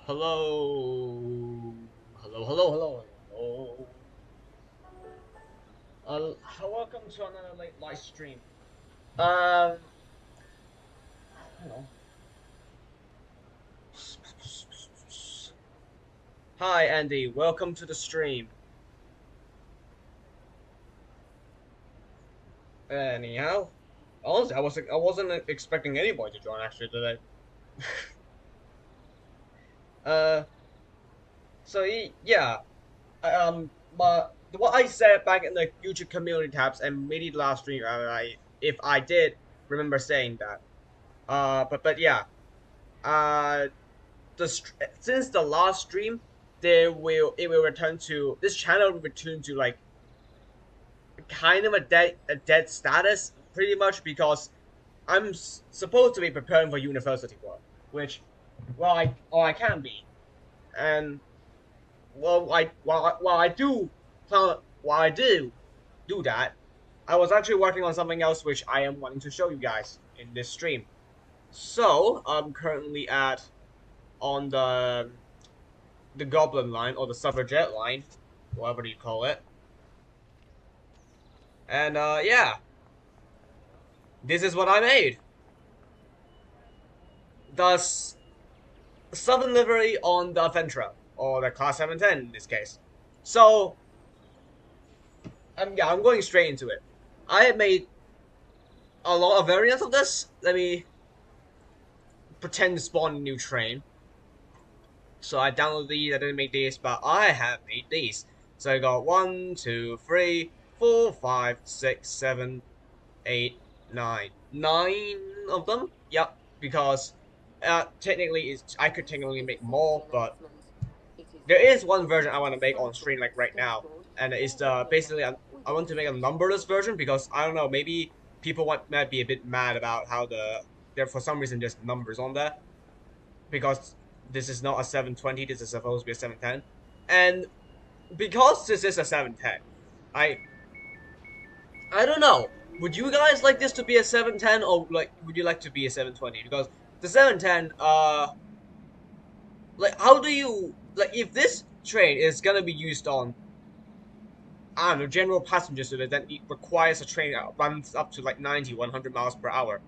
Hello, hello. Welcome to another late live stream. Um, hello. Hi, Andy. Welcome to the stream. Anyhow, honestly, I wasn't expecting anybody to join actually today. Uh, yeah. But what I said back in the YouTube community tabs and maybe the last stream, if I did remember saying that. But yeah. Uh, since the last stream, it will return to this channel will return to like kind of a dead status pretty much because I'm supposed to be preparing for university work, which I can be, and while I do that, I was actually working on something else which I am wanting to show you guys in this stream. So I'm currently at on the Goblin line or the Suffragette line, whatever you call it. And yeah, this is what I made. Thus, Southern livery on the Aventra, or the Class 710 in this case. So, yeah, I'm going straight into it. I have made a lot of variants of this. Let me pretend to spawn a new train. So I downloaded these, I didn't make these, but I have made these. So I got 1, 2, 3, 4, 5, 6, 7, 8, 9. 9 of them? Yep, because technically I could technically make more, but there is one version I want to make on stream like right now, and it's basically I want to make a numberless version because I don't know, maybe people might be a bit mad about how there for some reason there's numbers on there because this is not a 720, this is supposed to be a 710, and because this is a 710, I I don't know. Would you guys like this to be a 710 or like would you like to be a 720? Because the 710, like how do you like if this train is gonna be used on I don't know general passenger service, then it requires a train that runs up to like 90, 100 miles per hour.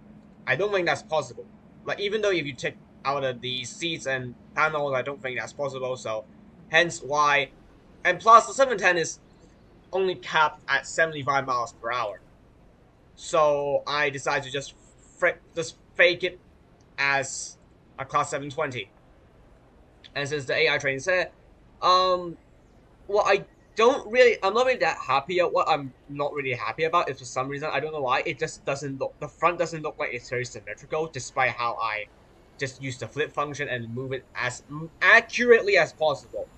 I don't think that's possible. Like even though if you take out of the seats and panels, I don't think that's possible. So hence why, and plus the 710 is only capped at 75 miles per hour. So I decided to just fake it as a class 720. And since the AI training said, um, what I'm not really that happy at what I'm not really happy about is for some reason, I don't know why, it just doesn't look, the front doesn't look like it's very symmetrical, despite how I just use the flip function and move it as accurately as possible.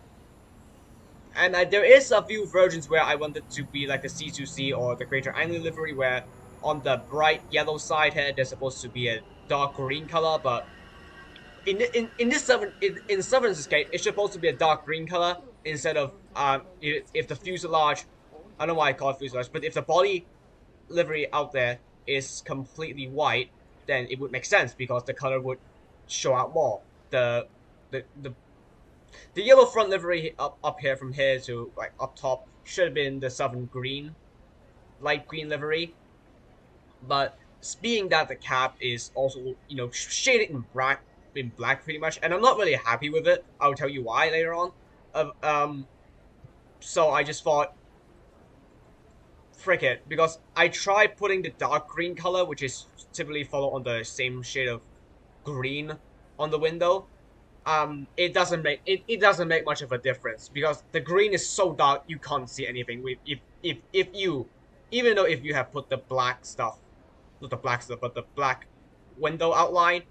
And there is a few versions where I wanted to be like the C2C or the Greater Anglia livery, where on the bright yellow side here, there's supposed to be a dark green color, but in Severn's case, it's supposed to be a dark green color instead of if the fuselage, I don't know why I call it fuselage, but if the body livery out there is completely white, then it would make sense because the color would show out more. The the the yellow front livery up here from here to like up top should have been the Southern green, light green livery, but being that the cap is also shaded in black pretty much, and I'm not really happy with it. I'll tell you why later on. Um, so I just thought, frick it, because I tried putting the dark green color, which is typically followed on the same shade of green on the window. It doesn't make much of a difference because the green is so dark you can't see anything. With if you even though if you have put the black stuff, not the black stuff, but the black window outline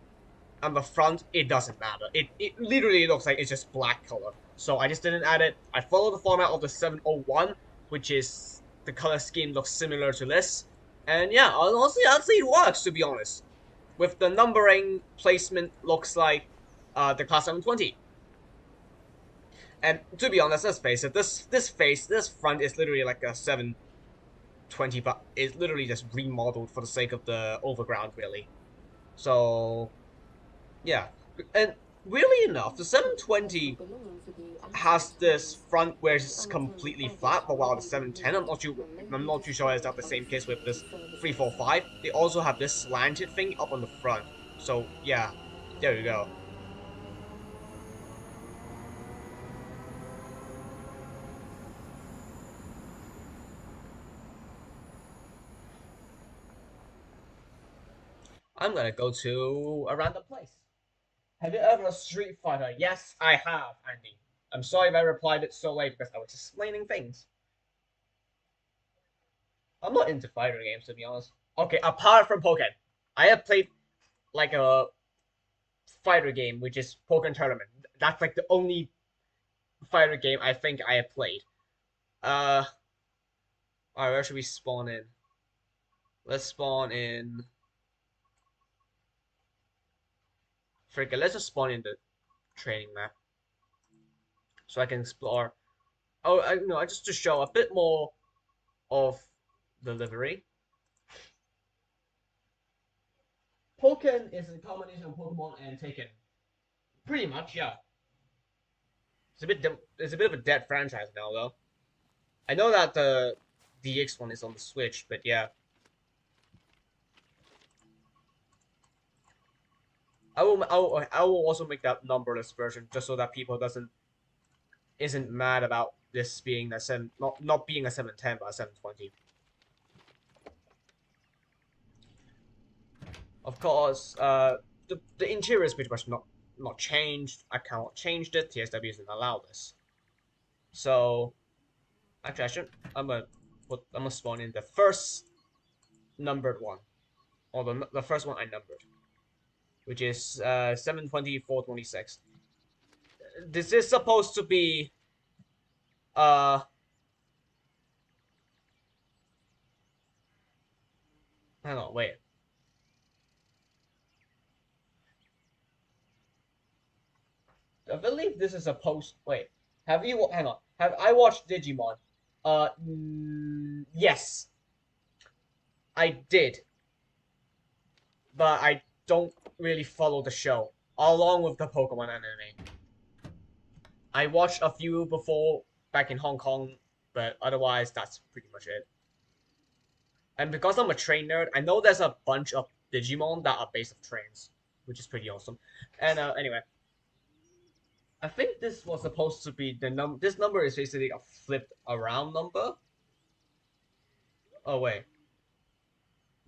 on the front, it doesn't matter. It literally looks like it's just black color. So I just didn't add it. I follow the format of the 701, which is the color scheme looks similar to this. And yeah, honestly, I'd say it works, to be honest. With the numbering placement looks like the class 720. And to be honest, let's face it, this front is literally like a 720, but it's literally just remodeled for the sake of the overground, really. So yeah, and weirdly enough, the 720 has this front where it's completely flat, but while the 710, I'm not too sure is that the same case with this 345. They also have this slanted thing up on the front. So yeah, there you go. I'm gonna go to a random place. Have you ever a Street Fighter? Yes, I have, Andy. I'm sorry if I replied it so late because I was explaining things. I'm not into fighter games to be honest. Okay, apart from Pokken, I have played like a fighter game, which is Pokken Tournament. That's like the only fighter game I think I have played. Uh, alright, where should we spawn in? Let's spawn in. Forget. Let's just spawn in the training map so I can explore. Oh, I just to show a bit more of the livery. Pokken is a combination of Pokemon and Taken. Pretty much, yeah. It's a bit of a dead franchise now, though. I know that the DX one is on the Switch, but yeah. I will also make that numberless version just so that people isn't mad about this being a seven not being a 710 but a 720. Of course, the interior is pretty much not changed. I cannot change it. TSW doesn't allow this. So actually, I should. I'm gonna spawn in the first numbered one, or the first one I numbered, which is 72426. This is supposed to be uh hang on, wait. I believe this is a post. Wait, have you? Hang on. Have I watched Digimon? Yes, I did, but I don't really follow the show along with the Pokemon anime. I watched a few before back in Hong Kong, but otherwise that's pretty much it. And because I'm a train nerd, I know there's a bunch of Digimon that are based off trains, which is pretty awesome. And anyway, I think this was supposed to be the number. This number is basically a flipped around number. Oh wait,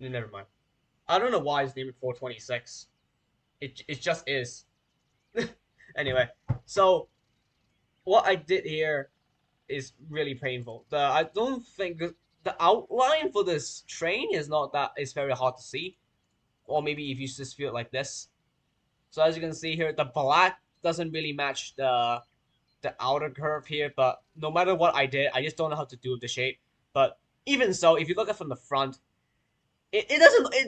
never mind. I don't know why it's named 426. It just is. Anyway, so what I did here is really painful. I don't think the outline for this train is not that it's very hard to see, or maybe if you just feel it like this. So as you can see here, the black doesn't really match the outer curve here. But no matter what I did, I just don't know how to do the shape. But even so, if you look at it from the front, it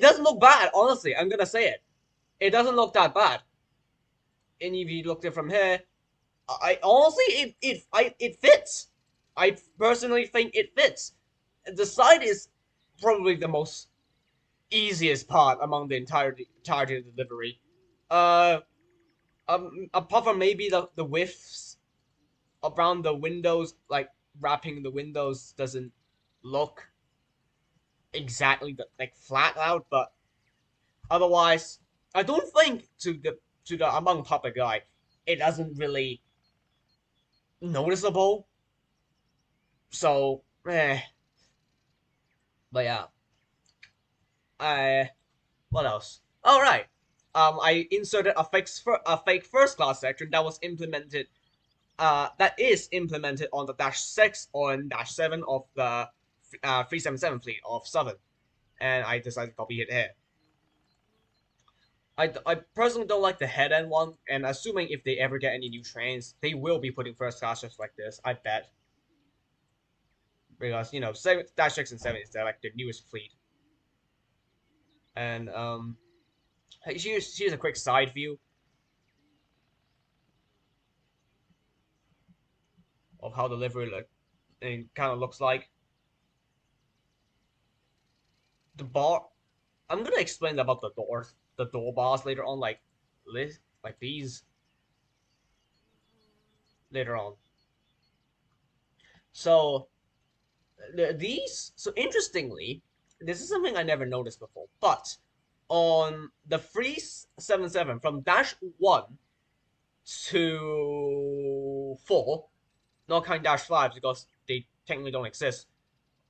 doesn't look bad. Honestly, I'm gonna say it. It doesn't look that bad. And if you look at it from here, I honestly it fits. I personally think it fits. The side is probably the most easiest part among the entirety of the delivery. Uh, apart from maybe the widths around the windows, like wrapping the windows doesn't look exactly like flat out, but otherwise, I don't think to the among public eye, it doesn't really noticeable. So, but yeah, I what else? All right. I inserted a fake first class section that is implemented on the -6 or -7 of the 377 fleet of Southern, and I decided to copy it here. I personally don't like the head end one, and assuming if they ever get any new trains, they will be putting first class just like this. I bet, because -6 and 7 is like the newest fleet, and here's a quick side view of how the livery kind of looks like. The bar. I'm gonna explain about the door bars later on, like these. later on. So so interestingly, this is something I never noticed before, but on the 377 from dash 1 to 4, not counting dash 5 because they technically don't exist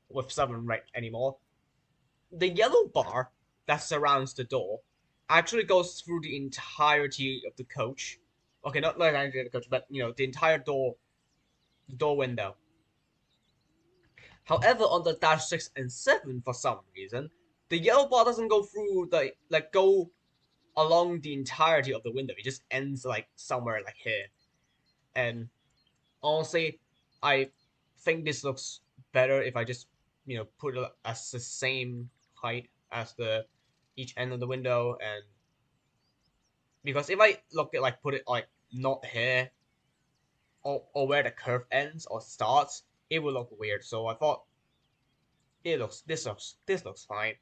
with 7 right anymore, the yellow bar that surrounds the door actually goes through the entirety of the coach. Okay, not the entirety of the coach, but the entire door window. However, on the dash 6 and 7, for some reason, the yellow bar doesn't go through go along the entirety of the window. It just ends like somewhere like here. And honestly, I think this looks better if I just put it as the same height as the each end of the window. And because if I look at put it like not here or where the curve ends or starts, it will look weird. So I thought this looks fine.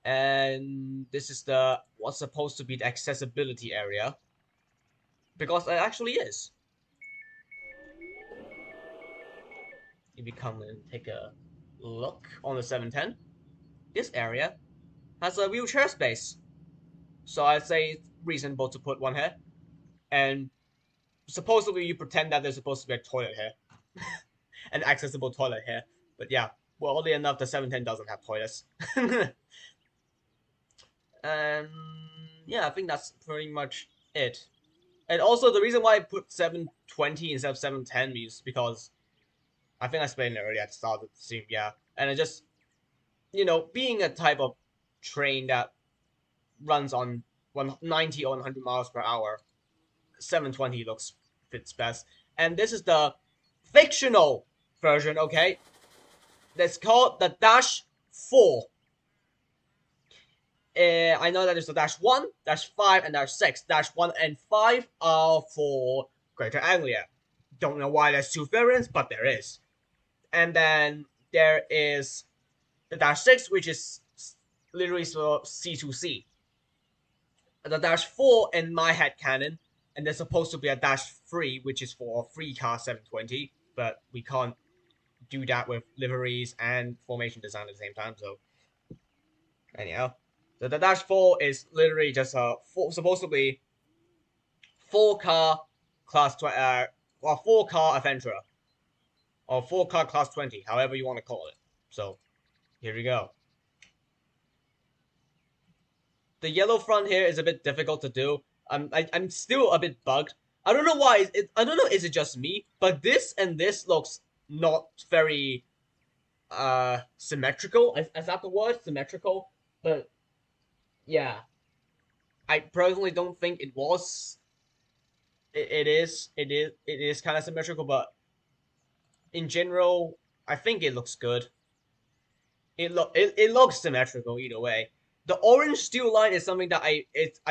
And this is the what's supposed to be the accessibility area, because it actually is. If you come and take a look on the 710, this area has a wheelchair space, so I'd say it's reasonable to put one here. And supposedly you pretend that there's supposed to be a toilet here, an accessible toilet here. But yeah, well, oddly enough, the 710 doesn't have toilets. And yeah, I think that's pretty much it. And also, the reason why I put 720 instead of 710 is because I think I explained it earlier at the start of the stream, yeah. And it just, being a type of train that runs on 190 or 100 miles per hour, 720 fits best. And this is the fictional version, okay? That's called the Dash 4. I know that there's a Dash 1, Dash 5, and Dash 6. Dash 1 and 5 are for Greater Anglia. Don't know why there's 2 variants, but there is. And then there is the Dash 6, which is literally for C2C. The Dash 4 in my head canon, and there's supposed to be a Dash 3, which is for free car 720, but we can't do that with liveries and formation design at the same time, so anyhow. So the Dash 4 is literally just supposed to be 4-car class 4-car Adventurer, or 4-car class 20, however you want to call it. So here we go. The yellow front here is a bit difficult to do. I'm still a bit bugged. I don't know why. I don't know. Is it just me? But this and this looks not very symmetrical. Is that the word? Symmetrical. But yeah, I personally don't think it was. It is kind of symmetrical, but in general, I think it looks good. It looks symmetrical either way. The orange steel line is something that I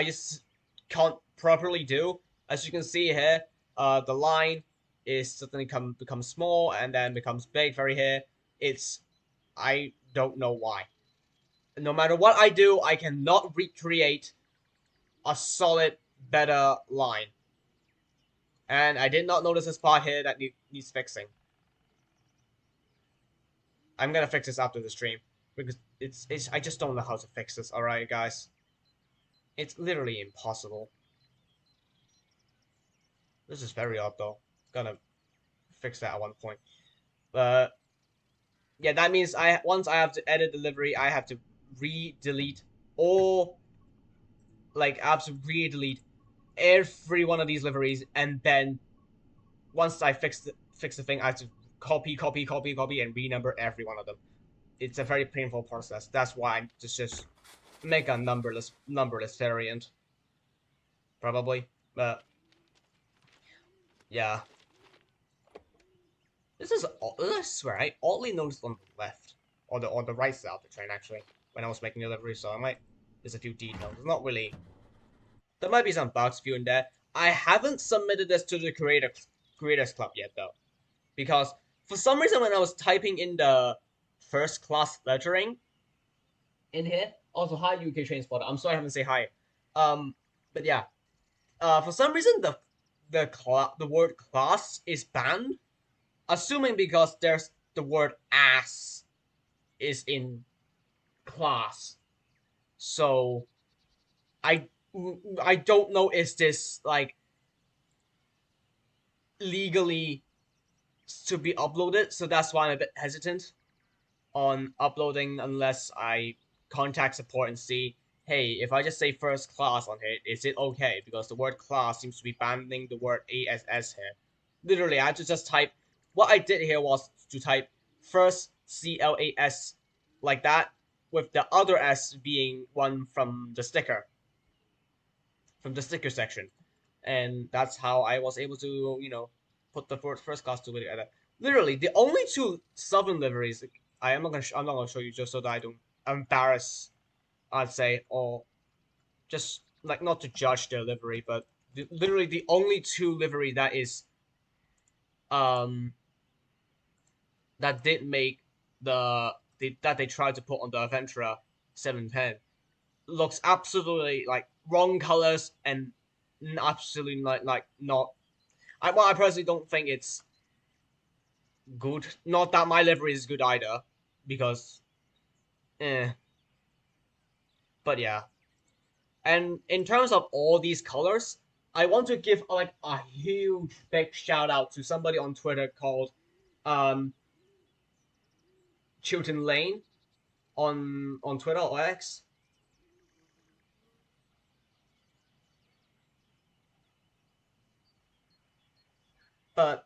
just can't properly do. As you can see here, the line is suddenly becomes small and then becomes big very here. I don't know why. No matter what I do, I cannot recreate a solid, better line. And I did not notice a spot here that needs fixing. I'm gonna fix this after the stream because I just don't know how to fix this. All right, guys, it's literally impossible. This is very odd though. Gonna fix that at one point. But yeah, that means once I have to edit the livery, I have to re-delete all I have to re-delete every one of these liveries, and then once I fix the thing, I have to copy, and renumber every one of them. It's a very painful process. That's why I just make a numberless variant, probably. But yeah, this is. I swear, I oddly noticed on the left or the right side of the train actually when I was making the livery. So there's a few details. It's not really. There might be some bugs here and there. I haven't submitted this to the Creators Club yet though, because for some reason when I was typing in the first class lettering in here, also hi UK Train Spotter. I'm sorry I haven't say hi. But yeah, for some reason the word class is banned, assuming because there's the word ass is in class. So I I don't know, is this like legally to be uploaded, so that's why I'm a bit hesitant on uploading unless I contact support and see, hey, if I just say first class on here, is it okay? Because the word class seems to be banning the word ASS here. Literally, I had to just type, what I did here was to type first CLAS like that, with the other S being one from the sticker section. And that's how I was able to, put the first class together. Literally, the only two Southern liveries I'm not gonna show you just so that I don't embarrass, I'd say, or just like not to judge their livery, but literally the only two livery that is um that did make that they tried to put on the Aventura 710 looks absolutely like wrong colors and absolutely like not. I personally don't think it's good. Not that my livery is good either, because, eh. But yeah. And in terms of all these colors, I want to give like a huge big shout out to somebody on Twitter called um Chilton Lane on Twitter or X. But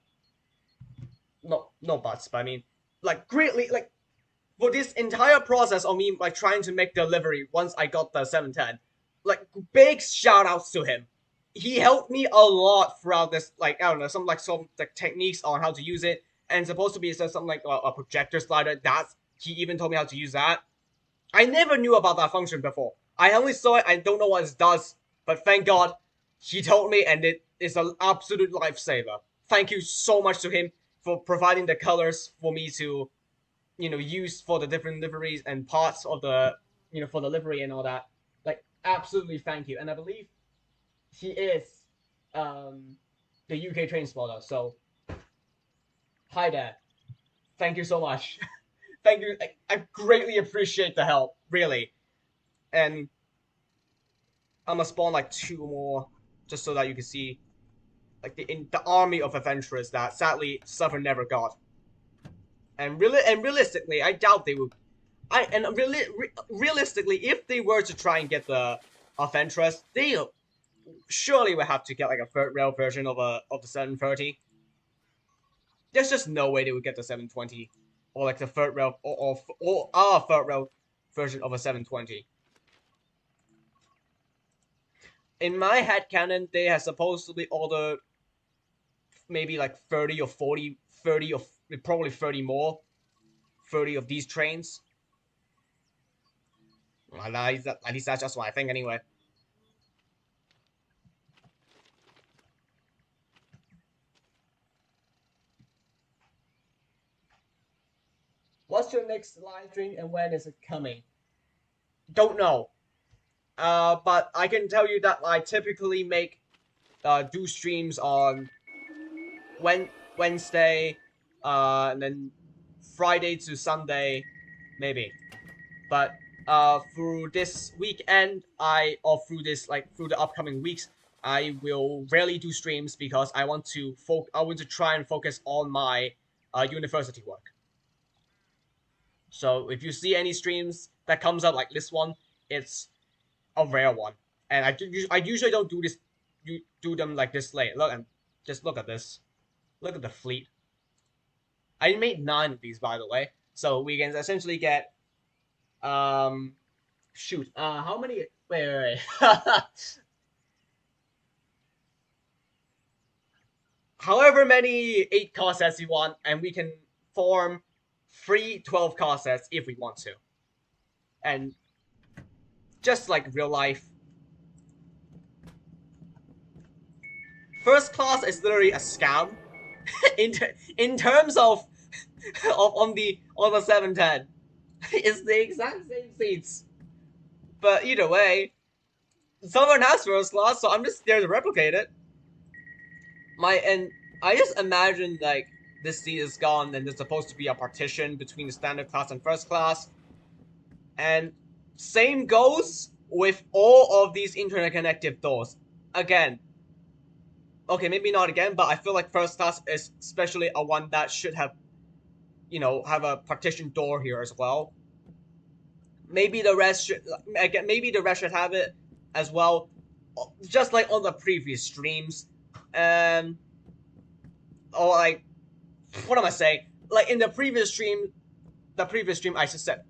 not buts, but I mean like greatly like for this entire process of me like trying to make the delivery once I got the 710, like big shout outs to him. He helped me a lot throughout this, like I don't know, some like techniques on how to use it, and supposed to be something like a projector slider. That he even told me how to use that. I never knew about that function before. I only saw it. I don't know what it does, but thank God he told me, and it is an absolute lifesaver. Thank you so much to him for providing the colors for me to used for the different liveries and parts of the for the livery and all that. Like absolutely thank you. And I believe he is the UK train spotter. So hi there. Thank you so much. Thank you. I greatly appreciate the help, really. And I'm gonna spawn like two more just so that you can see like the army of adventurers that sadly Southern never got. And realistically, I doubt they would. Realistically, if they were to try and get the Aventress, they surely would have to get like a third rail version of the 730. There's just no way they would get the 720 or like the third rail or our third rail version of a 720. In my head canon, they have supposedly ordered maybe like 30 or 40, 30 or probably 30 more, 30 of these trains. At least that's just what I think anyway. What's your next live stream and when is it coming? Don't know. But I can tell you that I typically make do streams on Wednesday, and then Friday to Sunday, maybe. But through this weekend, or through this through the upcoming weeks, I will rarely do streams because I want to try and focus on my university work. So if you see any streams that comes out like this one, it's a rare one. And I usually don't do this, do them like this late. Look, and just look at this. Look at the fleet. I made 9 of these, by the way. So we can essentially get, shoot, how many? Wait. However many 8 car sets you want, and we can form 3 12 car sets if we want to. And just like real life, first class is literally a scam in terms of on the 710. It's the exact same seats, but either way, someone has first class, so I'm just there to replicate it. I just imagine like this seat is gone and there's supposed to be a partition between the standard class and first class. And same goes with all of these interconnected doors. Again, okay, maybe not again, but I feel like first class is especially a one that should have, have a partition door here as well. Maybe the rest should, again, maybe the rest should have it as well, just like on the previous streams. Um, or like, what am I saying? Like in the previous stream I just said.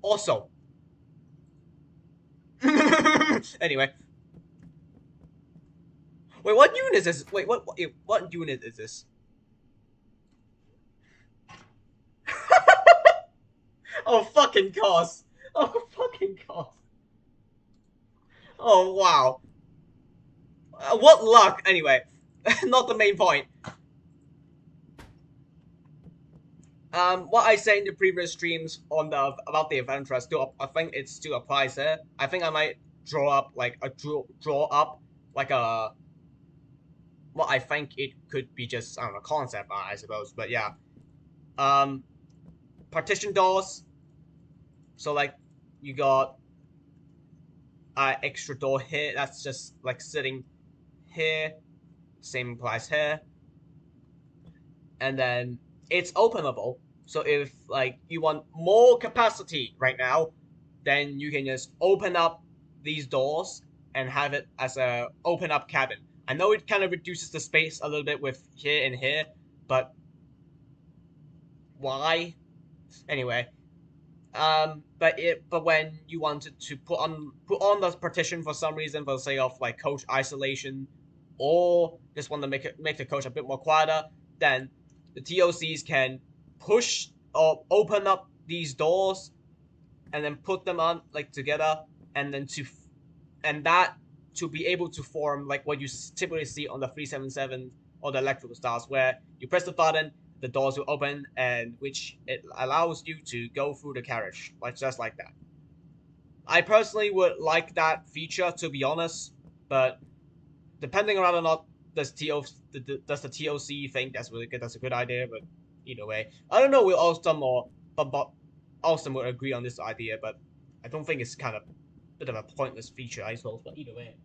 Also, anyway, wait, what unit is this? Wait, what unit is this? Oh, fucking cost. Oh, fucking cost. Oh, wow. What luck, anyway. Not the main point. What I said in the previous streams on the about the adventure still, I think it still applies there. I think I might draw up like a draw up like a what I think it could be just I don't know concept art, I suppose. But yeah, um, partition doors. So like you got extra door here. That's just like sitting here. Same applies here. And then it's openable. So if like you want more capacity right now, then you can just open up these doors and have it as a open up cabin. I know it kind of reduces the space a little bit with here and here, but why? Anyway, but when you wanted to put on the partition for some reason, for the sake of like coach isolation, or just want to make the coach a bit more quieter, then the TOCs can push or open up these doors and then put them on like together, and then and that to be able to form like what you typically see on the 377 or the electrical styles, where you press the button, the doors will open, and which it allows you to go through the carriage, like just like that. I personally would like that feature, to be honest, but depending on whether or not does the TOC think that's really good, that's a good idea, but either way, I don't know. Will Alstom or but Alstom would agree on this idea, but I don't think it's kind of a bit of a pointless feature, I suppose. But either way,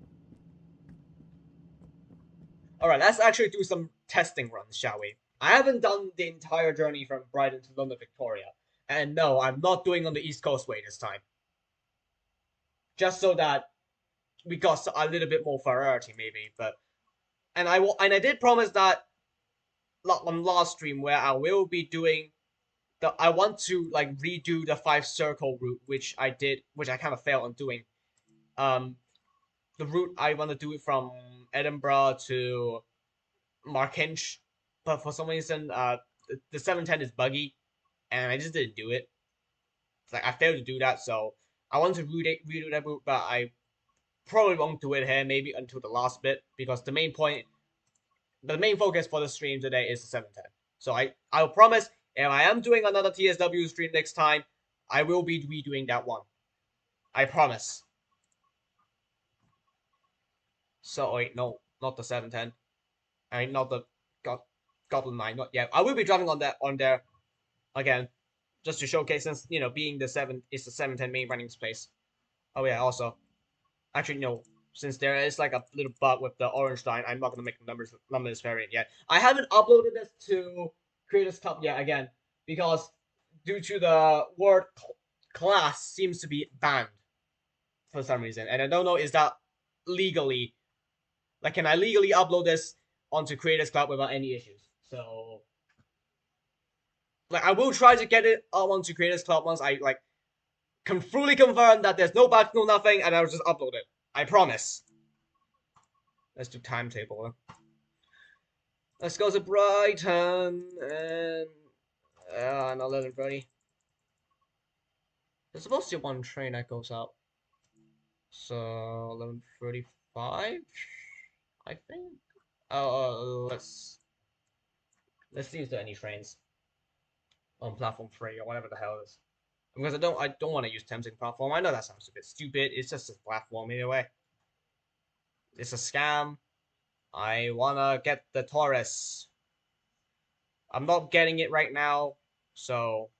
all right, let's actually do some testing runs, shall we? I haven't done the entire journey from Brighton to London Victoria, and no, I'm not doing on the East Coast way this time, just so that we got a little bit more variety, maybe. But and I did promise that on last stream where I will be doing I want to like redo the 5 circle route, which I did, which I kind of failed on doing. Um, the route I want to do it from Edinburgh to Markinch, but for some reason, the 710 is buggy, and I just didn't do it. It's like I failed to do that, so I want to redo that route, but I probably won't do it here, maybe until the last bit, because the main focus for the stream today is the 710. So I'll promise if I am doing another TSW stream next time, I will be redoing that one. I promise. So wait, no, not the 710. I mean, not the Goblin Mine, not yet. I will be driving on there again, just to showcase since being the 710 main running space. Oh yeah, also, actually no, since there is like a little bug with the orange line, I'm not gonna make the numbers variant yet. I haven't uploaded this to Creators Club yet again because due to the word class seems to be banned for some reason, and I don't know is that legally like can I legally upload this onto Creators Club without any issues? So like I will try to get it onto Creators Club once I like can fully confirm that there's no bugs, no nothing, and I'll just upload it. I promise. Let's do timetable. Let's go to Brighton and 11:30. There's supposed to be one train that goes out. So 11:35, I think. Let's see if there are any trains on platform 3 or whatever the hell it is. Because I don't want to use Thameslink platform. I know that sounds a bit stupid. It's just a platform anyway. It's a scam. I wanna get the Taurus. I'm not getting it right now, so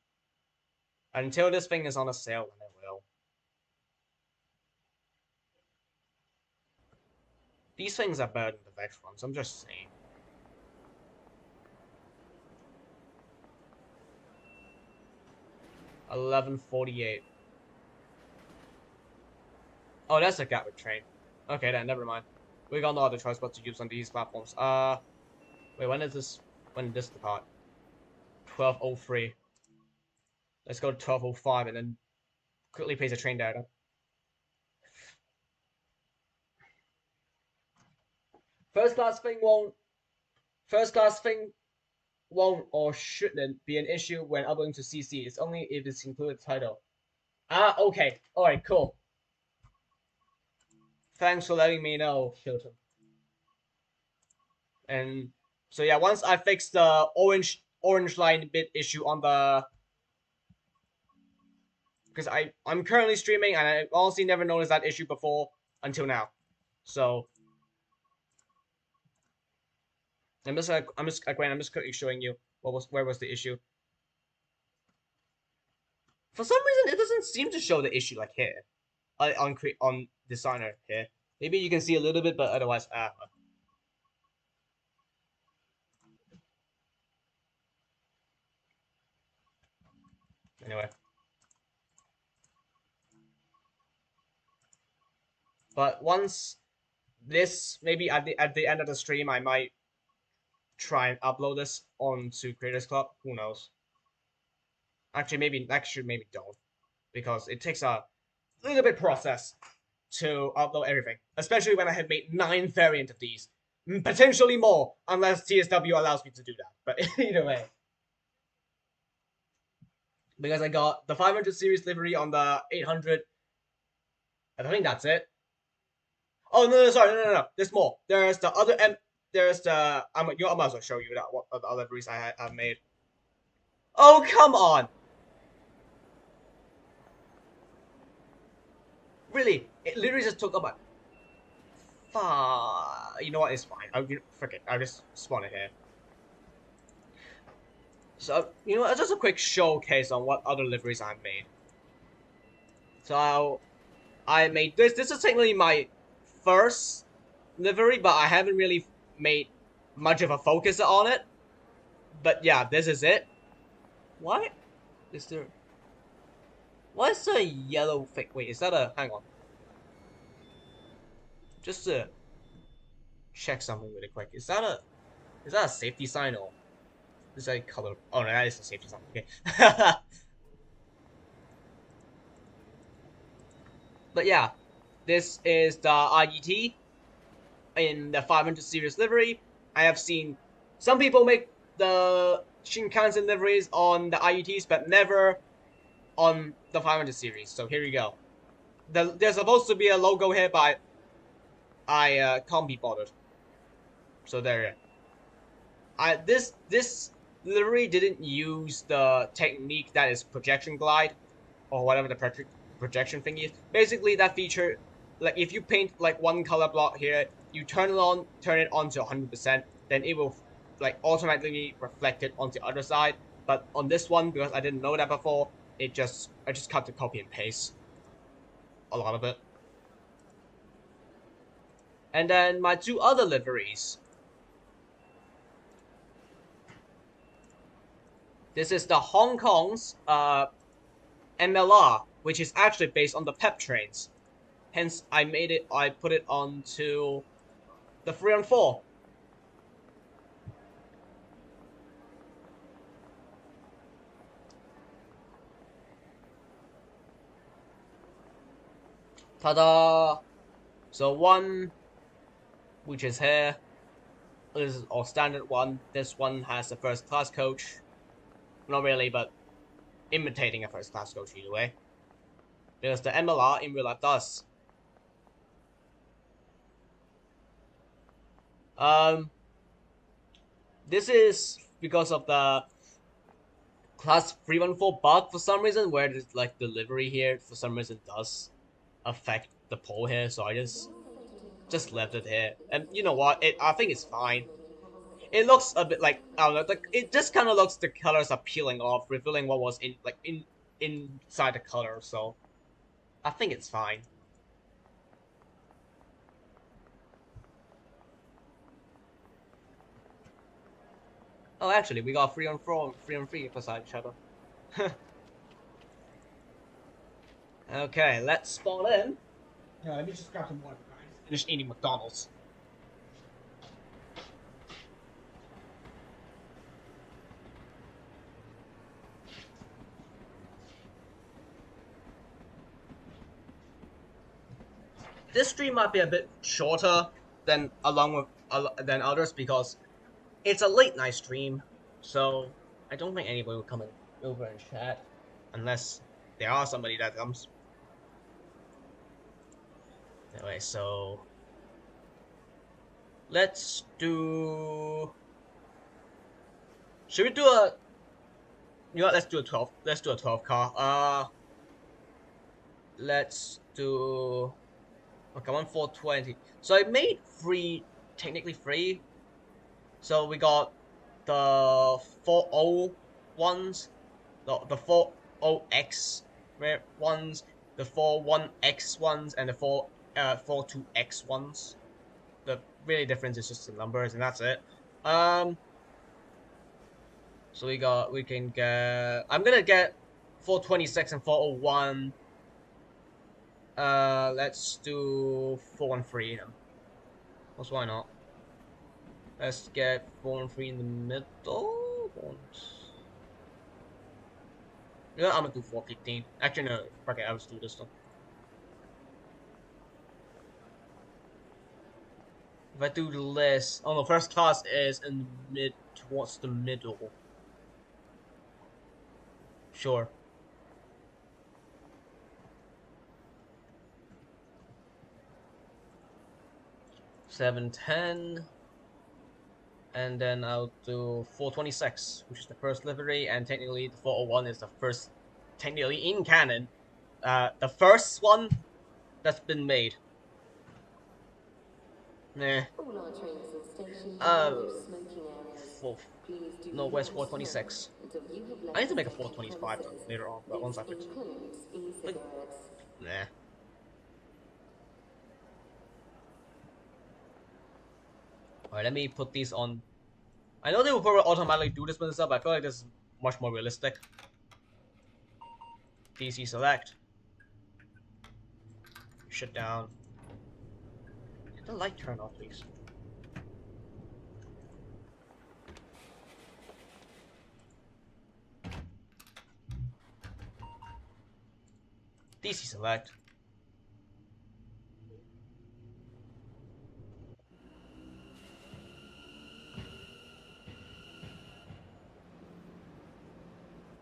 until this thing is on a sale, then I will. These things are better than the Vex ones, I'm just saying. $11.48. Oh, that's a Gatwick train. Okay, then never mind. We got no other choice but to use on these platforms. Wait, when is this? When did this depart? 12:03. Let's go to 12:05 and then quickly place a train there. First class thing won't. First class thing won't or shouldn't be an issue when uploading to CC. It's only if it's included title. Ah, okay. All right, cool. Thanks for letting me know, Hilton. And so yeah, once I fix the orange line bit issue on the, because I'm currently streaming and I honestly never noticed that issue before until now. So I'm just quickly showing you where was the issue. For some reason, it doesn't seem to show the issue like here, on designer here. Maybe you can see a little bit, but otherwise, anyway. But once this, maybe at the end of the stream, I might try and upload this onto Creators Club. Who knows? Actually, maybe don't, because it takes a little bit process to upload everything, especially when I have made 9 variants of these, potentially more, unless TSW allows me to do that. But either way, because I got the 500 series livery on the 800. I think that's it. Oh no, sorry, no. There's more. There's the other M. There's the I might as well show you that what the other liveries I've made. Oh come on! Really? It literally just took about. You know what? It's fine. Forget. I'll just spawn it here. So you know, just a quick showcase on what other liveries I've made. So I made this. This is technically my first livery, but I haven't really made much of a focus on it. But yeah, this is it. Why is there? Why is there a yellow thing? Wait, is that a? Hang on. Just to check something really quick. Is that a safety sign or is that a color? Oh no, that is a safety sign. Okay. But yeah, this is the IET in the 500 series livery. I have seen some people make the Shinkansen liveries on the IETs, but never on the 500 series. So here you go. There's supposed to be a logo here, but I can't be bothered. So there. This livery didn't use the technique that is projection glide or whatever the projection thing is. Basically, that feature, like if you paint like one color block here, you turn it on to 100%, then it will like automatically reflect it onto the other side. But on this one, because I didn't know that before, I just cut the copy and paste a lot of it. And then my 2 other liveries. This is the Hong Kong's MLR, which is actually based on the PEP trains. Hence, I put it onto the 3-on-4. Ta-da! So one, which is here, this is our standard one. This one has a first class coach. Not really, but imitating a first class coach either way. Because the MLR in real life does. This is because of the class 314 bug for some reason, where there's like delivery here for some reason does affect the pole here. So I just just left it here. And you know what? I think it's fine. It looks a bit like, I don't know, like it just kind of looks the colors are peeling off, revealing what was inside the color. So I think it's fine. Oh, actually, we got 3-on-4, 3-on-3 beside each other. Okay, let's spawn in. Let me just grab some water, guys. Finish eating McDonald's. This stream might be a bit shorter than than others because it's a late night stream, so I don't think anybody will come over and chat unless there are somebody that comes. Anyway, so let's do. Should we do a? You know what? Let's do a 12. Let's do a 12 car. Let's do. Okay, 420. So I made technically three. So we got the 40 ones, the 40X ones, the 41X ones, and the 42X ones. The really difference is just the numbers, and that's it. So we can get. I'm gonna get 426 and 401. Let's do 413 then. Because why not? Let's get 413 in the middle. Yeah, I'm gonna do 415. Actually, no. Okay, I'll just do this one. If I do the list, oh no, first class is in towards the middle. Sure. $710, and then I'll do 426, which is the first livery, and technically the 401 is the first, technically in canon, the first one that's been made. Nah. No, where's 426? I need to make a 425 later on, but once I fix it. Nah. Alright, let me put these on. I know they will probably automatically do this with stuff, but I feel like this is much more realistic. DC select. Shut down. Get the light turned off, please. DC select.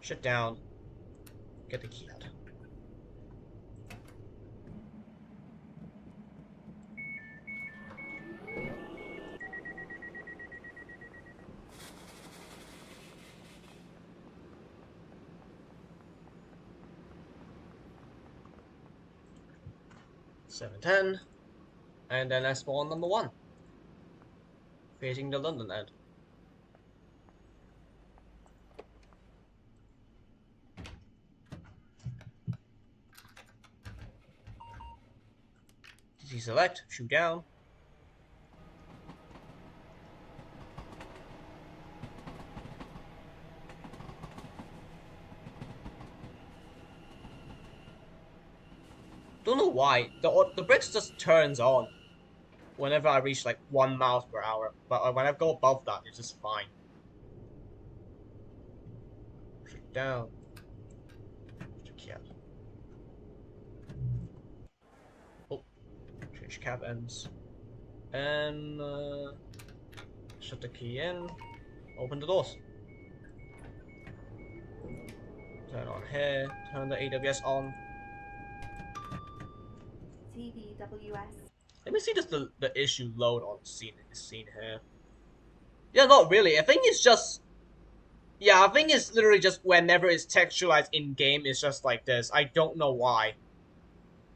Shut down. Get the key out. $710, and then I spawn number 1, facing the London end. DC select, shoot down. Don't know why the brakes just turns on whenever I reach like 1 miles per hour, but when I go above that, it's just fine. Shoot down. Oh, change cab ends, and shut the key in. Open the doors. Turn on here. Turn the AWS on. TBWS. Let me see just the issue load on scene here. Yeah, not really. I think it's just. Yeah, I think it's literally just whenever it's textualized in game, it's just like this. I don't know why.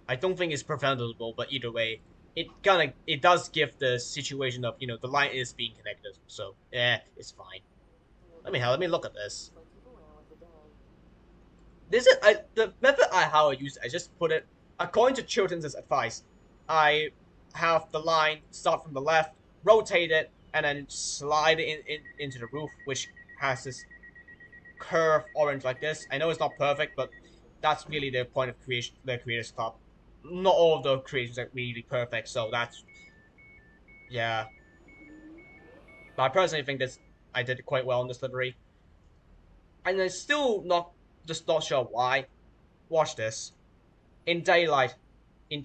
I don't think it's preventable, but either way, it does give the situation of the line is being connected. So it's fine. Let me look at this. This is the method how I use it. I just put it according to Chilton's advice. I have the line start from the left, rotate it, and then slide it into the roof, which has this curve orange like this. I know it's not perfect, but that's really the point of creation. The Creators Club. Not all of the creations are really perfect, so that's yeah. But I personally think this I did quite well in this livery, and I'm still not sure why. Watch this in daylight, in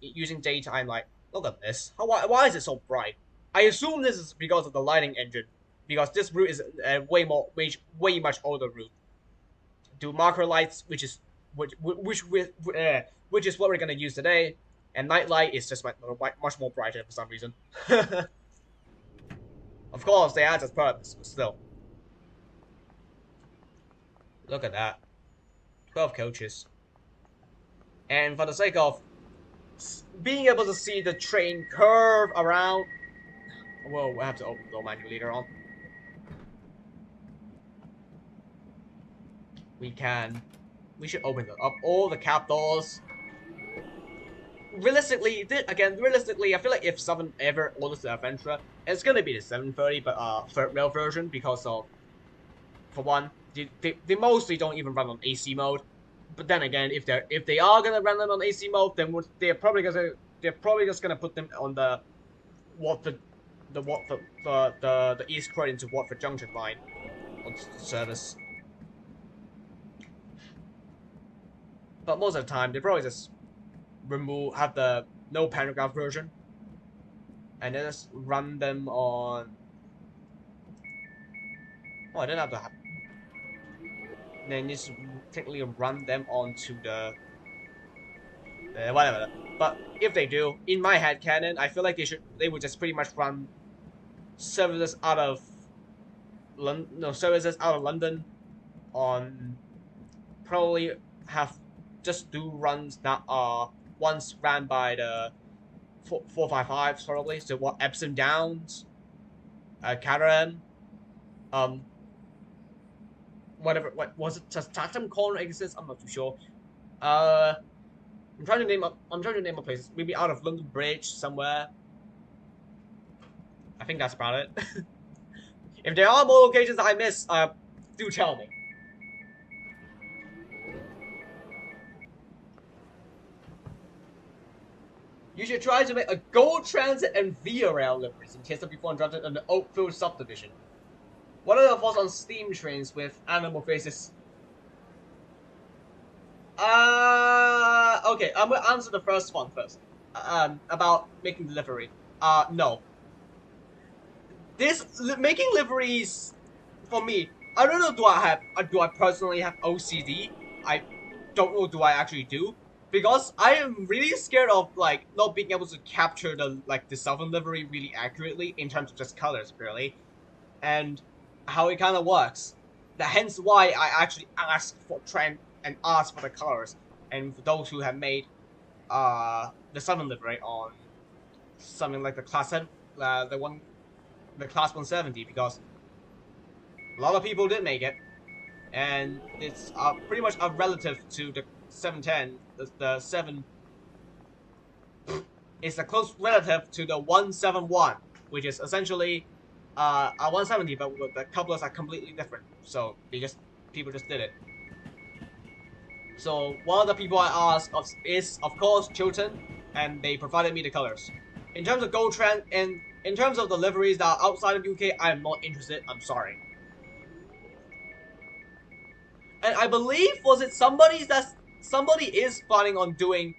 using daytime light. Look at this. Why is it so bright? I assume this is because of the lighting engine, because this route is a way much older route. Do marker lights, which is what we're gonna use today, and night light is just much more brighter for some reason. Of course, they add its purpose, but still, look at that. 12 coaches, and for the sake of being able to see the train curve around. Well, we'll have to open the door manually later on. We should open up all the cap doors. Realistically, I feel like if someone ever orders the Adventure, it's gonna be the 730, but third rail version, because of, for one, they mostly don't even run on AC mode. But then again, if they are gonna run them on AC mode, then they're probably just gonna put them on the Watford, the East Croydon to Watford Junction line on service. But most of the time, they probably just have the no pantograph version, and then just run them on. Oh, I don't have to have. Then just technically run them onto the whatever. But if they do, in my head canon, I feel like they would just pretty much run services out of London on, probably have just do runs that are once ran by the 455 probably. So what, Epsom Downs, Caterham, whatever. What was it? Just Tatham Corner exists. I'm not too sure. I'm trying to name a place. Maybe out of London Bridge somewhere. I think that's about it. If there are more locations that I miss, do tell me. You should try to make a Gold Transit and Via Rail liveries in TSW4 and the Oakfield subdivision. What are your thoughts on steam trains with animal faces? Okay, I'm gonna answer the first one first. About making livery. No. Making liveries, for me, I don't know. Do I personally have OCD? I don't know. Do I actually do? Because I am really scared of not being able to capture the Southern livery really accurately in terms of just colors, really, and how it kind of works. Hence why I actually ask for the colors, and for those who have made the Southern livery on something like the Class 7, the Class 170, because a lot of people did make it, and it's pretty much a relative to the 710. The 7 is a close relative to the 171, which is essentially a 170, but the couplers are completely different. So people just did it. So one of the people I asked is, of course, Chilton, and they provided me the colors. In terms of Gold Trend, and in terms of the liveries that are outside of UK, I am not interested. I'm sorry. And I believe, was it somebody is planning on doing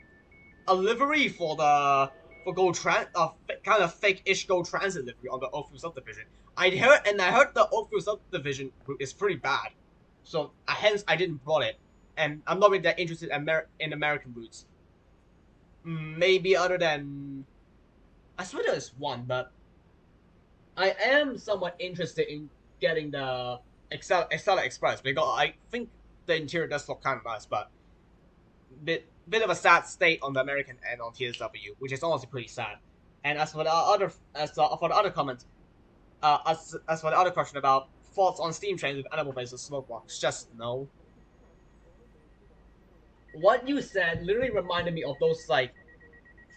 a livery for Gold Trans, kind of fake-ish Gold Transit livery on the Oakfield subdivision. I heard the Oakfield subdivision is pretty bad, so hence I didn't brought it, and I'm not really that interested in American routes. Maybe other than, I swear there's one, but I am somewhat interested in getting the Excel Express, because I think the interior does look kind of nice, but bit of a sad state on the American end on TSW, which is honestly pretty sad. And as for the other comments, as for the other question about thoughts on steam trains with animal bases smoke box, just no. What you said literally reminded me of those like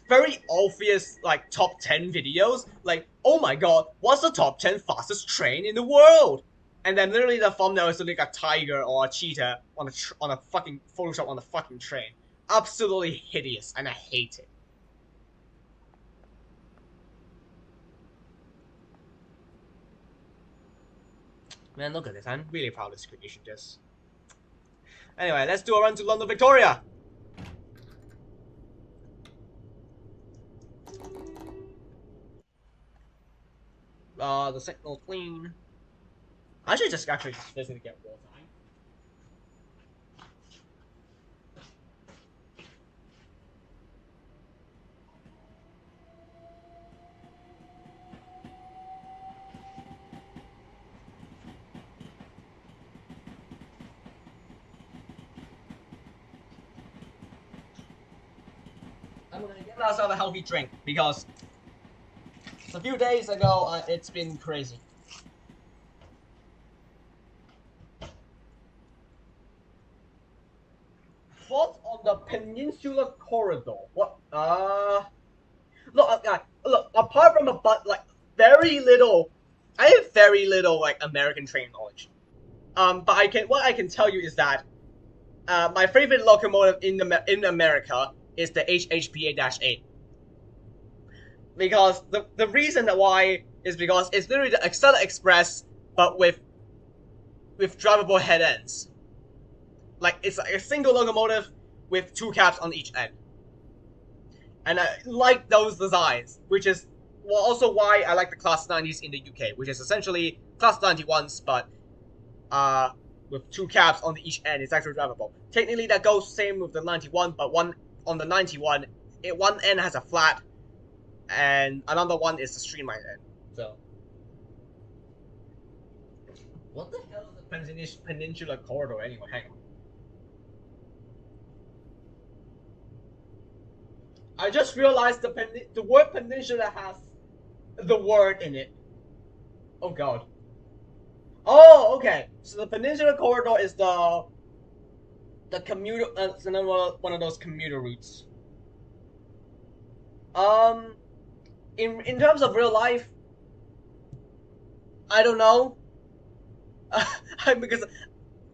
very obvious like top 10 videos. Like, oh my god, what's the top 10 fastest train in the world? And then literally the thumbnail is like a tiger or a cheetah on a fucking Photoshop on the fucking train. Absolutely hideous, and I hate it. Man, look at this. I'm really proud of this creation. Just anyway, let's do a run to London Victoria. The signal clean. I should just actually just visit to get water. I'm gonna get myself a healthy drink because a few days ago it's been crazy. Thoughts on the Peninsular Corridor? What? Look. Apart from like very little, I have very little like American train knowledge. But what I can tell you is that my favorite locomotive in America is the HHPA-8. Because the reason why is because it's literally the Excella Express, but with drivable head ends. Like, it's like a single locomotive with 2 caps on each end. And I like those designs, which is also why I like the Class 90s in the UK, which is essentially Class 91s, but with 2 caps on each end. It's actually drivable. Technically, that goes same with the 91, but on the 91, one end has a flat, and another one is the streamlined end. So, what the hell is the Peninsular Corridor anyway? Hang on. I just realized the word peninsula has the word in it. Oh god. Oh, okay. So the Peninsular Corridor is the commuter. It's another one of those commuter routes. In terms of real life, I don't know. Because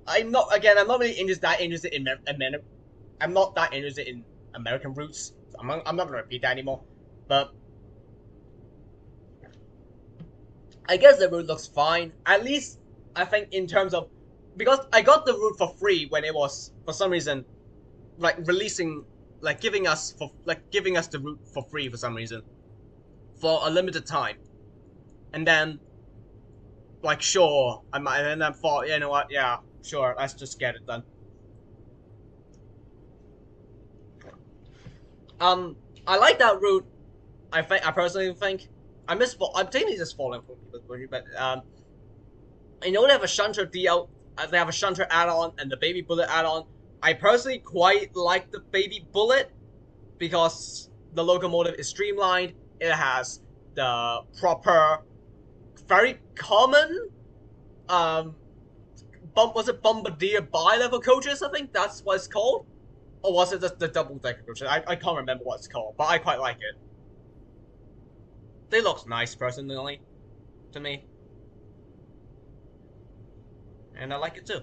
I'm not really interested in I'm not that interested in American routes. So I'm not gonna repeat that anymore. But I guess the route looks fine. At least I think in terms of, because I got the route for free when it was for some reason like releasing, like giving us the route for free for some reason for a limited time, and then like sure I might, and then I thought, you know what, yeah, sure, let's just get it done. I like that route. I personally think I'm technically just falling from people's point, but I know they have a shunter DL, they have a shunter add-on and the baby bullet add-on. I personally quite like the baby bullet because the locomotive is streamlined. It has the proper, very common, was it Bombardier bi-level coaches? I think that's what it's called. Or was it just the double-decker coaches? I can't remember what it's called, but I quite like it. They look nice, personally, to me. And I like it too.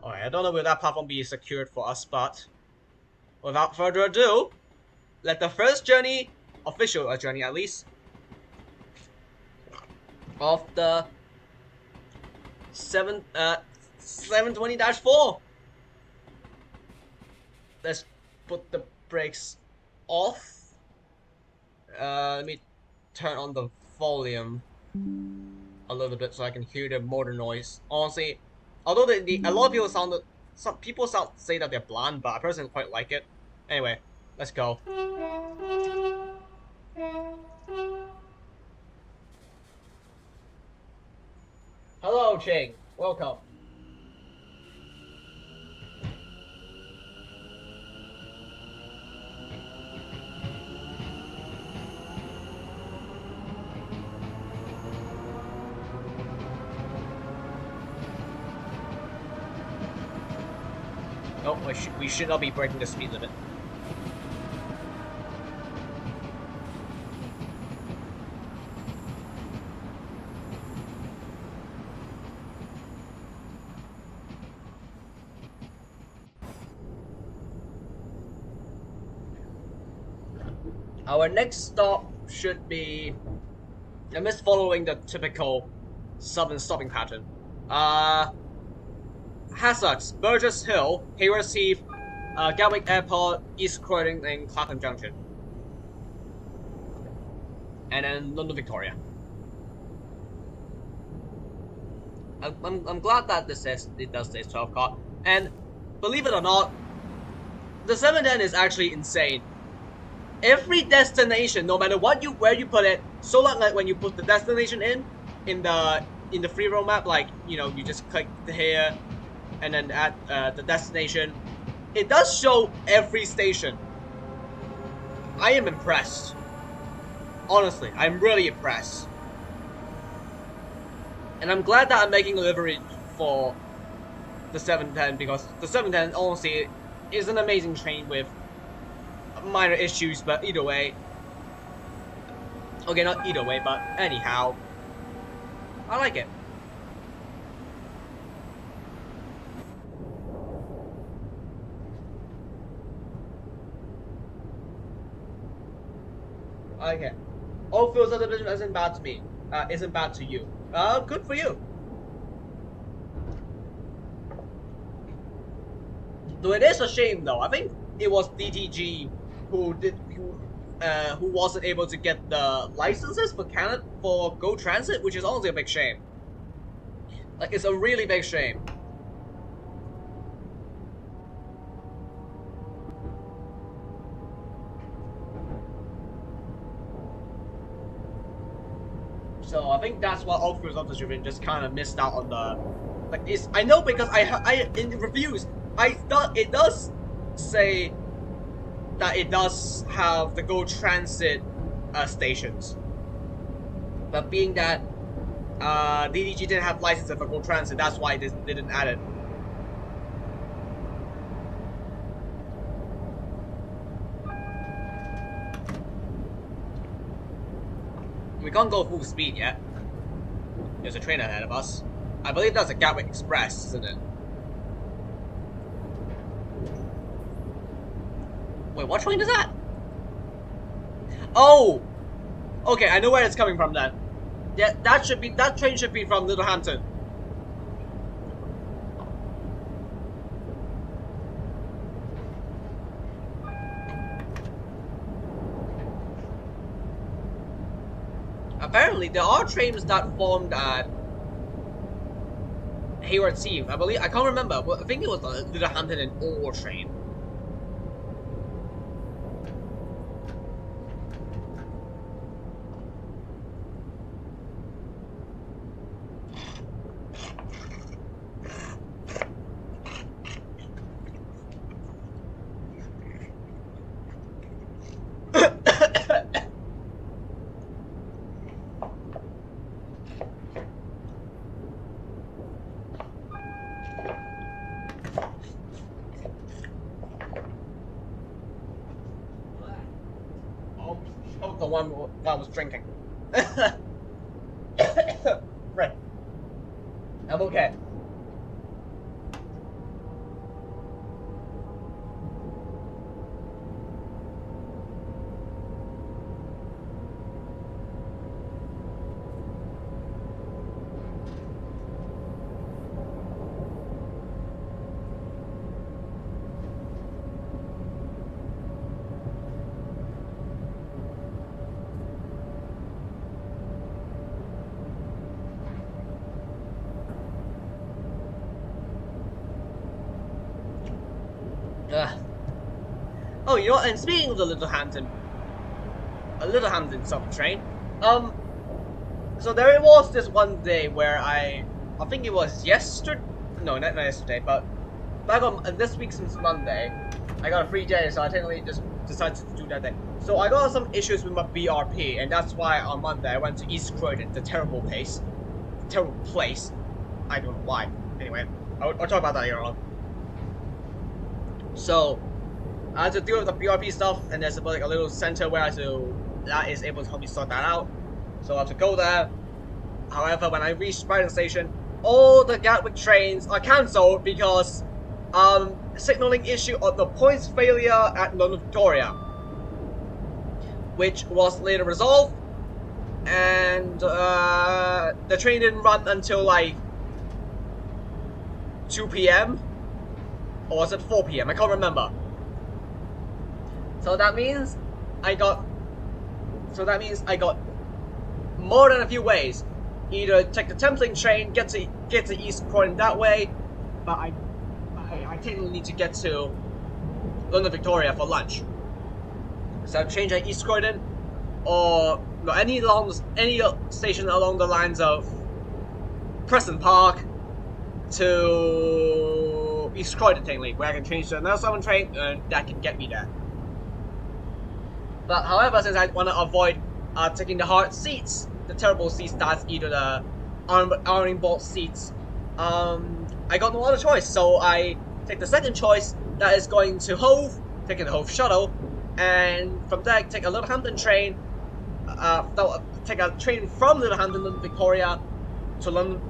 Alright, I don't know will that platform be secured for us, but without further ado, let the first journey, official journey at least, of the 720-4. Let's put the brakes off. Let me turn on the volume a little bit so I can hear the motor noise. Honestly, although a lot of people say that they're bland, but I personally quite like it. Anyway, let's go. Hello, Ching. Welcome. Oh, we should not be breaking the speed limit. Our next stop should be... I'm just following the typical southern stopping pattern. Hassocks, Burgess Hill, Haywards Heath, Gatwick Airport, East Croydon, and Clapham Junction. And then London Victoria. I'm glad that it does say 12 o'clock. And believe it or not, the 710 is actually insane. Every destination, no matter where you put it, so long like when you put the destination in the free roam map, like you just click here and then add the destination, it does show every station. I am impressed. Honestly, I'm really impressed. And I'm glad that I'm making a livery for the 710 because the 710 honestly is an amazing train with minor issues, but either way. Okay, not either way, but anyhow. I like it. Okay. Oakville subdivision isn't bad to me. Isn't bad to you. Good for you. Though it is a shame though. I think it was DTG who wasn't able to get the licenses for Canada for Go Transit, which is honestly a big shame. Like, it's a really big shame. So I think that's what Oakville's of the just kind of missed out on the I know because I in the reviews I thought it does say that it does have the Go Transit stations, but being that DDG didn't have licenses for Go Transit, that's why they didn't add it. We can't go full speed yet. There's a train ahead of us. I believe that's a Gatwick Express, isn't it? Wait, what train is that? Oh! Okay, I know where it's coming from then. Yeah, that train should be from Littlehampton. Apparently, there are trains that formed at Haywards Heath. I can't remember. I think it was the Littlehampton and Orr train. The one that I was drinking. Right. I'm okay. Oh, you know what? And speaking of the Littlehampton sub train, so there was this one day where I think it was yesterday, no, not yesterday, but back on this week since Monday, I got a free day, so I technically just decided to do that day. So I got some issues with my BRP, and that's why on Monday I went to East Croydon, the terrible place. I don't know why. Anyway, I'll talk about that later on. So I had to deal with the BRP stuff, and there's like a little center where that is able to help me sort that out. So I have to go there. However, when I reached Brighton Station, all the Gatwick trains are cancelled because signaling issue of the points failure at London Victoria, which was later resolved, and the train didn't run until like 2 p.m. or was it 4 p.m.? I can't remember. So that means I got more than a few ways. Either take the Thameslink train, get to East Croydon that way, but I technically need to get to London Victoria for lunch. So I'll change at East Croydon, or any station along the lines of Preston Park to East Croydon, technically, where I can change to another 7 train, and that can get me there. But however, since I want to avoid taking the hard seats, the terrible seats, that's either the ironing board seats, I got no other choice, so I take the second choice, that is going to Hove, taking the Hove shuttle, and from there take a Littlehampton train, take a train from Littlehampton, London Victoria, to London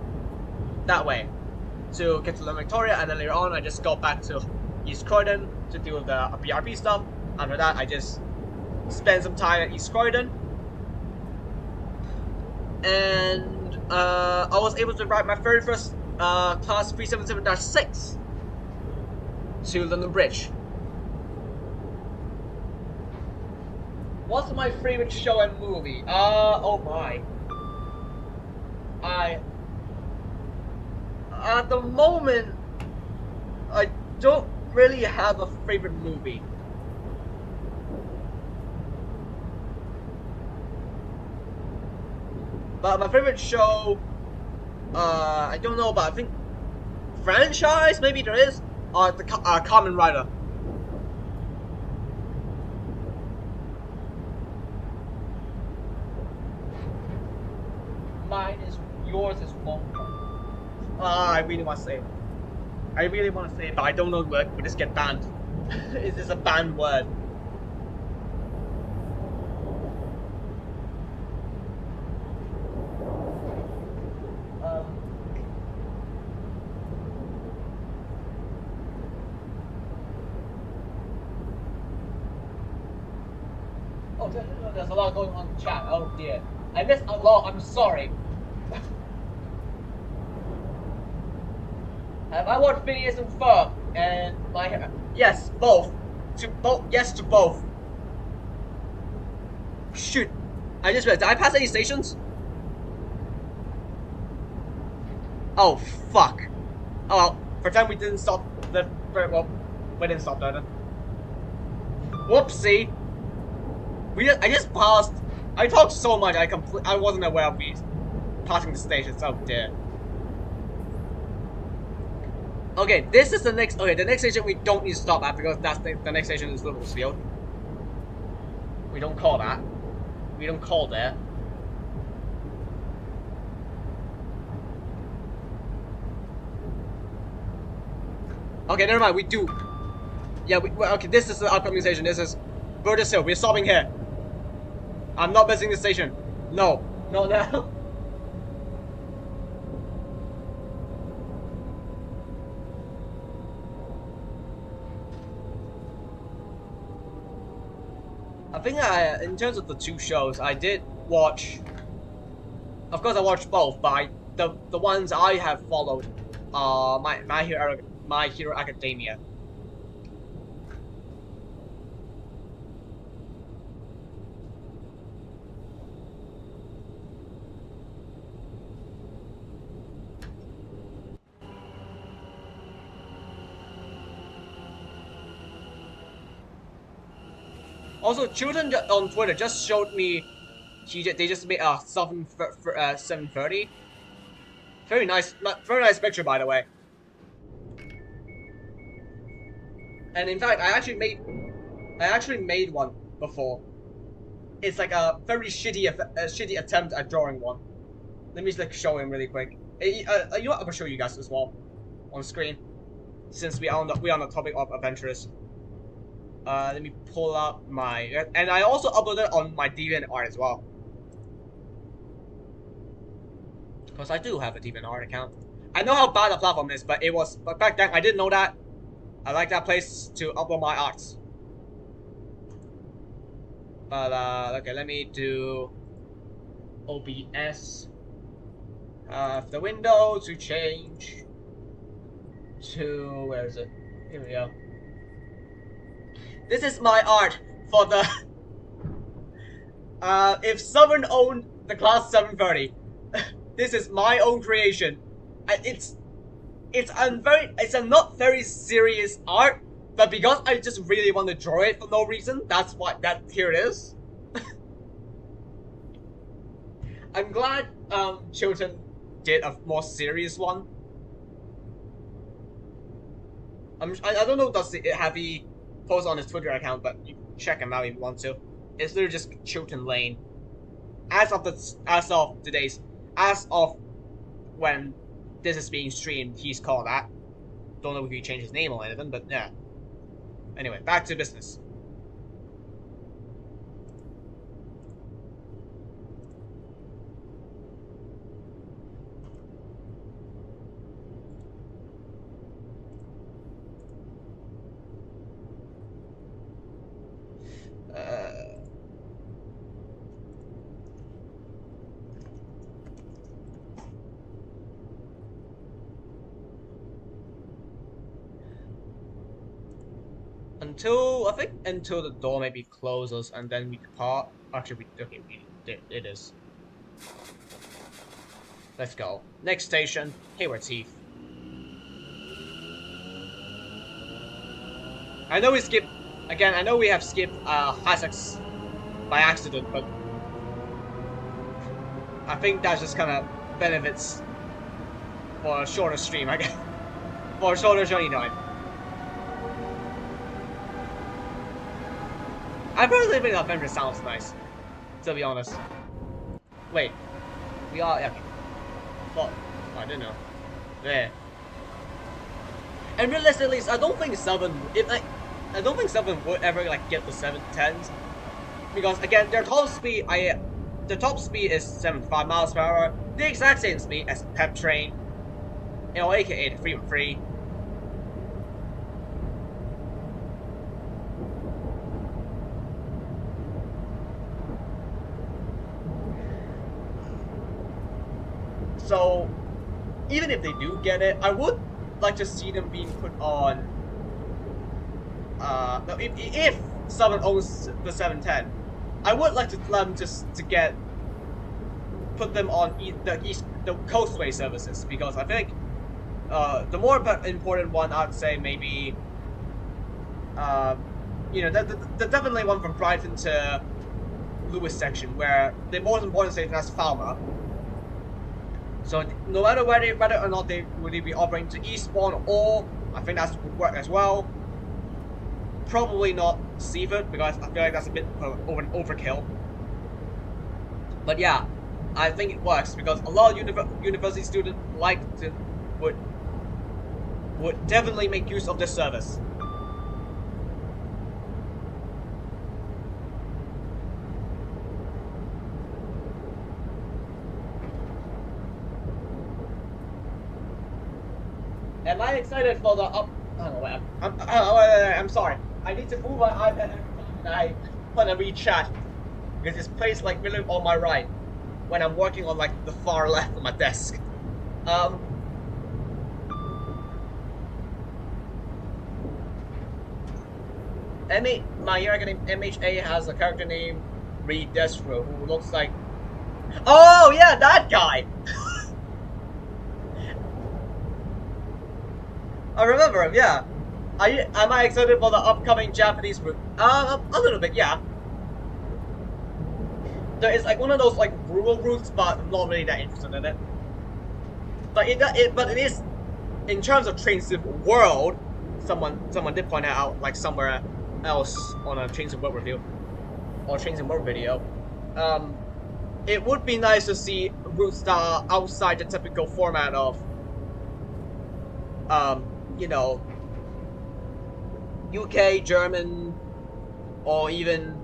that way, to get to London Victoria, and then later on I just go back to East Croydon to deal with the BRP stuff. After that, I just spend some time at East Croydon, and I was able to ride my very first class 377-6 to London Bridge. What's my favorite show and movie? Oh my. At the moment, I don't really have a favorite movie. But my favorite show, I don't know, but I think franchise, maybe there is, the Kamen Rider. Mine is, yours is longer. I really want to say it. I really want to say it, but I don't know the word. We just get banned. It's a banned word. Oh, there's a lot going on in the chat. Oh dear. I missed a lot. I'm sorry. Have I watched Phineas and Ferb and my hair? Yes, both. Yes to both. Shoot. I just realized, did I pass any stations? Oh, fuck. Oh, well, pretend we didn't stop the... Well, we didn't stop there then. Whoopsie. I just passed... I talked so much, I wasn't aware of these. Passing the stations, oh dear. Okay, this is the next... Okay, the next station we don't need to stop at, because that's the next station is Liverpool. We don't call that. We don't call there. Okay, never mind, we do. Yeah, okay, this is the upcoming station. This is Burgess Hill. We're stopping here. I'm not missing the station. No. No, no. I think in terms of the two shows, I did watch... Of course, I watched both, but the ones I have followed are My Hero Academia. Also, children on Twitter just showed me they just made 7:30. Very nice picture, by the way. And in fact, I actually made one before. It's like a very shitty attempt at drawing one. Let me just show him really quick. You know what? I'm gonna show you guys as well on screen. since we are on the topic of adventurous. Let me pull up my, and I also uploaded on my DeviantArt as well, because I do have a DeviantArt account. I know how bad the platform is, but back then I didn't know that. I like that place to upload my arts. But okay, let me do OBS. The window to change to, where is it? Here we go. This is my art for the if someone owned the class 730, this is my own creation. It's a not very serious art, but because I just really want to draw it for no reason, that's why here it is. I'm glad Chilton did a more serious one. I don't know, does it have he post on his Twitter account, but you can check him out if you want to. It's literally just Chilton Lane. As of when this is being streamed, he's called that. Don't know if he changed his name or anything, but yeah. Anyway, back to business. Until the door maybe closes and then we depart. Actually, it is. Let's go. Next station, Hayward's Heath. I know we skipped again. I know we have skipped Hasek's by accident, but I think that just kind of benefits for a shorter stream, I guess, for a shorter journey time. I personally think the adventure sounds nice, to be honest. Wait, we are okay. Well, I don't know. There. And realistically, I don't think 7 would ever like get the 710s, because again, their top speed is 75 miles per hour, the exact same speed as Pep Train, you know, aka the 313. So, even if they do get it, I would like to see them being put on. If someone owns the 710, I would like to let them put them on the coastway services, because I think the more important one, I'd say maybe you know, the definitely one from Brighton to Lewis section, where the most important station is Falmouth. So no matter whether or not they would be operating to Eastbourne, or I think that would work as well. Probably not Seaford, because I feel like that's a bit of an overkill. But yeah, I think it works because a lot of university students would definitely make use of this service. Am I excited for the up? Oh, wait, I'm sorry. I need to move my iPad every time I want to read chat, because it's placed like really on my right when I'm working on like the far left of my desk. My hero name MHA has a character named Reed Destro, who looks like. Oh yeah, that guy. I remember him, yeah. Am I excited for the upcoming Japanese route? A little bit, yeah. There is like one of those like rural routes, but I'm not really that interested in it. But it is, in terms of Trainz World, someone did point out like somewhere else on a Trainz World review or Trainz World video. It would be nice to see routes that are outside the typical format of you know, UK, German, or even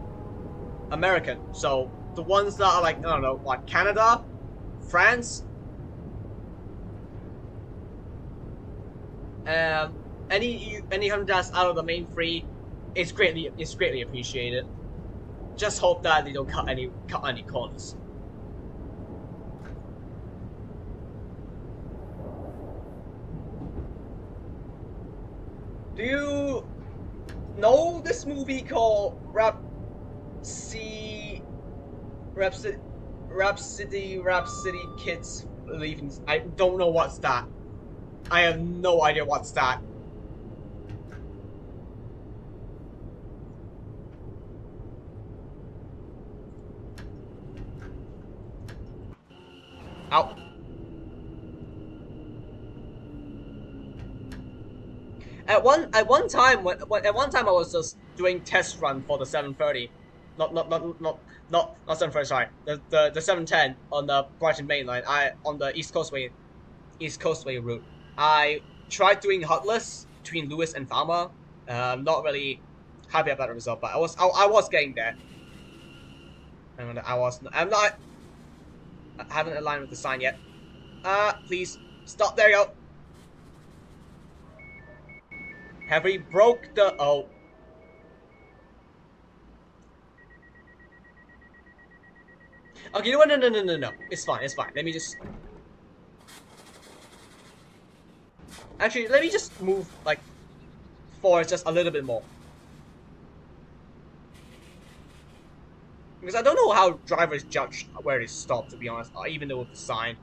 American. So the ones that are like, I don't know, like Canada, France, um, any country that's out of the main three is greatly appreciated. Just hope that they don't cut any corners. Do you know this movie called Rhapsody Kids Leaving? I don't know what's that. I have no idea what's that. Out. At one time I was just doing test run for the 730, not 730. Sorry, the 710 on the Brighton Main Line. On the East Coastway route. I tried doing Hutless between Lewis and Falmouth. Not really happy about the result, but I was getting there. And I haven't aligned with the sign yet. Please stop. There you go. Have we broke the oh? Okay, you know what? No. It's fine. Let me just. Actually, let me just move like forward just a little bit more. Because I don't know how drivers judge where to stop, to be honest, even though with the sign.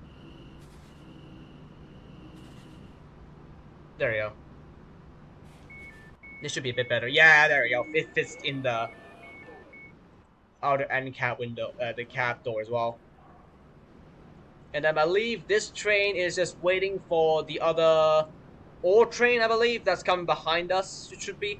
There we go. This should be a bit better. Yeah, there we go. It fits in the outer end cab window, the cab door as well. And I believe this train is just waiting for the other ore train, I believe, that's coming behind us, it should be.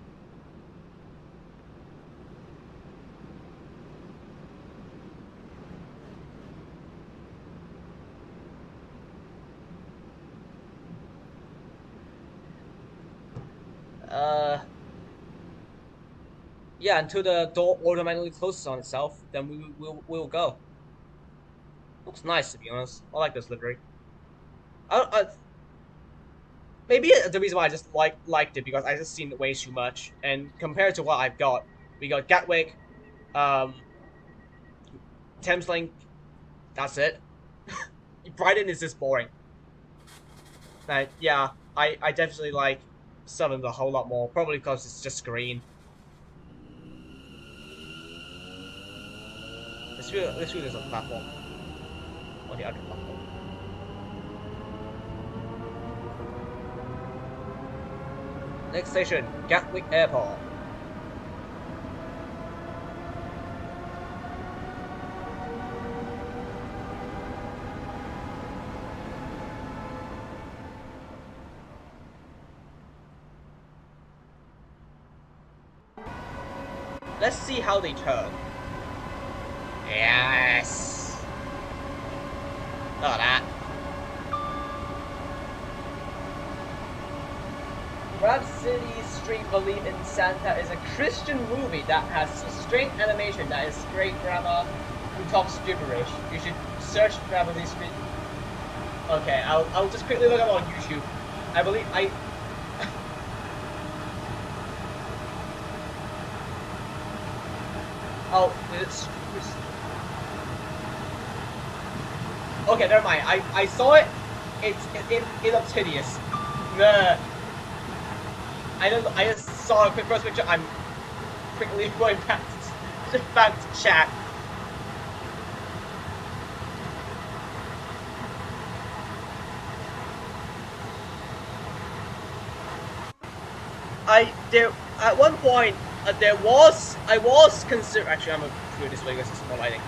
Yeah, until the door automatically closes on itself, then we'll go. Looks nice, to be honest. I like this livery. Maybe the reason why I just liked it because I just seen it way too much, and compared to what I've got, we got Gatwick, um, Thameslink. That's it. Brighton is just boring. But yeah, I definitely like Southern a whole lot more, probably because it's just green. Let's do this on the platform. On the other platform. Next station, Gatwick Airport. Let's see how they turn. Yes! Look at that. Rhapsody Street Believe in Santa is a Christian movie that has strange animation that is great grammar who talks gibberish. You should search Rhapsody Street. Okay, I'll just quickly look up on YouTube. I believe oh, it's okay. Never mind. I saw it. It looks hideous. The I just saw a quick first picture. I'm quickly going back to chat. At one point I was consider actually I'm gonna do it this way because it's more lighting.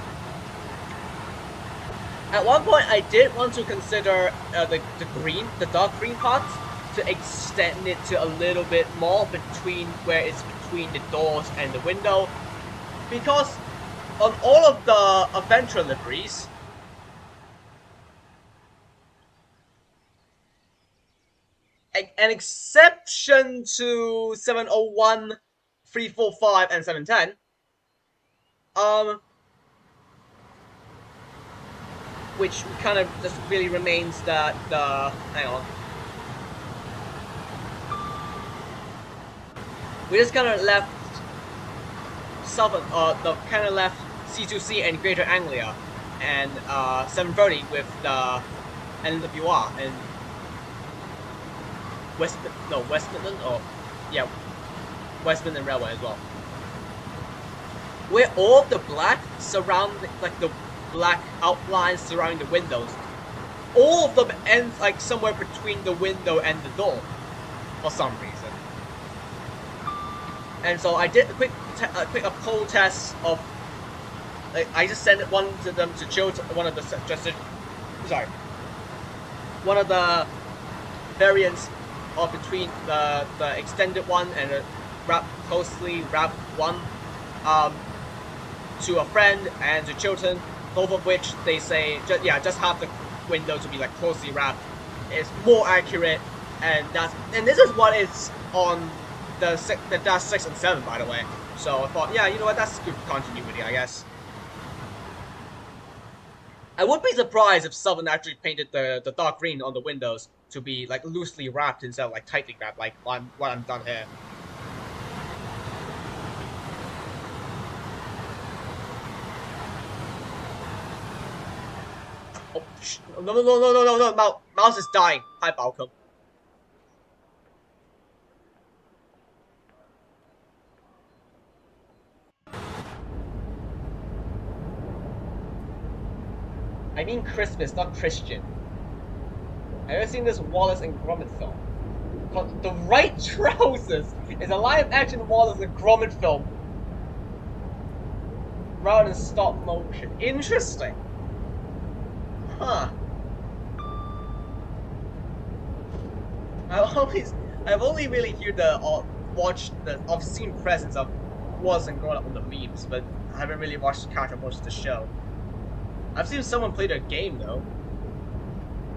At one point I did want to consider the dark green part to extend it to a little bit more between where it's between the doors and the window, because on all of the adventure liveries an exception to 701, 345, and 710. Which kind of just really remains that hang on. We just kind of left southern, the kind of left C2C and Greater Anglia, and 730 with the NWR and West Midland, or yeah, West Midland Railway as well. Where all the black surrounding, like the black outlines surrounding the windows, all of them end like somewhere between the window and the door, for some reason. And so I did a quick poll test of, like, I just sent one to them to show to one of the one of the variants of between the extended one and the closely wrapped one, to a friend and to children, both of which they say just have the window to be like closely wrapped. It's more accurate, and this is what is on the Dash 6 and 7, by the way. So I thought, yeah, you know what, that's good continuity, I guess. I would be surprised if Southern actually painted the dark green on the windows to be like loosely wrapped instead of like tightly wrapped, like what I'm done here. Oh, no, mouse is dying. Hi, Balcom. I mean Christmas, not Christian. Have you ever seen this Wallace and Gromit film? Called The Right Trousers is a live-action Wallace and Gromit film rather than stop motion. Interesting. Huh. I've only really watched the obscene presence of Wallace and Gromit on the memes, but I haven't really watched the character most of the show. I've seen someone play their game though,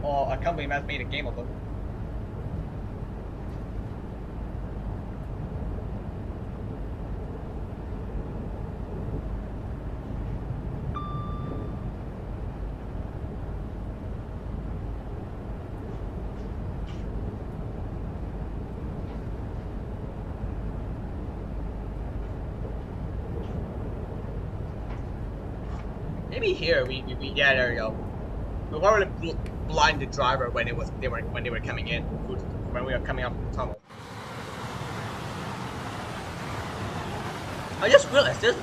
or a company that made a game of them. Maybe here yeah, there we go. We probably blind the driver when they were coming in, when we were coming up the tunnel. I just realized this.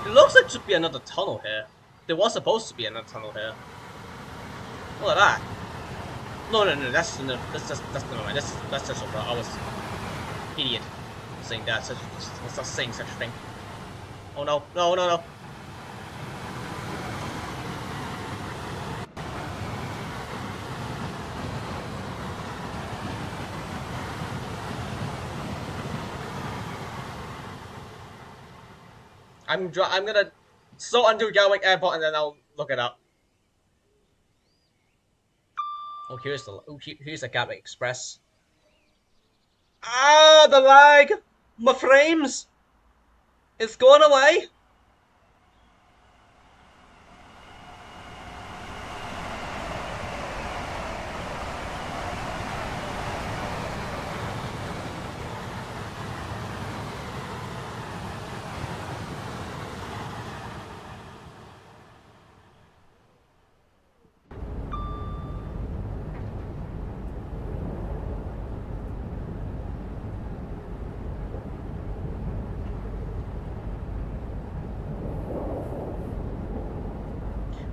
It looks like there should be another tunnel here. There was supposed to be another tunnel here. Look at that. No, that's never mind. That's just over. I was idiot saying that. Was not saying such a thing. Oh no. I'm gonna slow under Gatwick Airport and then I'll look it up. Oh, here's the Gatwick Express. Ah, the lag! My frames! It's going away!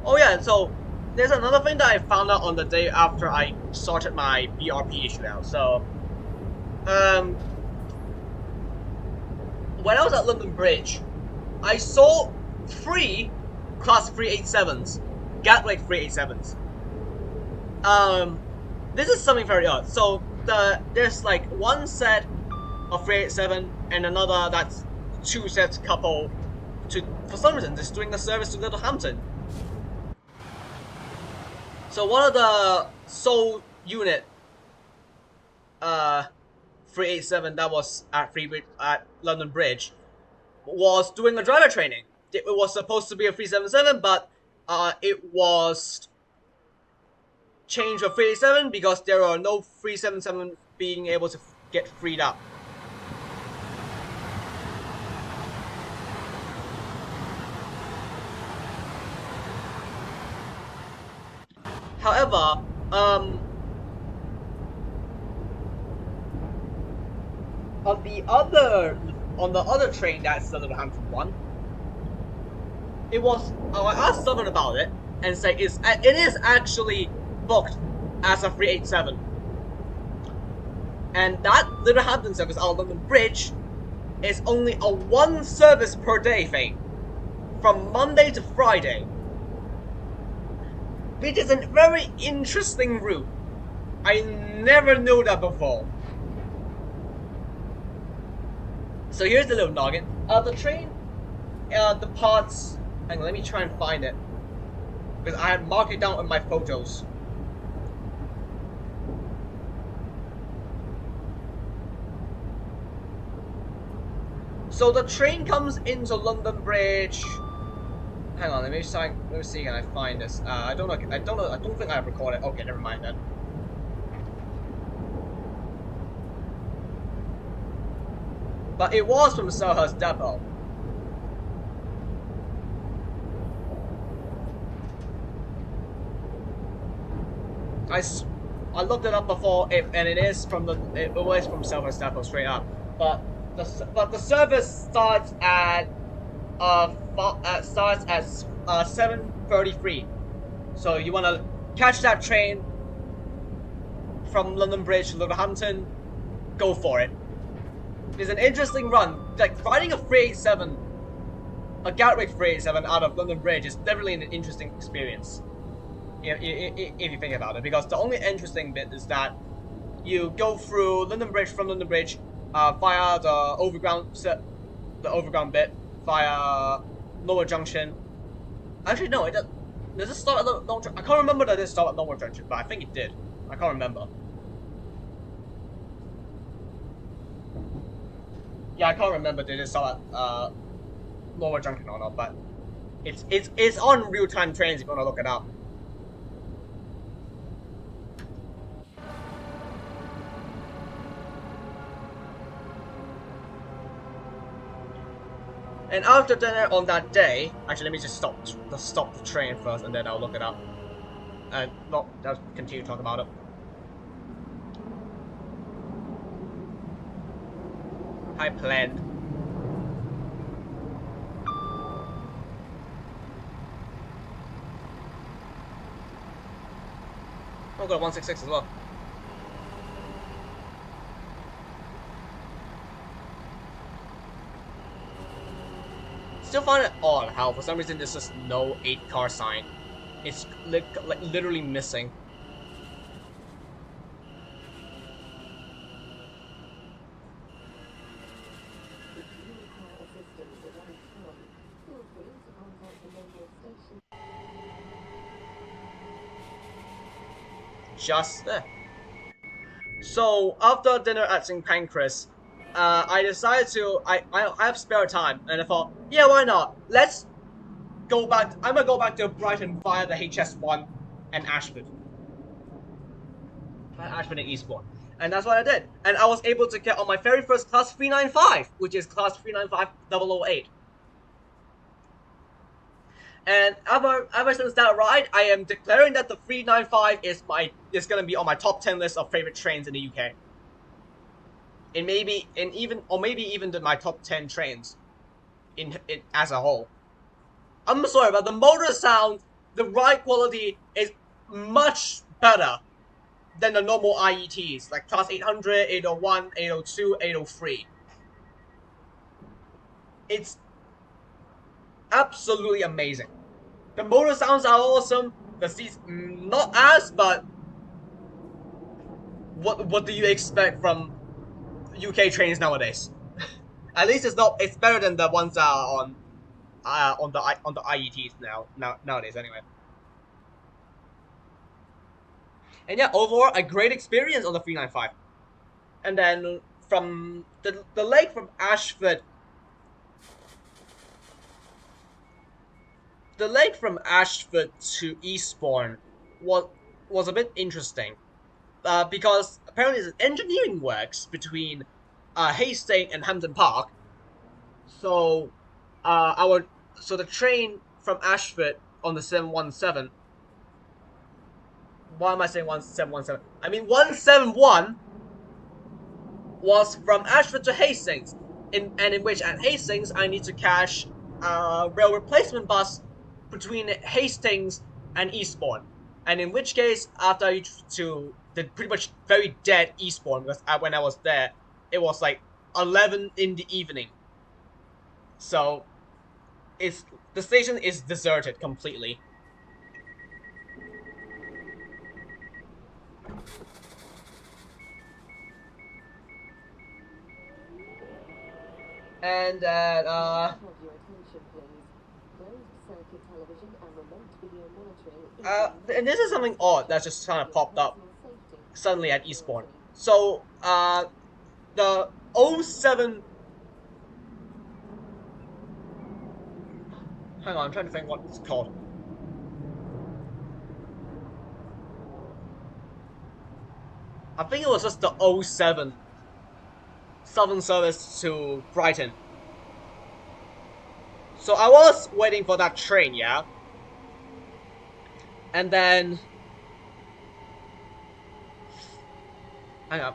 Oh yeah, so there's another thing that I found out on the day after I sorted my BRP issue out. So, when I was at London Bridge, I saw 3 Class 387s, Gatwick 387s. This is something very odd. So there's like one set of 387 and another that's 2 sets coupled to, for some reason, just doing a service to Littlehampton. So one of the Seoul unit 387 that was at London Bridge was doing a driver training. It was supposed to be a 377, but it was changed to 387 because there are no 377 being able to get freed up. However, on the other train that's the Liverhampton one, it was I asked someone about it and say it is actually booked as a 387, and that Liverhampton service out of London Bridge is only a 1 service per day thing from Monday to Friday, which is a very interesting route. I never knew that before. So here's the little noggin. The train departs. Hang on, let me try and find it, because I had marked it down on my photos. So the train comes into London Bridge. Hang on, let me see. Can I find this? I don't know. I don't think I have recorded. Okay, never mind then. But it was from Selhurst Depot. I looked it up before, and it is from it was from Selhurst Depot straight up. But the service starts at 7:33. So you want to catch that train from London Bridge to Liverhampton, go for it. It's an interesting run. Like riding a 387, a Gatwick 387 out of London Bridge is definitely an interesting experience. If you think about it, because the only interesting bit is that you go through London Bridge from London Bridge via the overground bit via Lower Junction. Actually, no, it does it start at Lower Junction? I can't remember that it started at Lower Junction, but I think it did. I can't remember. Yeah, I can't remember did it start at Lower Junction or not, but it's on real-time trains if you want to look it up. And after dinner on that day, actually, let me just stop the train first, and then I'll look it up. And no, I'll continue to talk about it. I planned. I've got 166 as well. Still find it odd how for some reason there's just no 8-car sign. It's like literally missing. Just there. So after dinner at St. Pancras, I decided to I have spare time, and I thought, yeah, why not? Let's go back. I'm gonna go back to Brighton via the HS1 and Ashford. Ashford and Eastbourne. And that's what I did. And I was able to get on my very first class 395, which is class 395 008. And ever since that ride, I am declaring that the 395 is gonna be on my top 10 list of favorite trains in the UK. And maybe even my top 10 trains in as a whole. I'm sorry, but the motor sound, the ride quality is much better than the normal IETs, like class 800, 801, 802, 803. It's absolutely amazing. The motor sounds are awesome. The seats not as, but what do you expect from UK trains nowadays? At least it's better than the ones that are on the IETs nowadays anyway. And yeah, overall a great experience on the 395. And then from the lake from Ashford, the lake from Ashford to Eastbourne was a bit interesting, because apparently there's engineering works between Hastings and Hampton Park. So the train from Ashford on the 717. Why am I saying 1717? I mean 171 was from Ashford to Hastings, in which at Hastings I need to catch a rail replacement bus between Hastings and Eastbourne, and in which case after I to the pretty much very dead Eastbourne, because when I was there it was like 11 in the evening, so the station is deserted completely. And and this is something odd that just kind of popped up suddenly at Eastbourne. So the 07. Hang on, I'm trying to think what it's called. I think it was just the 07 Southern Service to Brighton. So I was waiting for that train, yeah? And then... Hang on.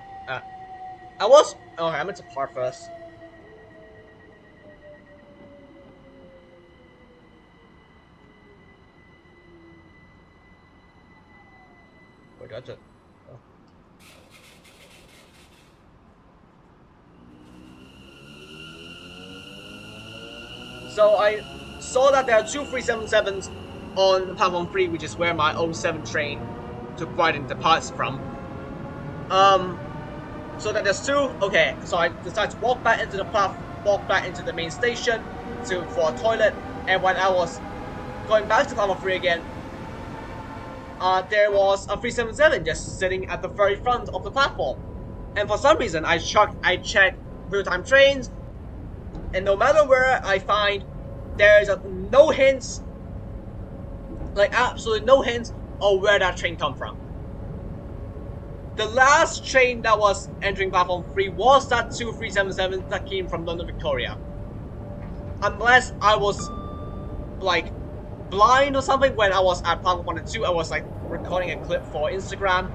I was... Okay, I meant to park first. Wait, that's it. Oh. So I saw that there are two 377s on platform 3, which is where my 07 train to Brighton departs from. So that there's two. Okay, so I decided to walk back into the main station for a toilet. And when I was going back to platform 3 again, there was a 377 just sitting at the very front of the platform. And for some reason, I checked real-time trains, and no matter where I find, there's no hints, like absolutely no hints of where that train come from. The last train that was entering platform 3 was that 2377 that came from London Victoria. Unless I was like blind or something when I was at platform 1 and 2, I was like recording a clip for Instagram,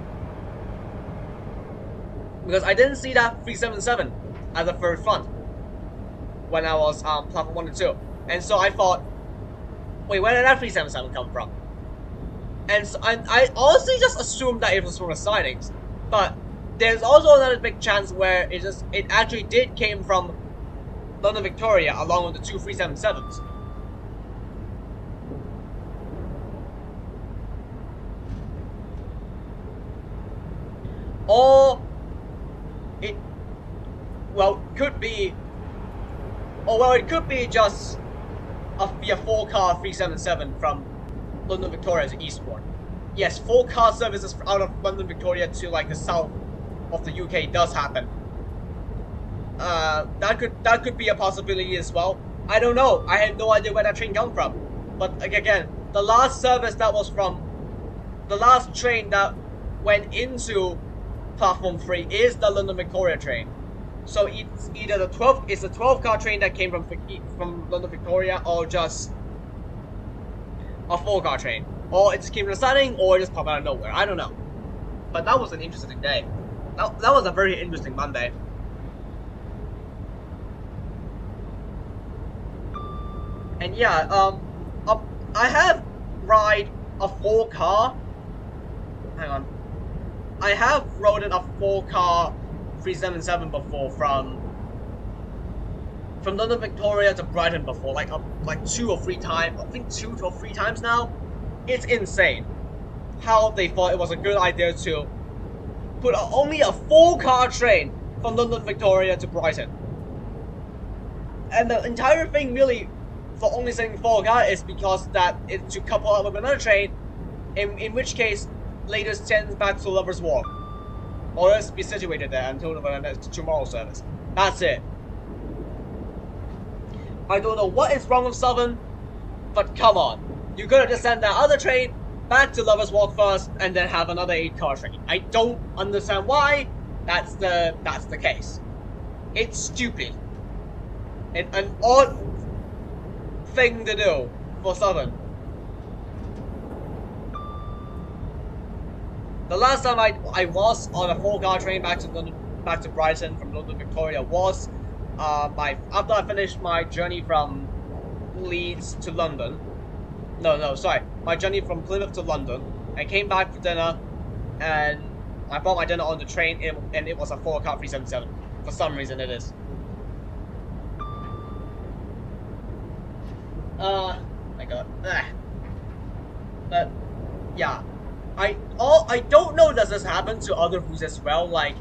because I didn't see that 377 at the very front when I was platform 1 and 2. And so I thought, wait, where did that 377 come from? And so I honestly just assumed that it was from the sightings. But there's also another big chance where it actually did came from London Victoria along with the two 377s. Or it could be just a 4-car 377 from London Victoria to Eastbourne. Yes, 4-car services out of London Victoria to like the south of the UK does happen. That could be a possibility as well. I don't know. I have no idea where that train come from. But again, the last train that went into platform 3 is the London Victoria train. So it's either the 12-car train that came from London Victoria, or just a 4-car train, or it just came from the siding, or it just popped out of nowhere. I don't know. But that was an interesting day. That was a very interesting Monday. And yeah, I have ride a 4-car. Hang on. I have rode a 4-car 377 before from London Victoria to Brighton before, like 2 or 3 times. I think 2 or 3 times now. It's insane how they thought it was a good idea to put only a 4-car train from London Victoria to Brighton. And the entire thing really, for only saying 4-car, is because that it's to couple up with another train, in which case later sends back to Lovers Walk. or else be situated there until the next tomorrow service. That's it. I don't know what is wrong with Southern, but come on. You could have just sent that other train back to Lovers Walk first and then have another 8-car train. I don't understand why that's the case. It's stupid. An odd thing to do for Southern. The last time I was on a 4-car train back to London, back to Brighton from London Victoria was after I finished my journey from Leeds to London. No, sorry. My journey from Plymouth to London. I came back for dinner, and I bought my dinner on the train, and it was a 4-car 377. For some reason, it is. My God. But yeah, I don't know. Does this happen to other routes as well? Like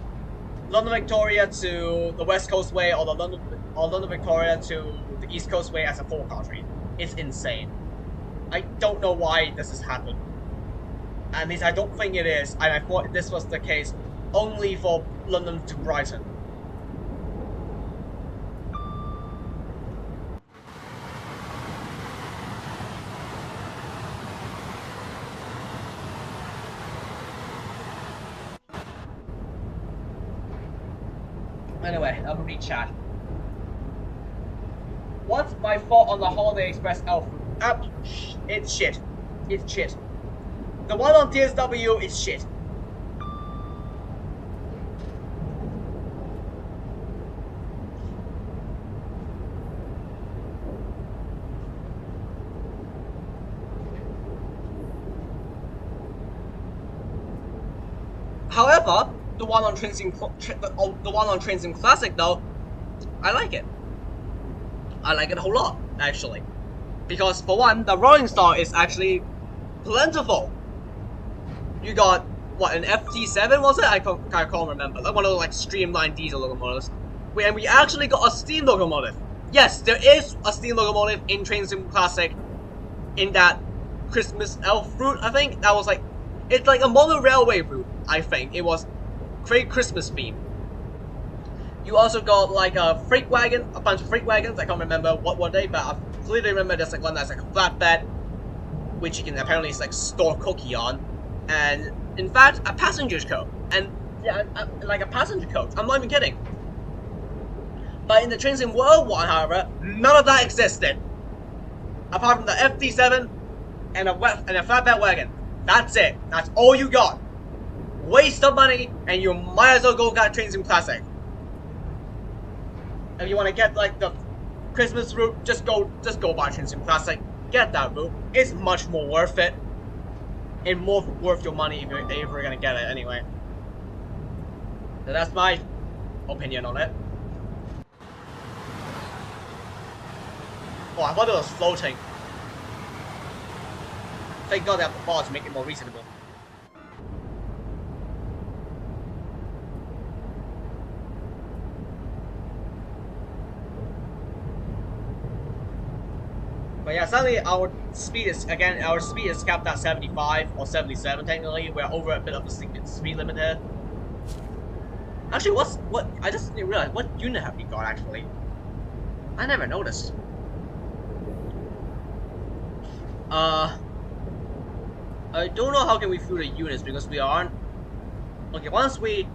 London Victoria to the West Coast Way, or London Victoria to the East Coast Way as a 4-car train. It's insane. I don't know why this has happened. At least I don't think it is, and I thought this was the case only for London to Brighton. Anyway, I'll read chat. What's my thought on the Holiday Express Elf? It's shit. It's shit. The one on TSW is shit. However, the one on Trainz Classic though, I like it. I like it a whole lot, actually. Because, for one, the Rolling Star is actually plentiful. You got, what, an FT7, was it? I can't remember. Like one of those, like, streamlined diesel locomotives. And we actually got a steam locomotive. Yes, there is a steam locomotive in Trainz Classic in that Christmas elf route, I think. That was, like, it's like a mono railway route, I think. It was great Christmas theme. You also got like a freight wagon, a bunch of freight wagons. I can't remember what they, but I clearly remember there's like one that's like a flatbed, which you can apparently like store cookie on, and in fact a passenger's coach, and yeah, like a passenger coach. I'm not even kidding. But in the Trainz World one, however, none of that existed, apart from the FD7 and a flatbed wagon. That's it. That's all you got. Waste of money, and you might as well go get Trainz Classic. If you want to get like the Christmas route, just go buy Trainz Classic. Get that route. It's much more worth it, and more worth your money if you're gonna get it anyway. So that's my opinion on it. Oh, I thought it was floating. Thank God they have the bar to make it more reasonable. But yeah, suddenly our speed is capped at 75 or 77 technically. We're over a bit of the speed limit here. Actually, I just didn't realize what unit have we got actually. I never noticed. I don't know how can we feel the units because we aren't. Okay, once we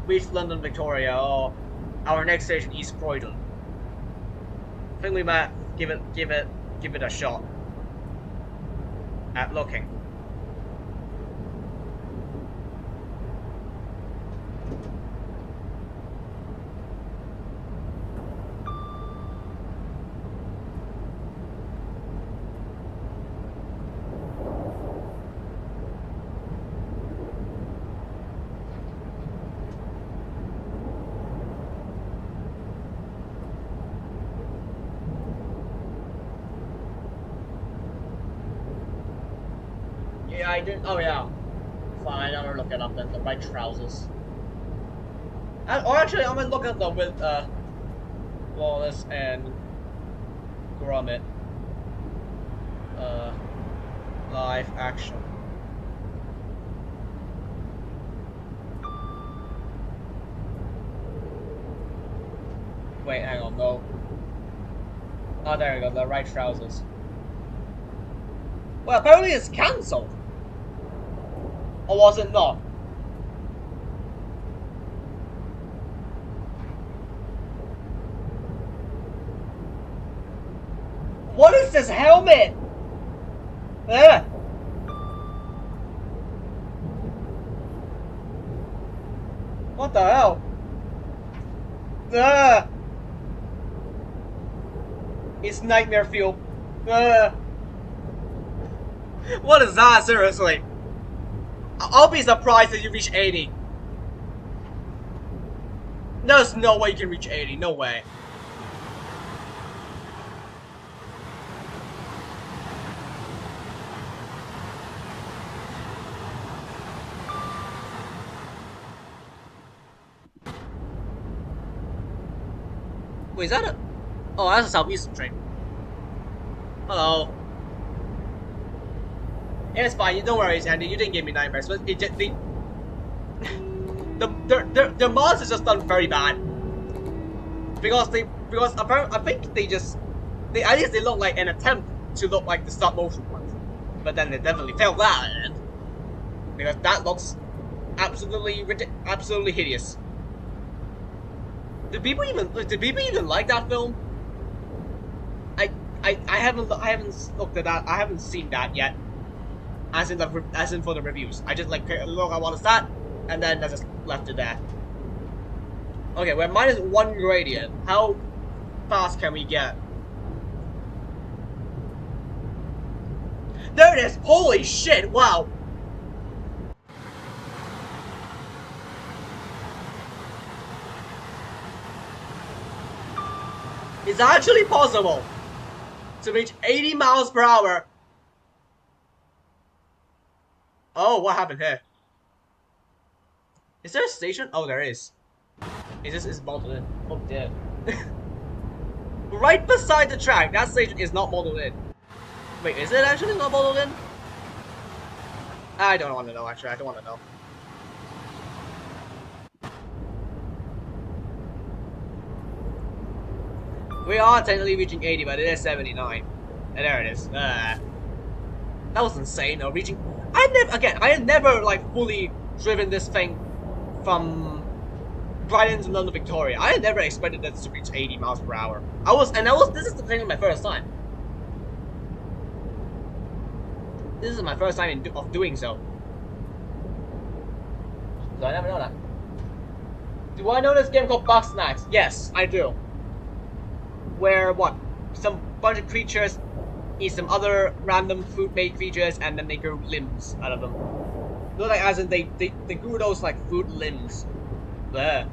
reach London Victoria or our next station East Croydon, I think we might give it a shot at looking. Yeah, I did. Oh yeah. Fine, I'm gonna look it up then. The right trousers. Or actually, I'm gonna look at them with Wallace and Gromit. Live action. Wait, hang on, no. Oh, there we go, the right trousers. Well, apparently it's cancelled. Or was it not? What is this helmet? Ugh. What the hell? Ugh. It's nightmare fuel. Ugh. What is that, seriously? I'll be surprised if you reach 80. There's no way you can reach 80, no way. Wait, is that a... Oh, that's a Southeastern train. Hello. Yeah, it's fine, don't worry, Andy, you didn't give me nightmares, but it just... The mods is just done very bad. Because apparently, I think at least they look like an attempt to look like the stop motion ones. But then they definitely failed that, because that looks absolutely hideous. Did people even like that film? I haven't looked at that. I haven't seen that yet. As in for the reviews. I just like look at what is that, and then I just left it there. Okay, we're -1 gradient. How fast can we get? There it is! Holy shit! Wow! It's actually possible to reach 80 miles per hour. Oh, what happened here? Is there a station? Oh, there is. Is modeled in. Oh, dear. Right beside the track, that station is not modeled in. Wait, is it actually not modeled in? I don't want to know, actually. I don't want to know. We are technically reaching 80, but it is 79. And there it is. That was insane, though. Reaching... I had never, like, fully driven this thing from Brighton to London, Victoria. I had never expected this to reach 80 miles per hour. This is the thing my first time. This is my first time of doing so. So I never know that. Do I know this game called Box Snacks? Yes, I do. Where, what? Some bunch of creatures eat some other random food-made creatures, and then they grow limbs out of them. Not like as in they grew those like food limbs. There.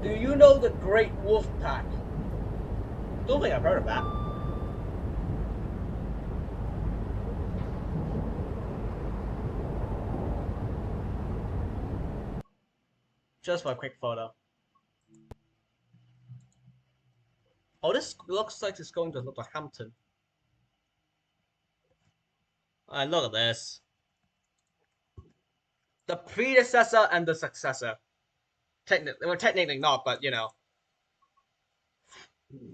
Do you know the Great Wolf Pack? Don't think I've heard of that. Just for a quick photo. Oh, this looks like it's going to look like Hampton. Alright, look at this. The predecessor and the successor. Technically not, but you know.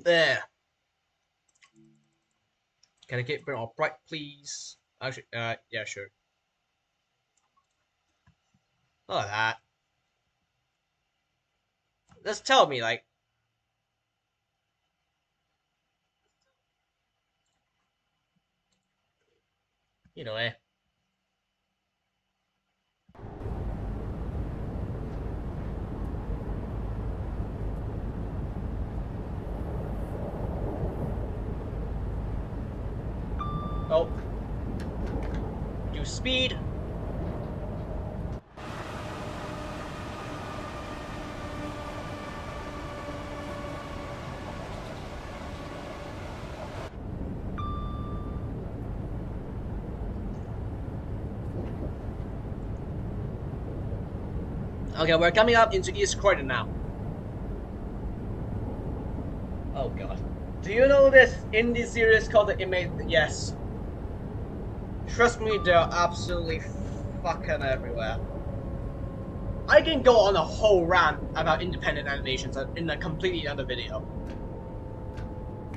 There. Can I get a bit more bright, please? Actually, yeah, sure. Look at that. Just tell me, like, you know, eh. Oh. Do speed. Okay, we're coming up into East Croydon now. Oh god. Do you know this indie series called The Inmate? Yes. Trust me, they're absolutely fucking everywhere. I can go on a whole rant about independent animations in a completely other video.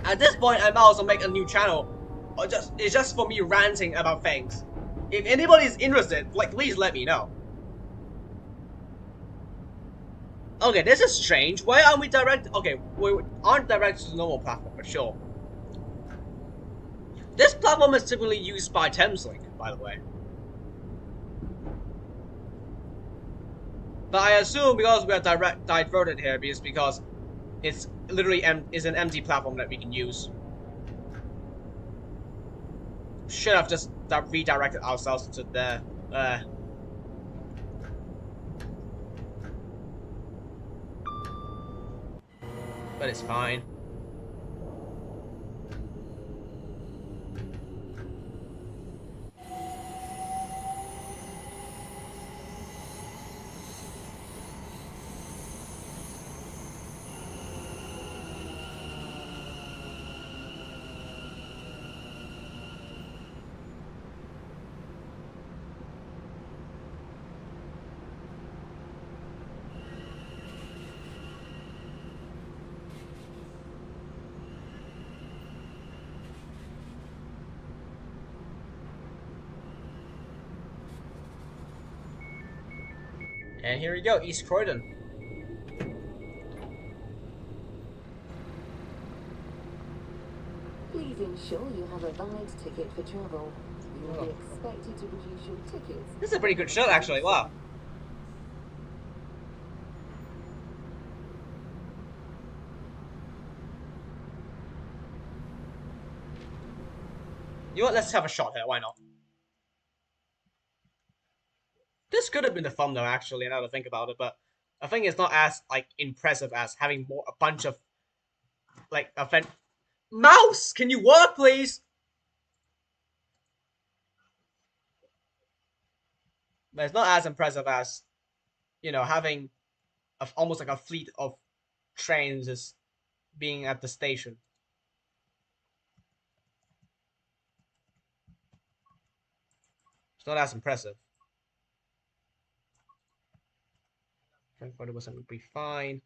At this point, I might also make a new channel. Or it's just for me ranting about things. If anybody's interested, like, please let me know. Okay, this is strange. Why aren't we direct? Okay, we aren't direct to the normal platform, but sure. This platform is typically used by ThameSlink, by the way. But I assume because we are diverted here, because it's literally is an empty platform that we can use. Should have just redirected ourselves to there. But it's fine. And here we go, East Croydon. Please ensure you have a valid ticket for travel. You will be expected to produce your tickets. This is a pretty good shot, actually. Wow. You know what? Let's have a shot here. Why not? This could have been the thumbnail, actually, now to think about it, but I think it's not as like impressive as having a bunch of like event. Mouse, can you work, please? But it's not as impressive as, you know, having almost like a fleet of trains is being at the station. It's not as impressive. 40% would be fine.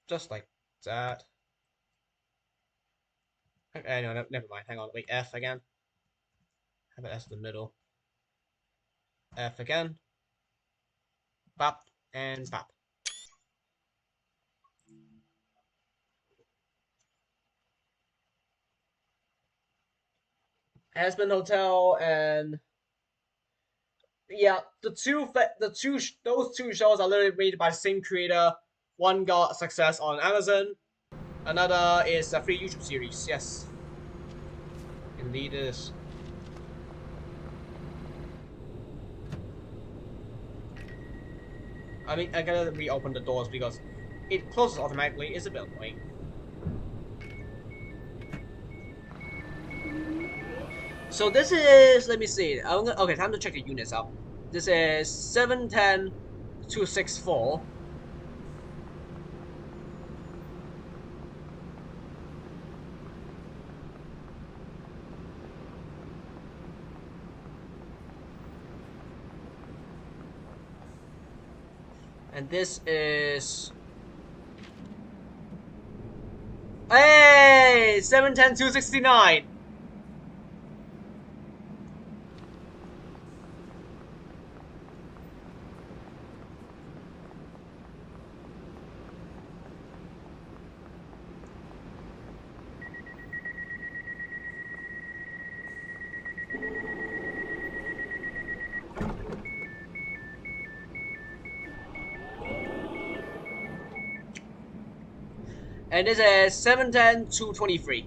Just like that. Okay, no, never mind. Hang on. Wait, F again. Have it S in the middle. F again. Bap and bap. Aspen Hotel and yeah, those two shows are literally made by the same creator. One got success on Amazon, another is a free YouTube series. Yes, indeed it is. I mean, I gotta reopen the doors because it closes automatically. It's a bit annoying. So this is, let me see. Okay, time to check the units out. This is 710-264. And this is... Hey! 710-269! And this is 710-223.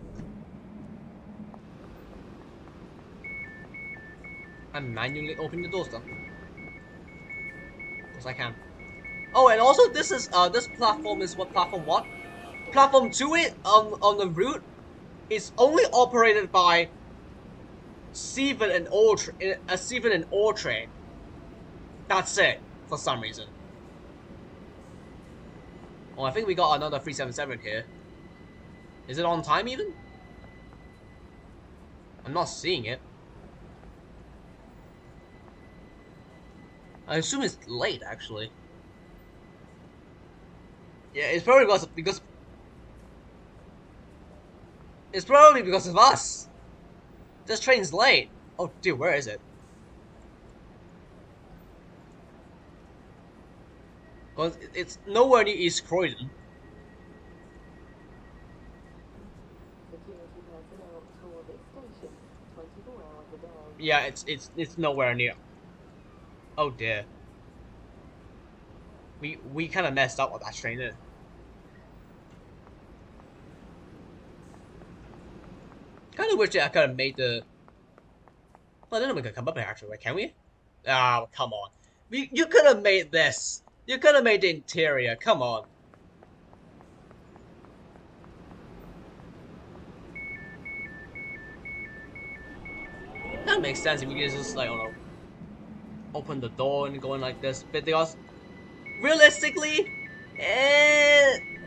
I'm manually opening the doors though. Because I can. Oh, and also this is this platform is what platform what? Platform 2 on the route is only operated by Seven and ore train. That's it for some reason. Oh, I think we got another 377 here. Is it on time even? I'm not seeing it. I assume it's late actually. Yeah, it's probably because it's probably because of us. This train's late. Oh, dude, where is it? Well, it's nowhere near East Croydon. Yeah, it's nowhere near. Oh dear. We kind of messed up with that train, didn't it? Kind of wish that I could have made the. Well, I don't know if we can come up here actually. Can we? Ah, oh, come on. You could have made this. You could have made the interior. Come on. That makes sense if you guys just like, I don't know, open the door and going like this. But because realistically,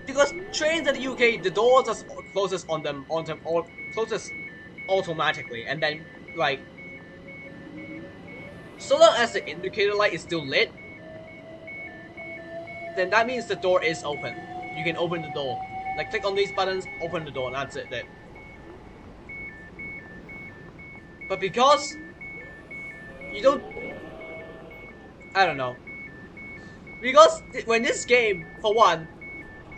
because trains in the UK, the doors are closest on them or closest automatically, and then like so long as the indicator light is still lit, then that means the door is open. You can open the door. Like click on these buttons, open the door, and that's it. Then. But because you don't, I don't know. Because when this game, for one,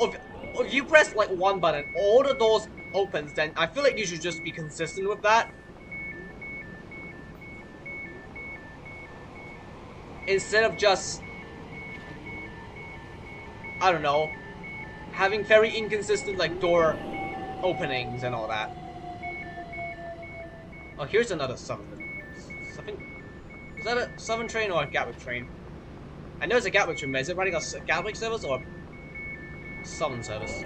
if you press like one button, all the doors opens, then I feel like you should just be consistent with that. Instead of just, I don't know, having very inconsistent like door openings and all that. Oh, here's another Southern. Is that a Southern train or a Gatwick train? I know it's a Gatwick train, but is it running a Gatwick service or a Southern service?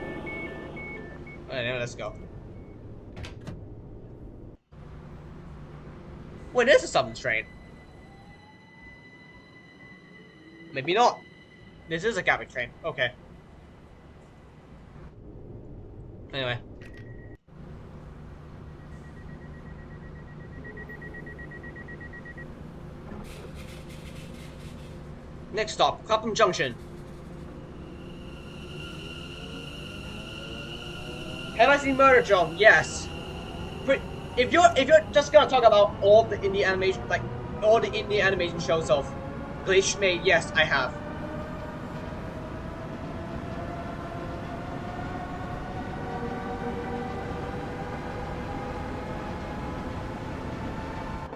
Anyway, let's go. Wait, there's a Southern train. Maybe not. This is a Gatwick train. Okay. Anyway. Next stop, Clapham Junction. Have I seen Murder John? Yes. But if you're just gonna talk about all the indie animation, like all the indie animation shows of Glitch made, yes, I have.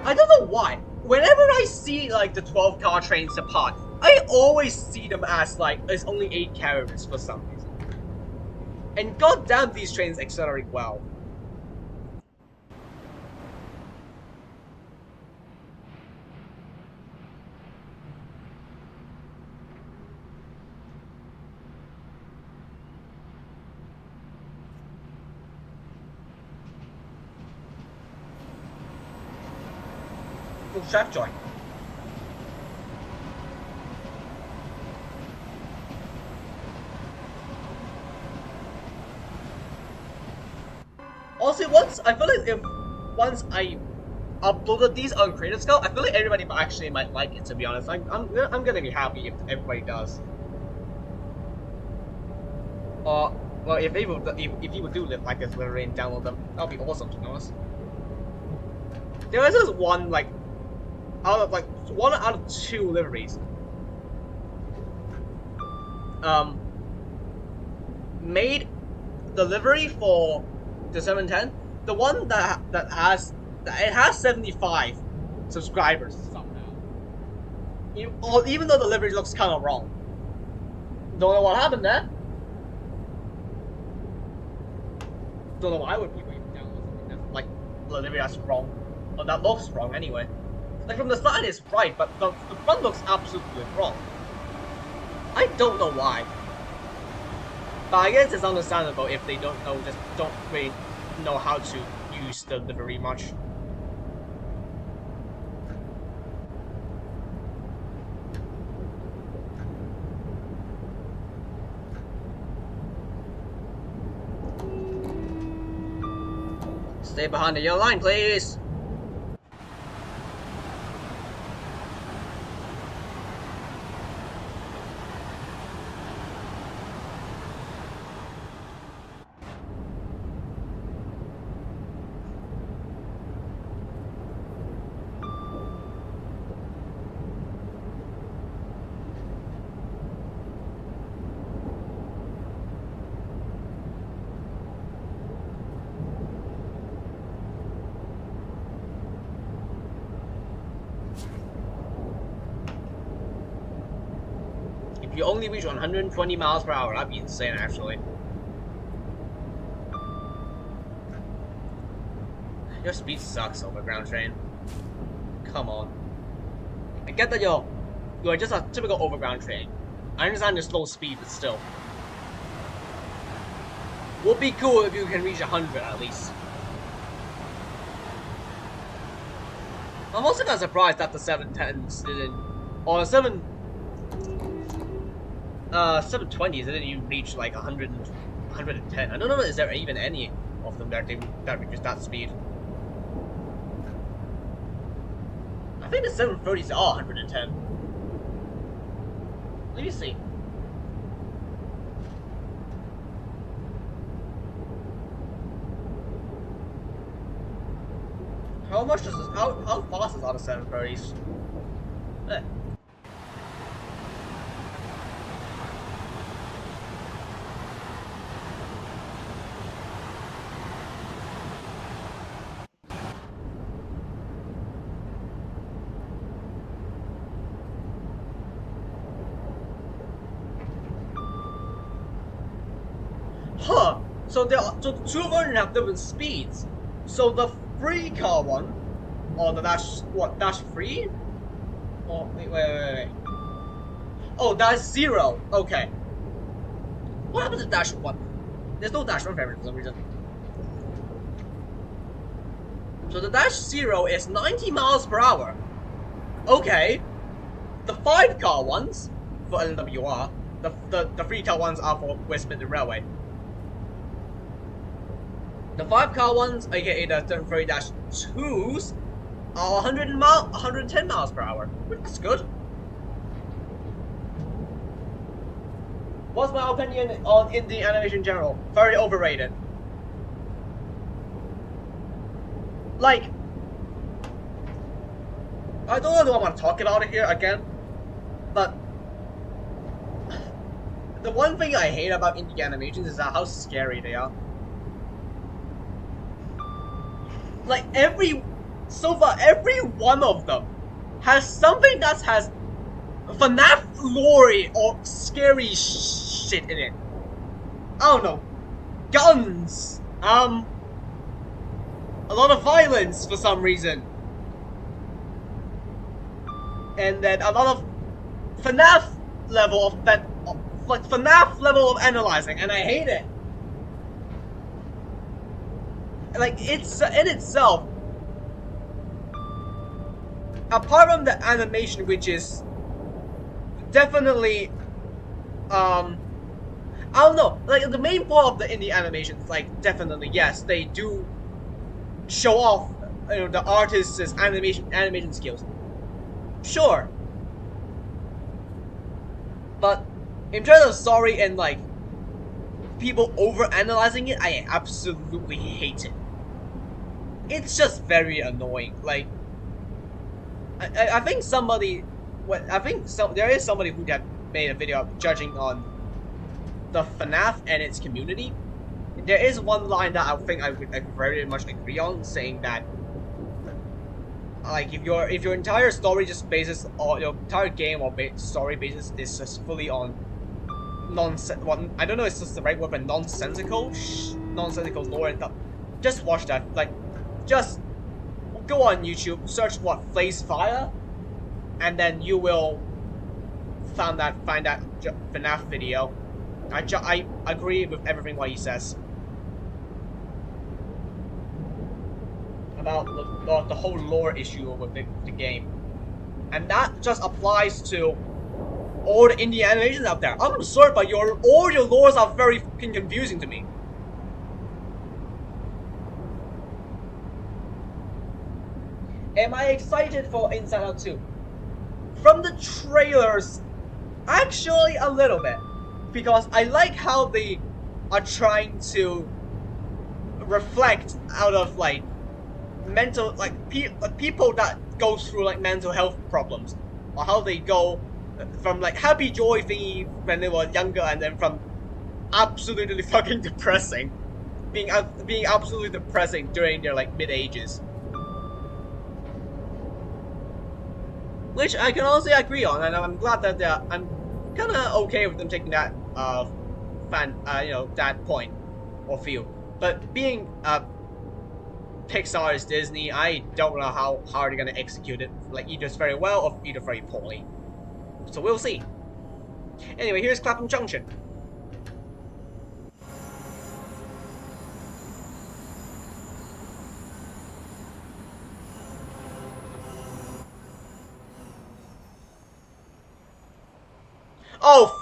I don't know why. Whenever I see like the 12-car trains apart, I always see them as like there's only 8 characters for some reason. And goddamn, these trains accelerate well. Full shaft joint. Also, I feel like once I uploaded these on Creative Scout, I feel like everybody actually might like it. To be honest, I'm gonna be happy if everybody does. Well, if people do live like this livery and download them, that'll be awesome to be honest. There was just one one out of 2 liveries. Made the livery for the 710, the one that has 75 subscribers somehow. Even though the livery looks kind of wrong. Don't know what happened there. don't know why would people even download something that's like literally that's wrong, or that looks wrong anyway. Like from the side it's right, but the front looks absolutely wrong. I don't know why. But I guess it's understandable if they don't really know how to use the livery much. Stay behind the yellow line, please. If you only reach 120 miles per hour, that'd be insane, actually. Your speed sucks, overground train. Come on. I get that you are just a typical overground train. I understand your slow speed, but still. Would be cool if you can reach 100 at least. I'm also kind of surprised that the 710s didn't, or the 720s didn't even reach like 110. I don't know, is there even any of them that reaches that speed? I think the 730s are 110. Let me see. How much does this, how fast is all the 730s? Huh. So the two of them have different speeds. So the free car one, or the dash 3? Oh wait. Oh, dash 0. Okay. What happened to dash 1? There's no dash 1 for some reason. So the dash 0 is 90 miles per hour. Okay. The 5 car ones for LWR. The 3 car ones are for West Midland Railway. The 5 car ones, aka the 730-2s, are 110 miles per hour. That's good. What's my opinion on indie animation in general? Very overrated. Like, I don't really want to talk about it here again, but the one thing I hate about indie animations is how scary they are. Like so far every one of them has something that has FNAF lore or scary shit in it. I don't know, guns, a lot of violence for some reason, and then a lot of FNAF level of FNAF level of analyzing, and I hate it. Like, it's in itself, apart from the animation, which is definitely, I don't know, like, the main part of the indie animations, like, definitely, yes, they do show off, you know, the artist's animation skills. Sure. But, in terms of story and, like, people over-analyzing it, I absolutely hate it. It's just very annoying. Like, I think somebody, there is somebody who had made a video judging on the FNAF and its community. There is one line that I think I would very much agree on, saying that, like, if your entire story just bases, or your entire game or story basis is just fully on nonsense. Well, I don't know if it's just the right word, but nonsensical nonsensical lore and stuff. Just watch that. Like, just go on YouTube, search what Blaze Fire, and then you will find that FNAF video. I agree with everything what he says about the whole lore issue with the game, and that just applies to all the indie animations out there. I'm sorry, but all your lores are very fucking confusing to me. Am I excited for Inside Out 2? From the trailers, actually a little bit. Because I like how they are trying to reflect out of like mental, like people that go through like mental health problems, or how they go from like happy joy thingy when they were younger, and then from absolutely fucking depressing, being absolutely depressing during their like mid ages. Which I can honestly agree on, and I'm glad that I'm kind of okay with them taking that that point or feel. But being Pixar is Disney, I don't know how they're gonna execute it, like either very well or either very poorly. So we'll see. Anyway, here's Clapham Junction. Oh,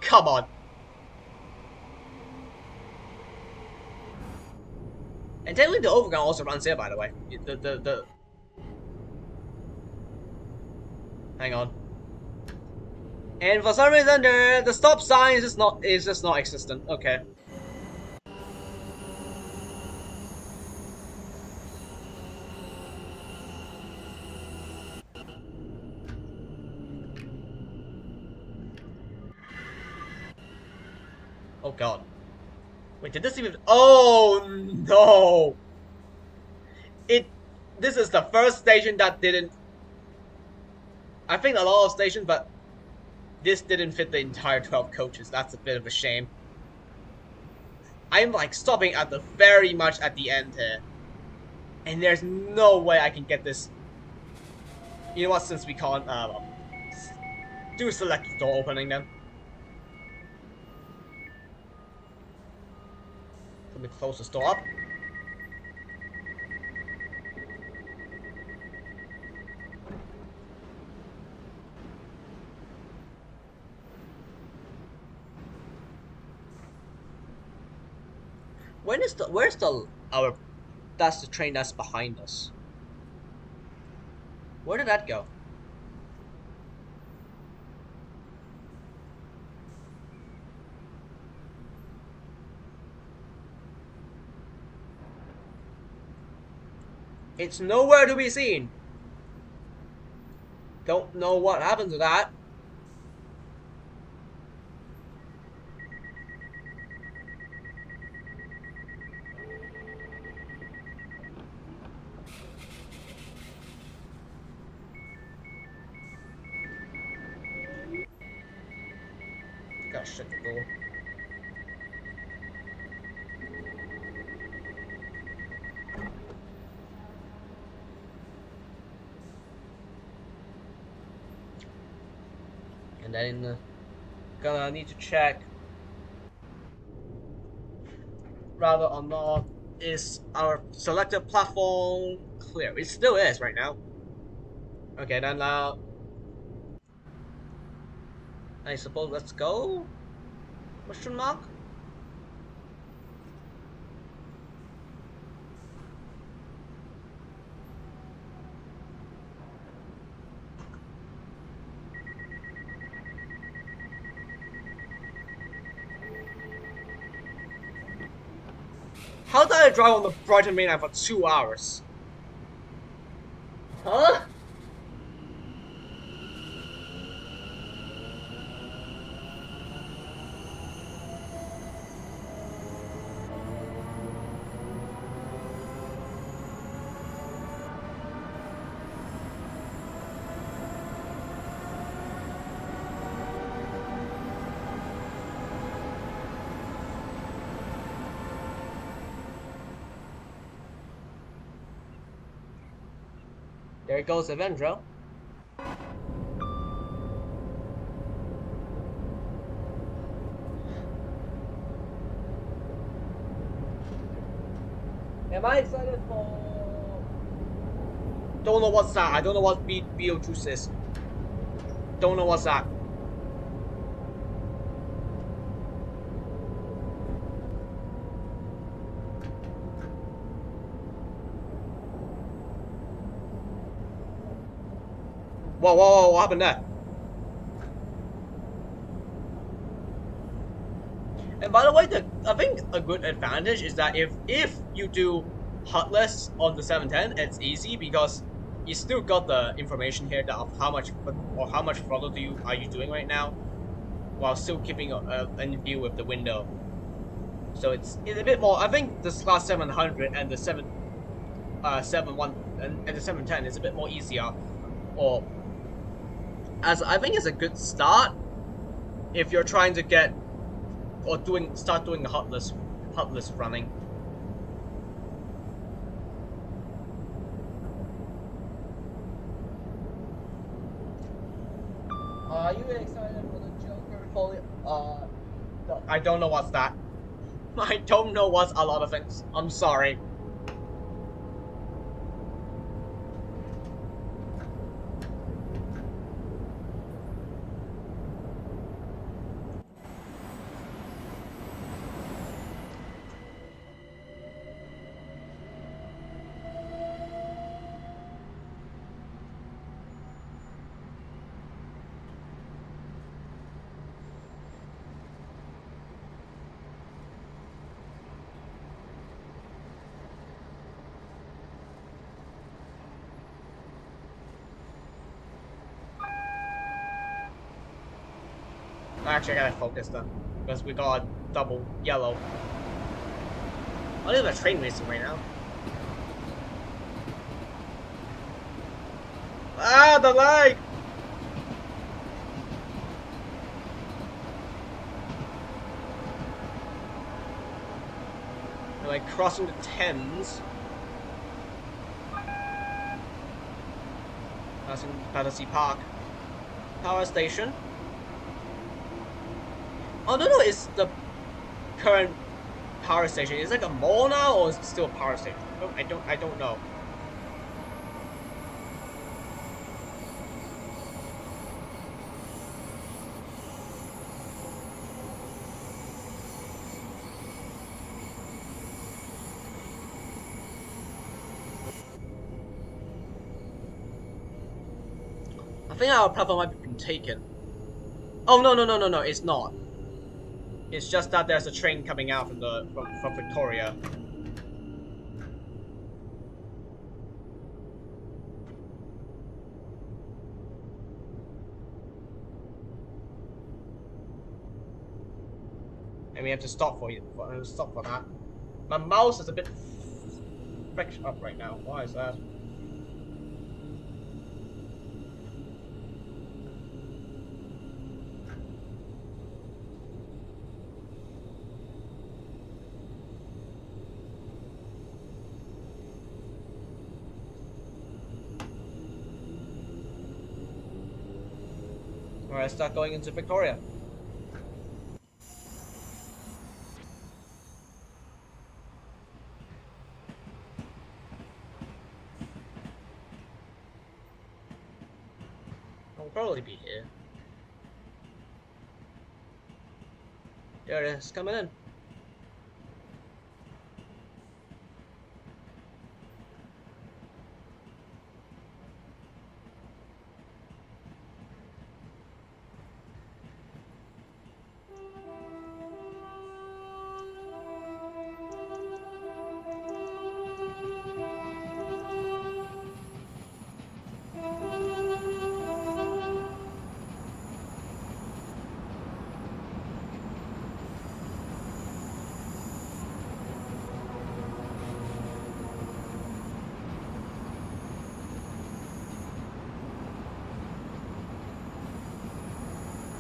come on. And technically the overground also runs here, by the way. Hang on. And for some reason the stop sign is just not existent. Okay. Oh god. Wait, did this even... Oh no! This is the first station that didn't... I think a lot of stations, but this didn't fit the entire 12 coaches. That's a bit of a shame. I'm like stopping at the very much at the end here. And there's no way I can get this. You know what, since we can't do a selective door opening then. Let me close this door up. That's the train that's behind us. Where did that go? It's nowhere to be seen. Don't know what happened to that. Gotta shut the door. And then gonna need to check whether or not is our selected platform clear. It still is right now. Okay, then I suppose let's go? Question mark? How did I drive on the Brighton Main Line for 2 hours? Huh? There goes Avendra. Am I excited for... Don't know what's that. I don't know what Beetlejuice is. Don't know what's that. Whoa, whoa, whoa, what happened there? And by the way, I think a good advantage is that if you do Heartless on the 710, it's easy because you still got the information here that of how much throttle are you doing right now, while still keeping in view with the window. So it's a bit more. I think this class 700 and the 7.1 and the 710 is a bit more easier, or as I think it's a good start if you're trying to get or start doing the Heartless running. Are you excited for the Joker folio? I don't know what's that. I don't know what's a lot of things. I'm sorry. Actually, I gotta focus then, because we got a double yellow. What is a train racing right now? Ah, the lag! We're like crossing the Thames. Passing Battersea Park Power Station. Oh no, it's the current power station. Is it like a mall now, or is it still a power station? I don't know. I think our platform might have been taken. Oh no, it's not. It's just that there's a train coming out from Victoria. And we have to stop for that. My mouse is a bit fricked up right now. Why is that? Alright, start going into Victoria. I'll probably be here. There it is, coming in.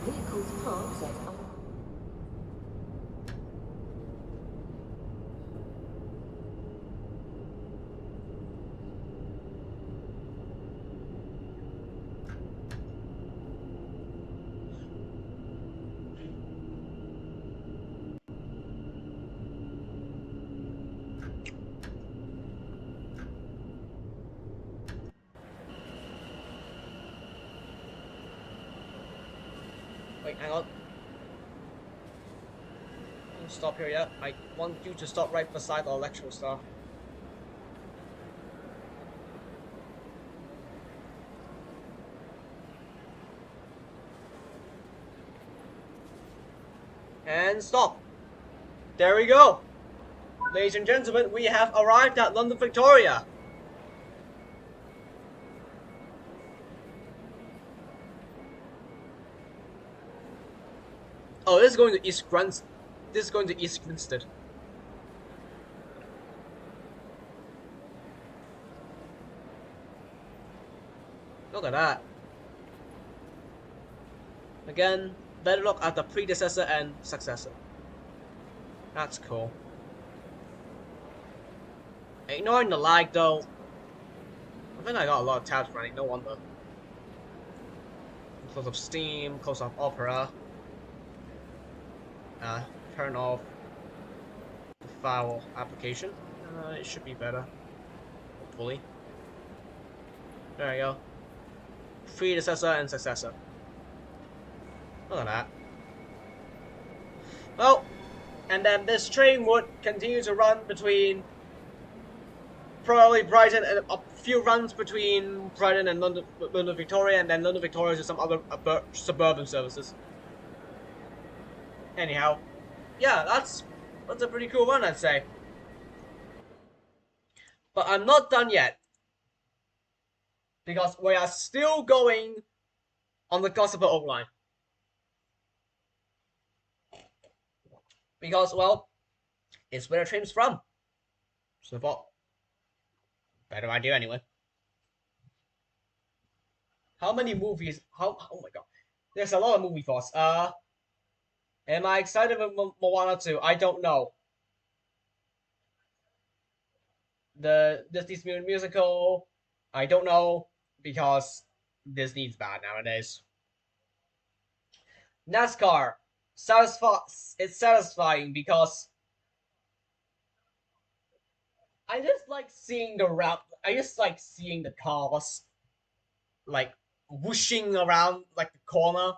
Vehicles parked at Wait, hang on. Don't stop here yet. I want you to stop right beside the electrical stuff. And stop. There we go. Ladies and gentlemen, we have arrived at London Victoria. Oh, this is going to East Grinstead. This is going to East Grinstead. Look at that. Again, better look at the predecessor and successor. That's cool. Ignoring the lag though. I think I got a lot of tabs running, no wonder. Close up Steam, close up Opera. Turn off the file application. It should be better. Hopefully. There you go. Predecessor and successor. Look at that. Well, and then this train would continue to run between probably Brighton and a few runs between Brighton and London Victoria, and then London Victoria to some other suburban services. Anyhow, yeah, that's a pretty cool run, I'd say. But I'm not done yet, because we are still going on the Gossiper Oak line. Because, well, it's where the train's from. So I thought, better idea anyway. How many movies? Oh my god, there's a lot of movie thoughts. Am I excited for Moana 2? I don't know. The Disney musical, I don't know, because Disney's bad nowadays. NASCAR, it's satisfying because I just like seeing the route. I just like seeing the cars like whooshing around like the corner,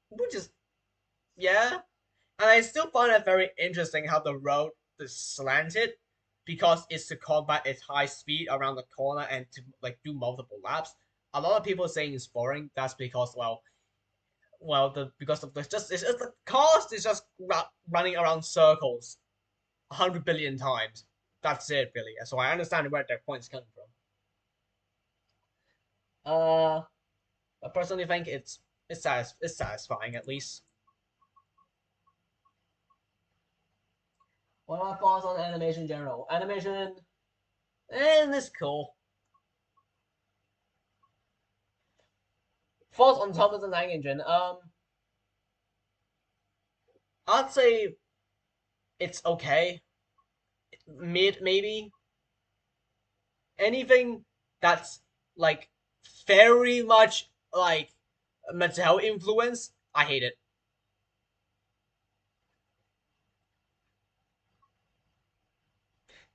which is, yeah. And I still find it very interesting how the road is slanted, because it's to combat its high speed around the corner and to like do multiple laps. A lot of people saying it's boring. That's because because of the the cars is just running around circles 100 billion times. That's it, really. So I understand where their point's coming from. I personally think it's satisfying at least. What are my thoughts on animation in general? Animation, it's cool. Thoughts on Thomas the Tank Engine? I'd say it's okay. Mid, maybe. Anything that's like very much like mental health influence, I hate it.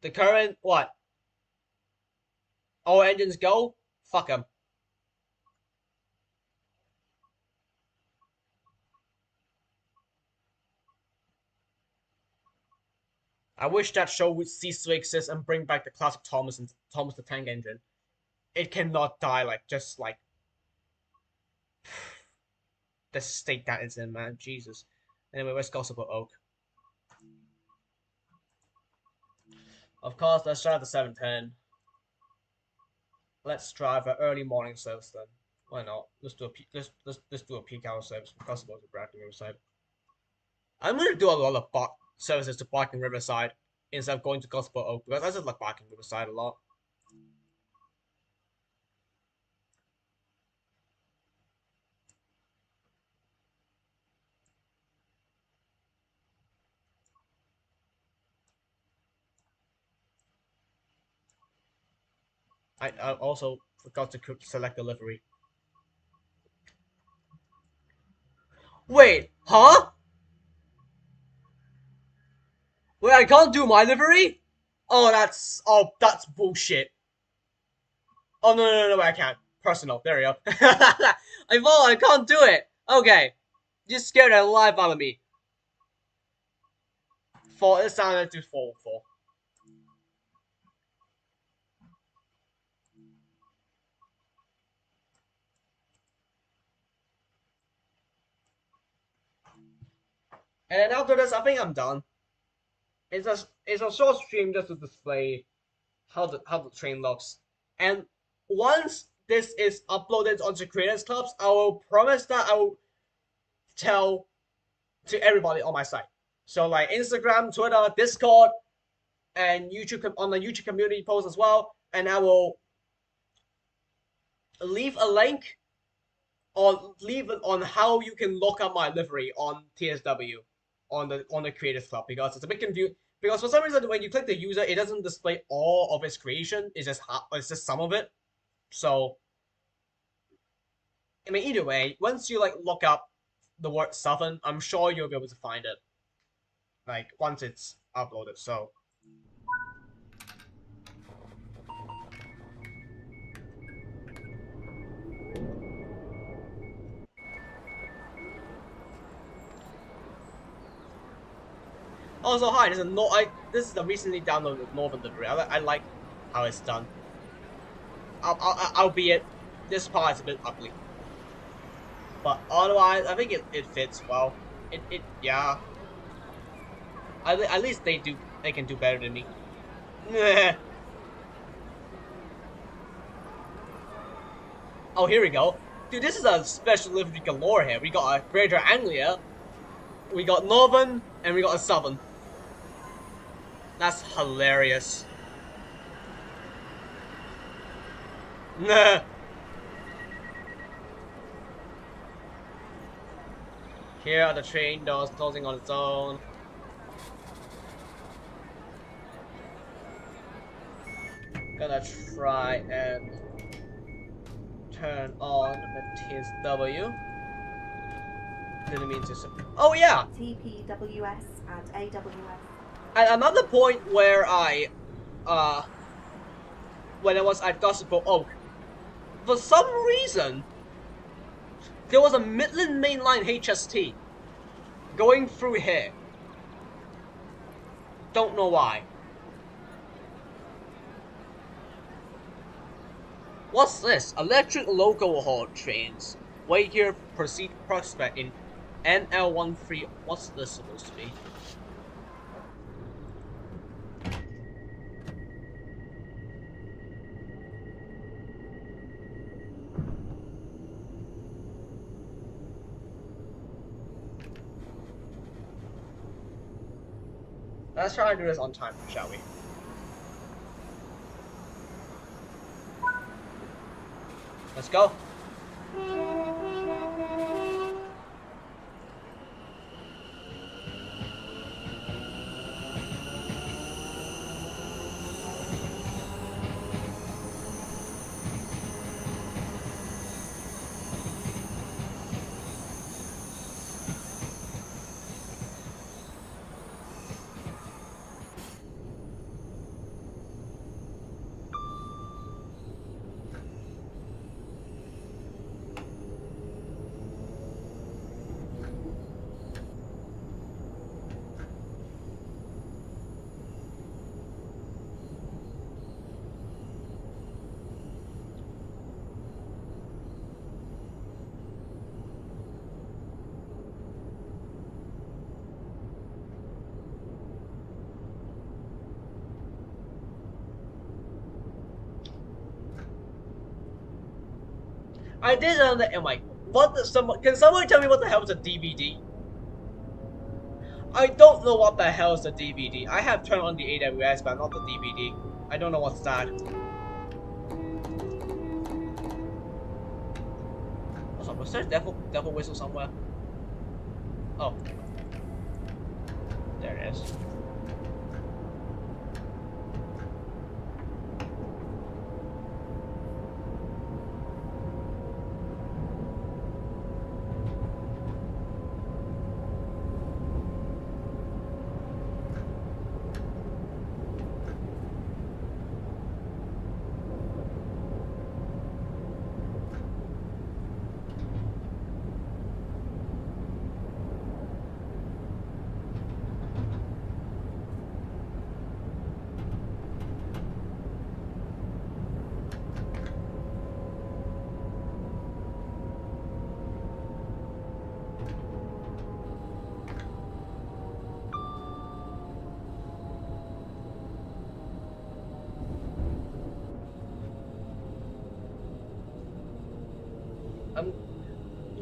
The current what? All engines go? Fuck them. I wish that show would cease to exist and bring back the classic Thomas the Tank Engine. It cannot die just like the state that it's in, man. Jesus. Anyway, let's gossip about Oak. Of course, let's try the 710. Let's drive an early morning service then. Why not? Let's do a peak hour service from Gossip to Barking Riverside. I'm gonna do a lot of services to Barking Riverside instead of going to Gospel Oak, because I just like Barking Riverside a lot. I also forgot to select the livery. Wait, huh? Wait, I can't do my livery? Oh, that's bullshit. Oh, no, I can't. Personal, there we go. I thought I can't do it. Okay. You scared the life out of me. For it sounded to fall for. And then after this, I think I'm done. It's a short stream just to display how the train looks. And once this is uploaded onto Creators Clubs, I will promise that I will tell to everybody on my site. So like Instagram, Twitter, Discord, and YouTube on the YouTube community post as well. And I will leave a link or leave it on how you can look up my livery on TSW on the Creators Club, because it's a bit confused. Because for some reason, when you click the user, it doesn't display all of its creation. It's just some of it. So, I mean, either way, once you like look up the word Southern, I'm sure you'll be able to find it. Like once it's uploaded. So. Also, hi. This is the recently downloaded Northern Livery. I like how it's done. Albeit this part is a bit ugly, but otherwise, I think it fits well. Yeah. At least they can do better than me. Oh, here we go. Dude, this is a special livery galore here. We got a Greater Anglia, we got Northern, and we got a Southern. That's hilarious. Nah. Here are the train doors closing on its own. Gonna try and turn on the TSW. Didn't mean to. Oh yeah. TPWS and AWS. At another point where when I was at Gospel Oak, for some reason, there was a Midland Main Line HST going through here. Don't know why. What's this? Electric local haul trains. Wait here, proceed prospect in NL13. What's this supposed to be? Let's try and do this on time, shall we? Let's go. I did I'm like, can someone tell me what the hell is a DVD? I don't know what the hell is a DVD. I have turned on the AWS, but not the DVD. I don't know what's that. What's up? Was there a devil whistle somewhere? Oh. There it is.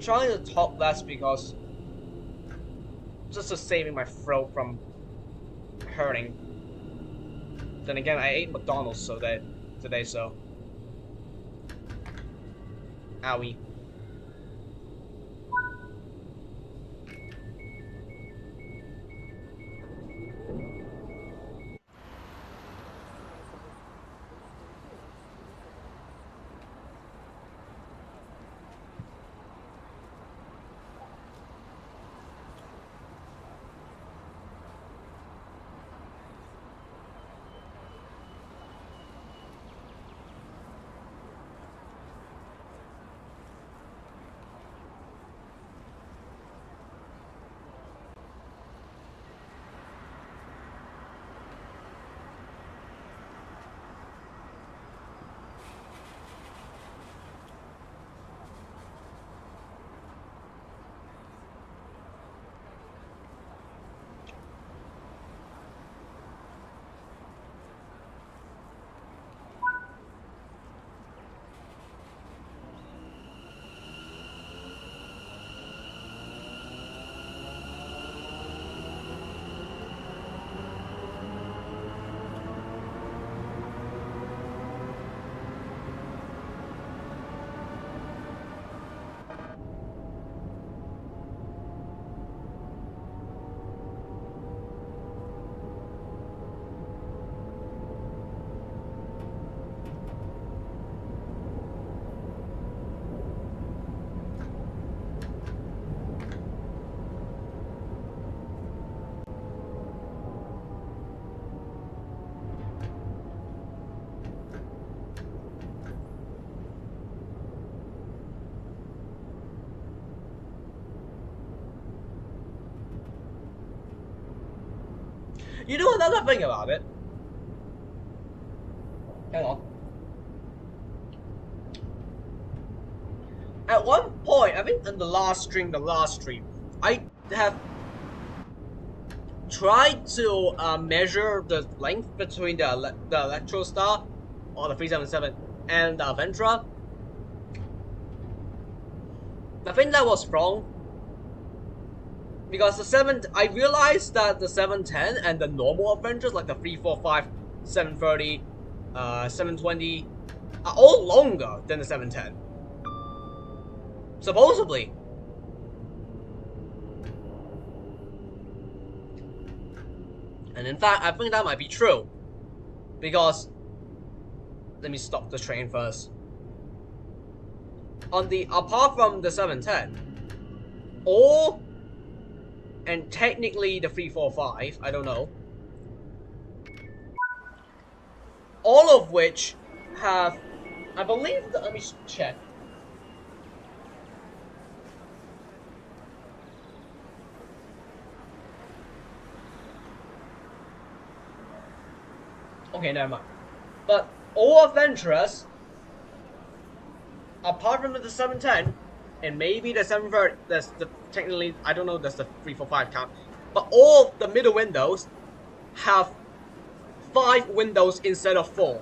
trying to talk less because just to saving my throat from hurting. Then again, I ate McDonald's today, so owie. You know another thing about it? Hang on. At one point, I think in the last stream, I have tried to measure the length between the Electro Star, or the 377, and the Aventra. I think that was wrong. Because I realized that the 710 and the normal Avengers, like the 345, 730, 720, are all longer than the 710. Supposedly. And in fact, I think that might be true. Because, let me stop the train first. Apart from the 710, and technically the 345, I don't know. All of which have, I believe, let me check. Okay, never mind. But all Adventurers, apart from the 710, and maybe the 730, that's the technically, I don't know, that's the 345 count, but all the middle windows have 5 windows instead of 4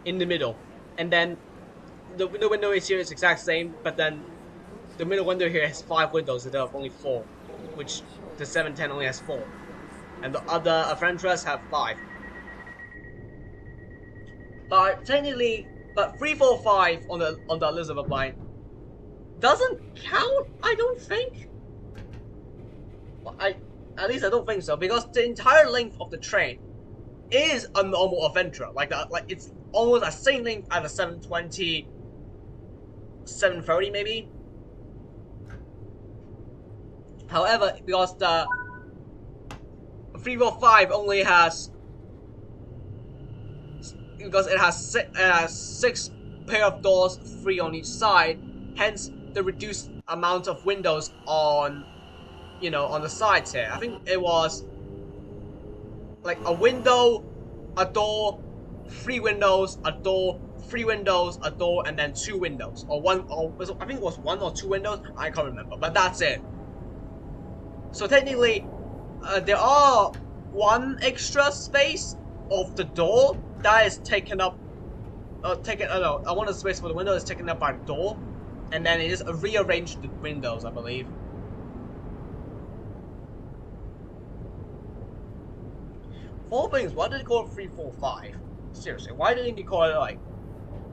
in the middle, and then the middle window is here is exact same, but then the middle window here has 5 windows instead of only 4, which the 710 only has 4, and the other Adventurers have 5. But technically, 345 on the Elizabeth line doesn't count, I don't think. Well, at least I don't think so, because the entire length of the train is a normal Adventurer. Like it's almost the same length as a 720, 730 maybe. However, because the 345 only has, because it has 6 pair of doors, 3 on each side, hence the reduced amount of windows on, on the sides here. I think it was like a window, a door, 3 windows, a door, 3 windows, a door, and then 2 windows, or I think it was 1 or 2 windows. I can't remember, but that's it. So technically, there are 1 extra space of the door that is taken up. I want the space for the window is taken up by the door. and then it just rearranged the windows, I believe. Four things. Why did they call it 345? Seriously, why didn't they call it like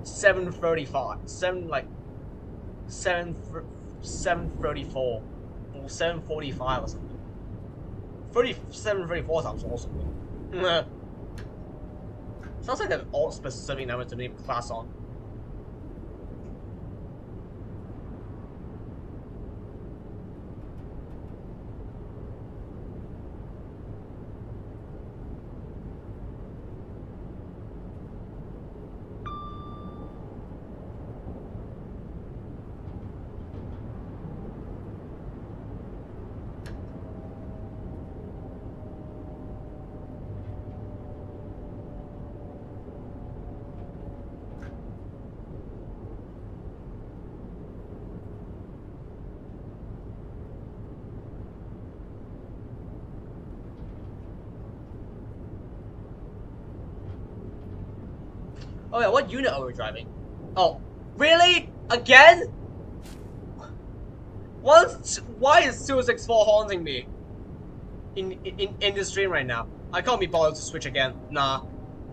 735? 734 or 745 or something. 734 sounds awesome. Sounds like an alt specific number to name class on. Oh yeah, what unit are we driving? Oh, really? Again? Why is 264 haunting me in the stream right now? I can't be bothered to switch again. Nah,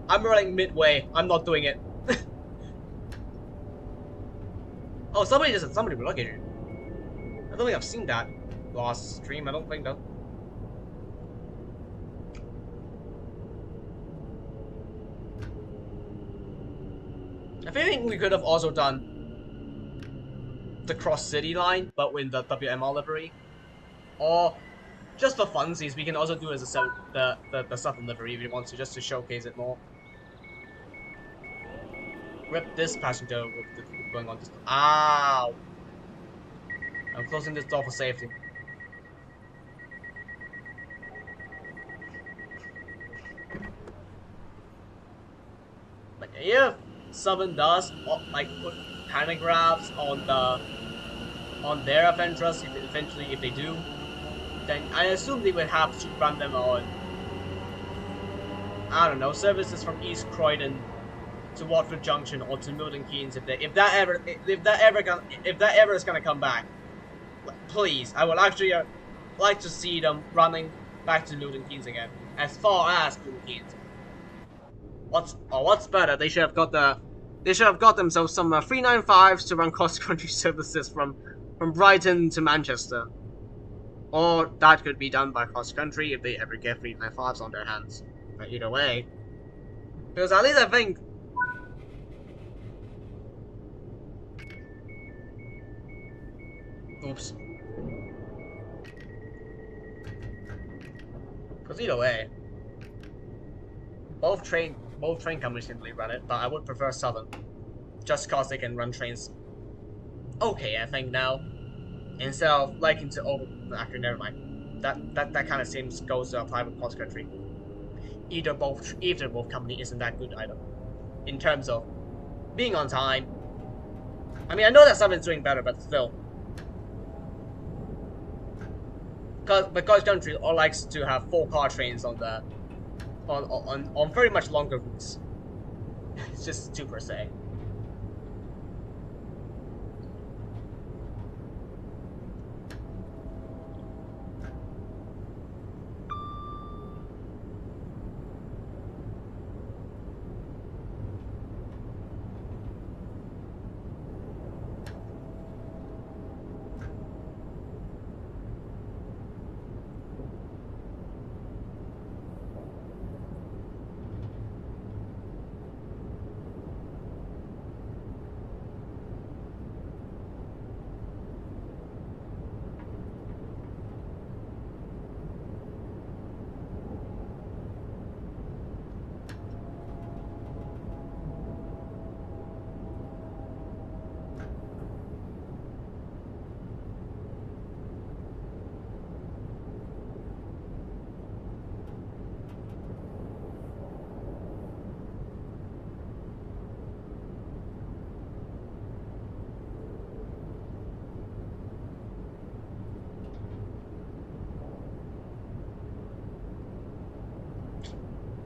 I'm running midway. I'm not doing it. Oh, somebody relocated. I don't think I've seen that last stream. I don't think though. I think we could have also done the cross city line, but with the WMR livery, or just for funsies, we can also do as a the southern livery if you want to, just to showcase it more. Rip this passenger with the going on this. Ow! I'm closing this door for safety. Like if Southern does like put panographs on their Avengers, eventually if they do, then I assume they would have to run them on, I don't know, services from East Croydon to Watford Junction or to Milton Keynes if that ever is gonna come back. Please, I would actually like to see them running back to Milton Keynes again, as far as Milton Keynes. What's better? They should have got themselves some 395s to run cross-country services from Brighton to Manchester, or that could be done by cross-country if they ever get 395s on their hands. But either way, because at least I think. Oops. Because either way, both train companies can run it, but I would prefer Southern, just cause they can run trains. Okay, I think now, instead of liking to actually never mind. That kind of seems goes to apply with cross country. Either both company isn't that good either, in terms of being on time. I mean, I know that Southern's doing better, but still. Because country all likes to have 4-car trains on very much longer routes. It's just 2 per se.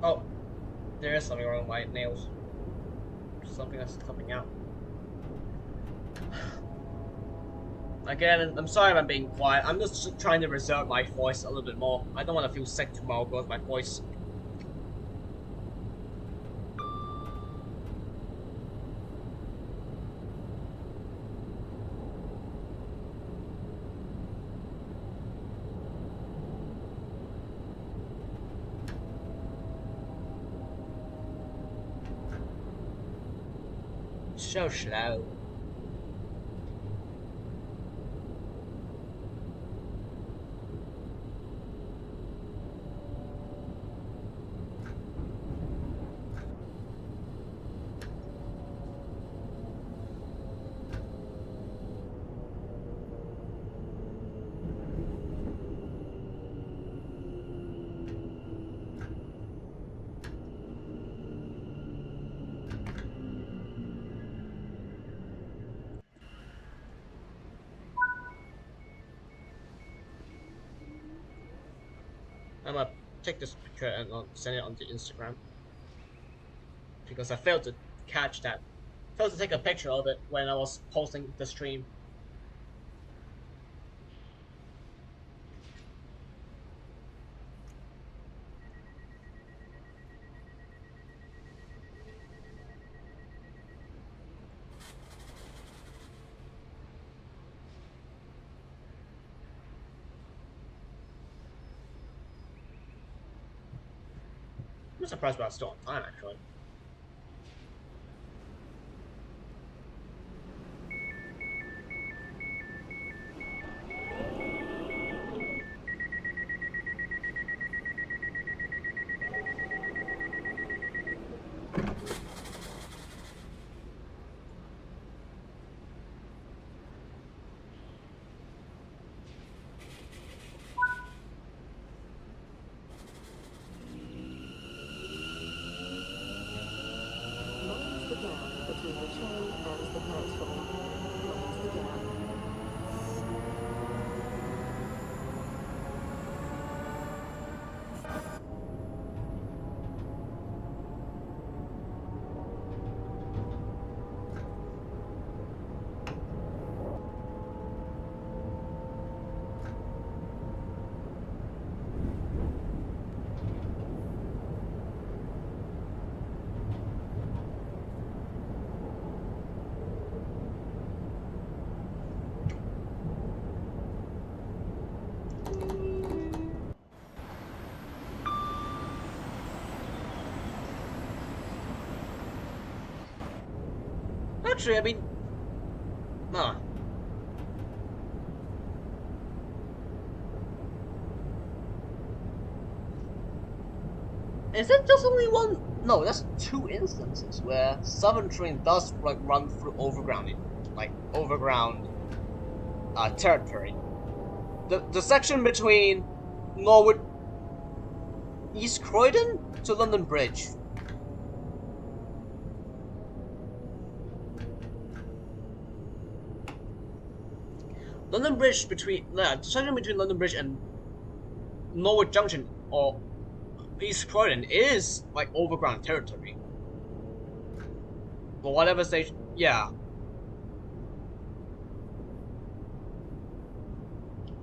Oh, there is something wrong with my nails. Something that's coming out. Again, I'm sorry if I'm being quiet. I'm just trying to reserve my voice a little bit more. I don't want to feel sick tomorrow because my voice. So slow. I'm gonna take this picture and send it onto Instagram because I failed to catch that. Failed to take a picture of it when I was posting the stream. I'm surprised about still on time actually. Mind the gap between the train and the platform. Mind the gap. Actually, I mean, no. Is it just only one? No, that's two instances where Southern Train does like run through overground territory. The section between Norwood East Croydon to London Bridge. London Bridge between the section between London Bridge and Norwood Junction or East Croydon is like overground territory. But whatever station, yeah.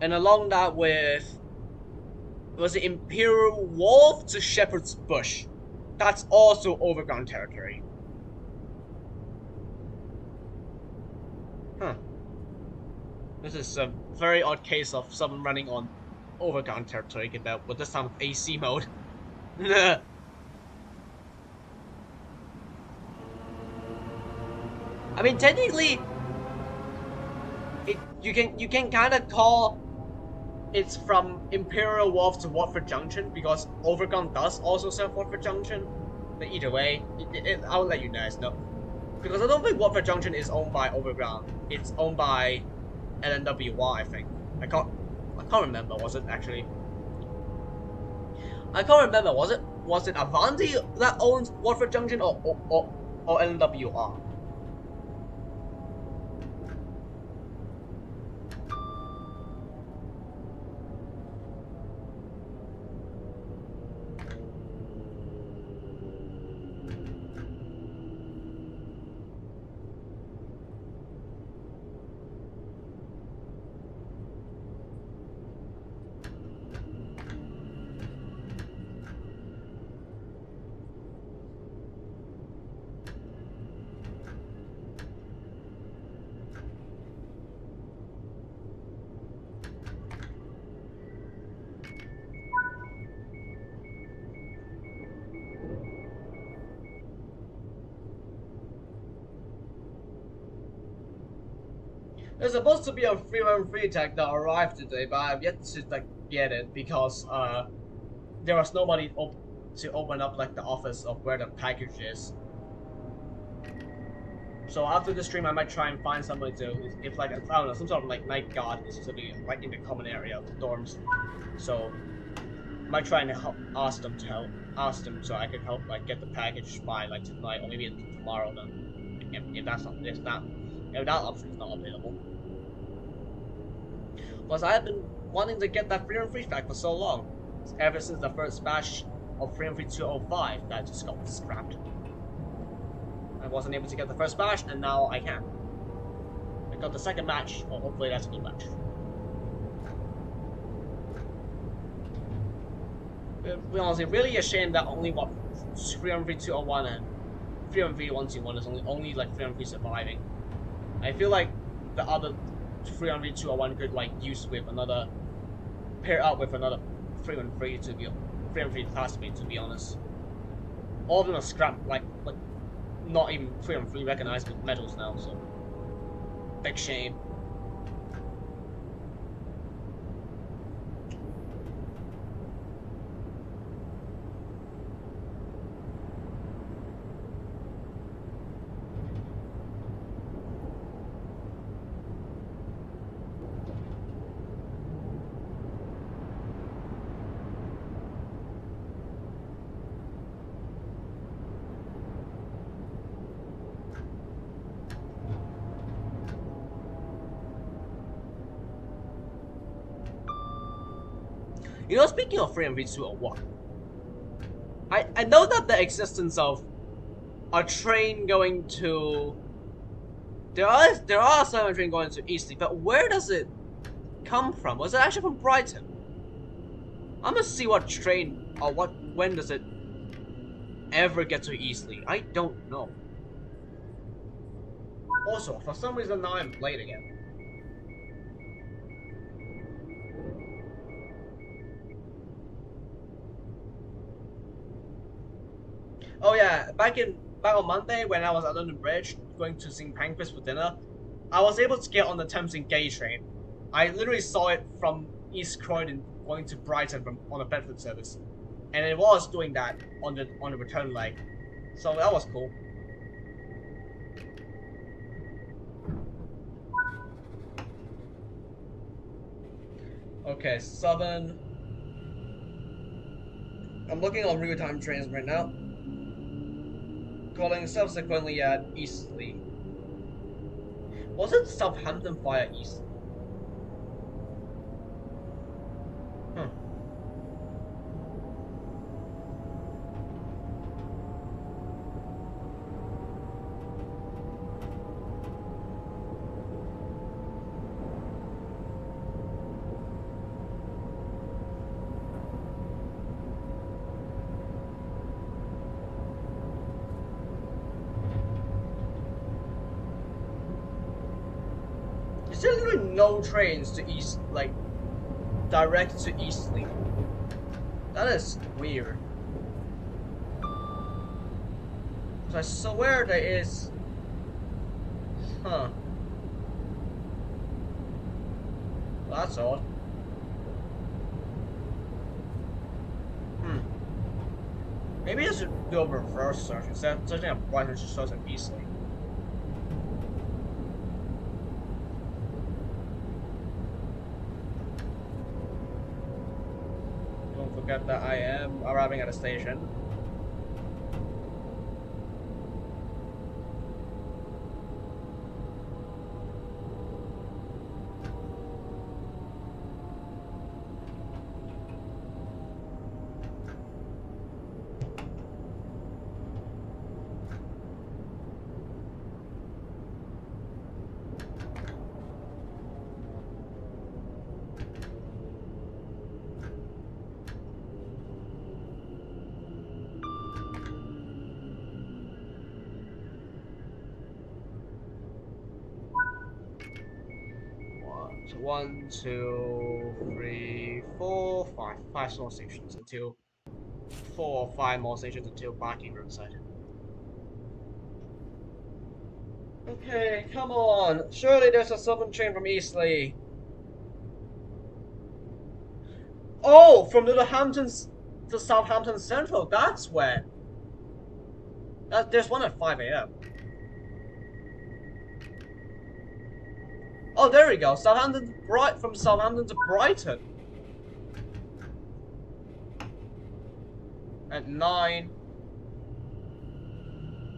And along that with was the Imperial Wharf to Shepherd's Bush. That's also overground territory. Huh. This is a very odd case of someone running on overground territory compared with this time with AC mode. I mean, technically, you can kind of call it's from Imperial Wharf to Watford Junction because overground does also serve Watford Junction. But either way, I'll let you guys know because I don't think Watford Junction is owned by Overground. It's owned by LNWR, I think. I can't remember. Was it actually? I can't remember. Was it Avanti that owns Watford Junction or LNWR? There's supposed to be a 313 tag that arrived today, but I've yet to like get it because there was nobody to open up like the office of where the package is. So after the stream, I might try and find somebody to, if like I don't know, some sort of like night guard is to be like in the common area of the dorms. So I might try and ask them to help, ask them so I can help like get the package by like tonight or maybe tomorrow. Then, if that's not, if that option is not available. Plus, I have been wanting to get that Freedom Free back for so long, ever since the first batch of Freedom Free 205 that just got scrapped. I wasn't able to get the first batch, and now I can. I got the second batch, well, hopefully that's a good batch. To be honestly, really a shame that only what Freedom Free 201 and Freedom Free 121 is only like Freedom Free surviving. I feel like the other Freedom Free 201 could like use with another, pair up with another Freedom Free to be Freedom Free classmate, to be honest. All of them are scrapped, like not even Freedom Free recognized with medals now, so big shame. You know, speaking of Freedom Free 201, I know that the existence of a train going to there are some train going to Eastleigh, but where does it come from? Was it actually from Brighton? I'm gonna see what train or when does it ever get to Eastleigh? I don't know. Also, for some reason now I'm late again. Oh yeah, back on Monday when I was at London Bridge going to St. Pancras for dinner, I was able to get on the Thames and Gay train. I literally saw it from East Croydon going to Brighton on a Bedford service, and it was doing that on the return leg, so that was cool. Okay, Southern. I'm looking on real-time trains right now. Calling subsequently at Eastleigh. Was it Southampton via Eastleigh? There's literally no trains to East, like, direct to Eastleigh. That is weird. So I swear there is. Huh. Well, that's odd. Maybe I should do a reverse search instead of searching at Brighton, just shows at Eastleigh. Don't forget that I am arriving at a station. So 1, 2, 3, 4, 5. 5 small stations until 4 or 5 more stations until parking roadside. Okay, come on. Surely there's a southern train from Eastleigh. Oh, from Littlehampton's to Southampton Central. That's when. There's one at 5 a.m. Oh, there we go. From Southampton to Brighton at 9,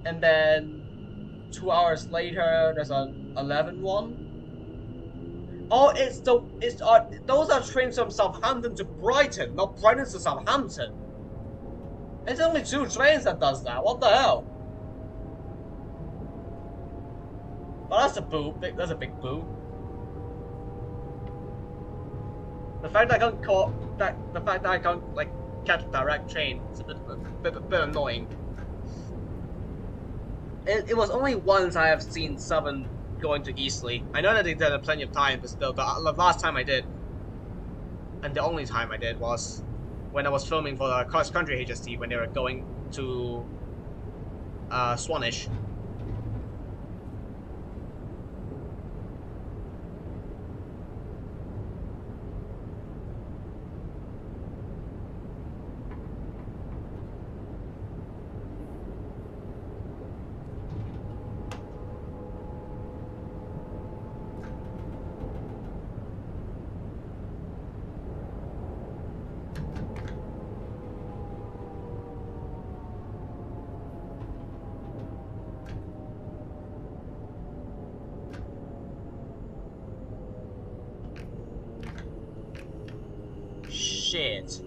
and then 2 hours later there's an 11 one. Oh, those are trains from Southampton to Brighton, not Brighton to Southampton. It's only 2 trains that does that. What the hell? Well, that's a boo. That's a big boo. The fact that I can't like catch a direct train is a bit annoying. It was only once I have seen Southern going to Eastleigh. I know that they did plenty of times, but still, the last time I did, and the only time I did, was when I was filming for the cross country HST when they were going to Swanage. Shit.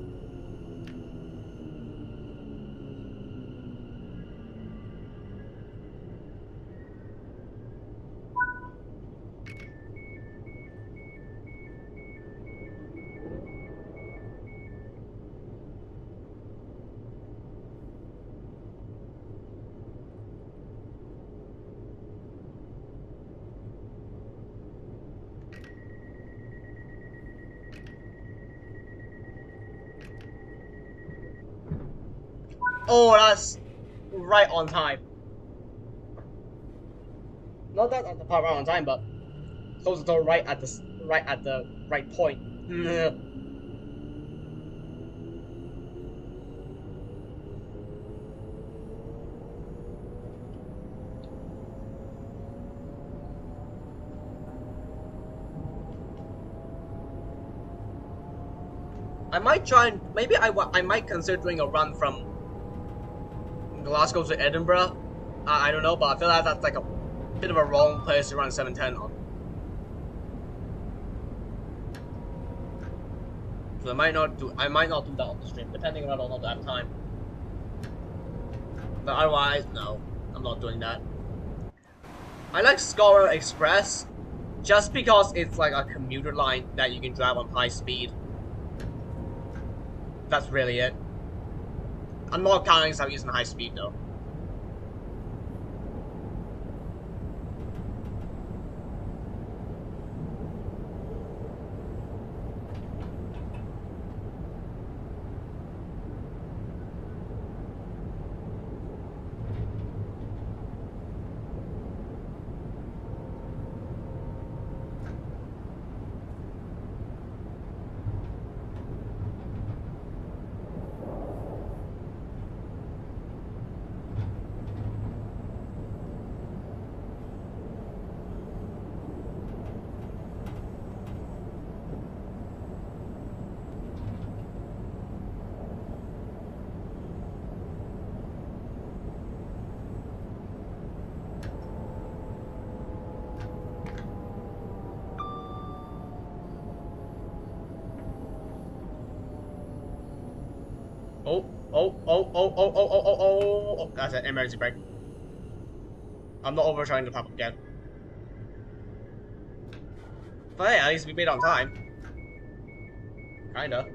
Oh, that's right on time. Not that at the part right on time, but close the door right at the right point. I might try and I might consider doing a run from Glasgow to Edinburgh. I don't know, but I feel like that's like a bit of a wrong place to run 710 on. So I might not do that on the stream, depending on whether or not I have time. But otherwise, no, I'm not doing that. I like Scholar Express just because it's like a commuter line that you can drive on high speed. That's really it. I'm not counting South Eastern high speed though. Oh, that's an emergency brake. I'm not overtrying to pop up again. But hey, at least we made it on time. Kinda.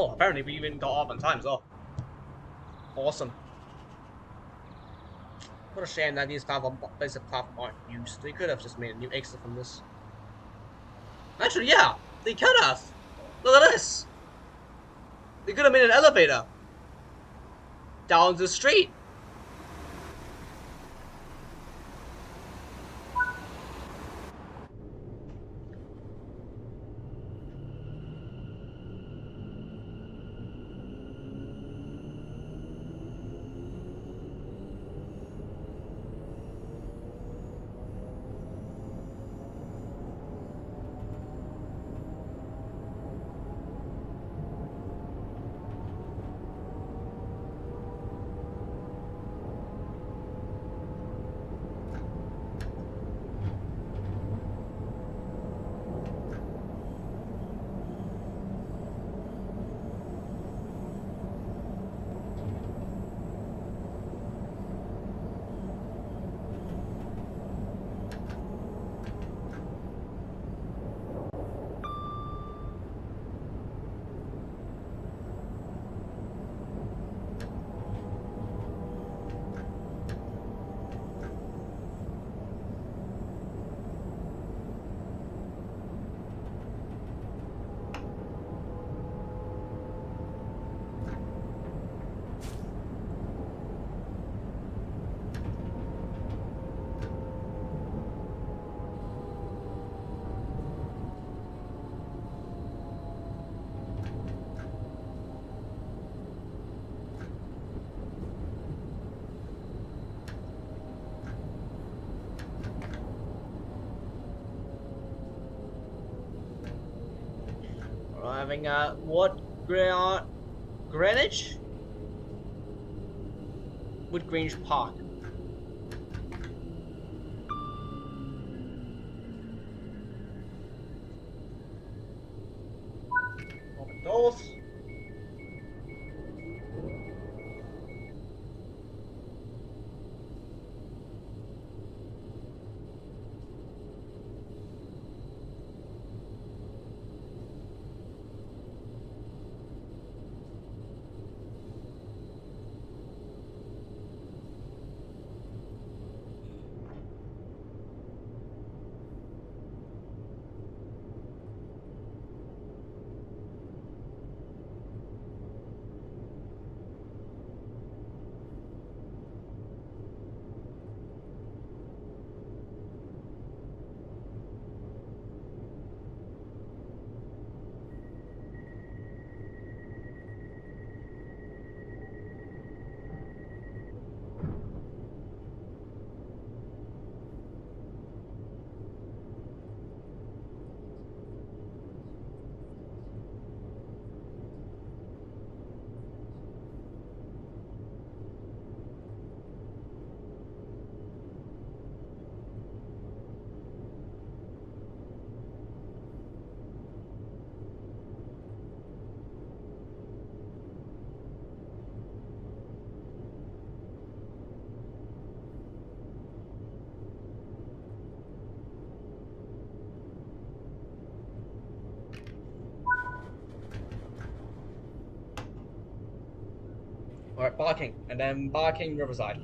Oh, apparently we even got off on time as well. Awesome. What a shame that these basic platform aren't used. They could have just made a new exit from this. Actually, yeah, they could have. Look at this. They could have made an elevator down the street. Arriving at what Greenwich? Wood Grange Park. Open doors. Alright, Barking, and then Barking Riverside.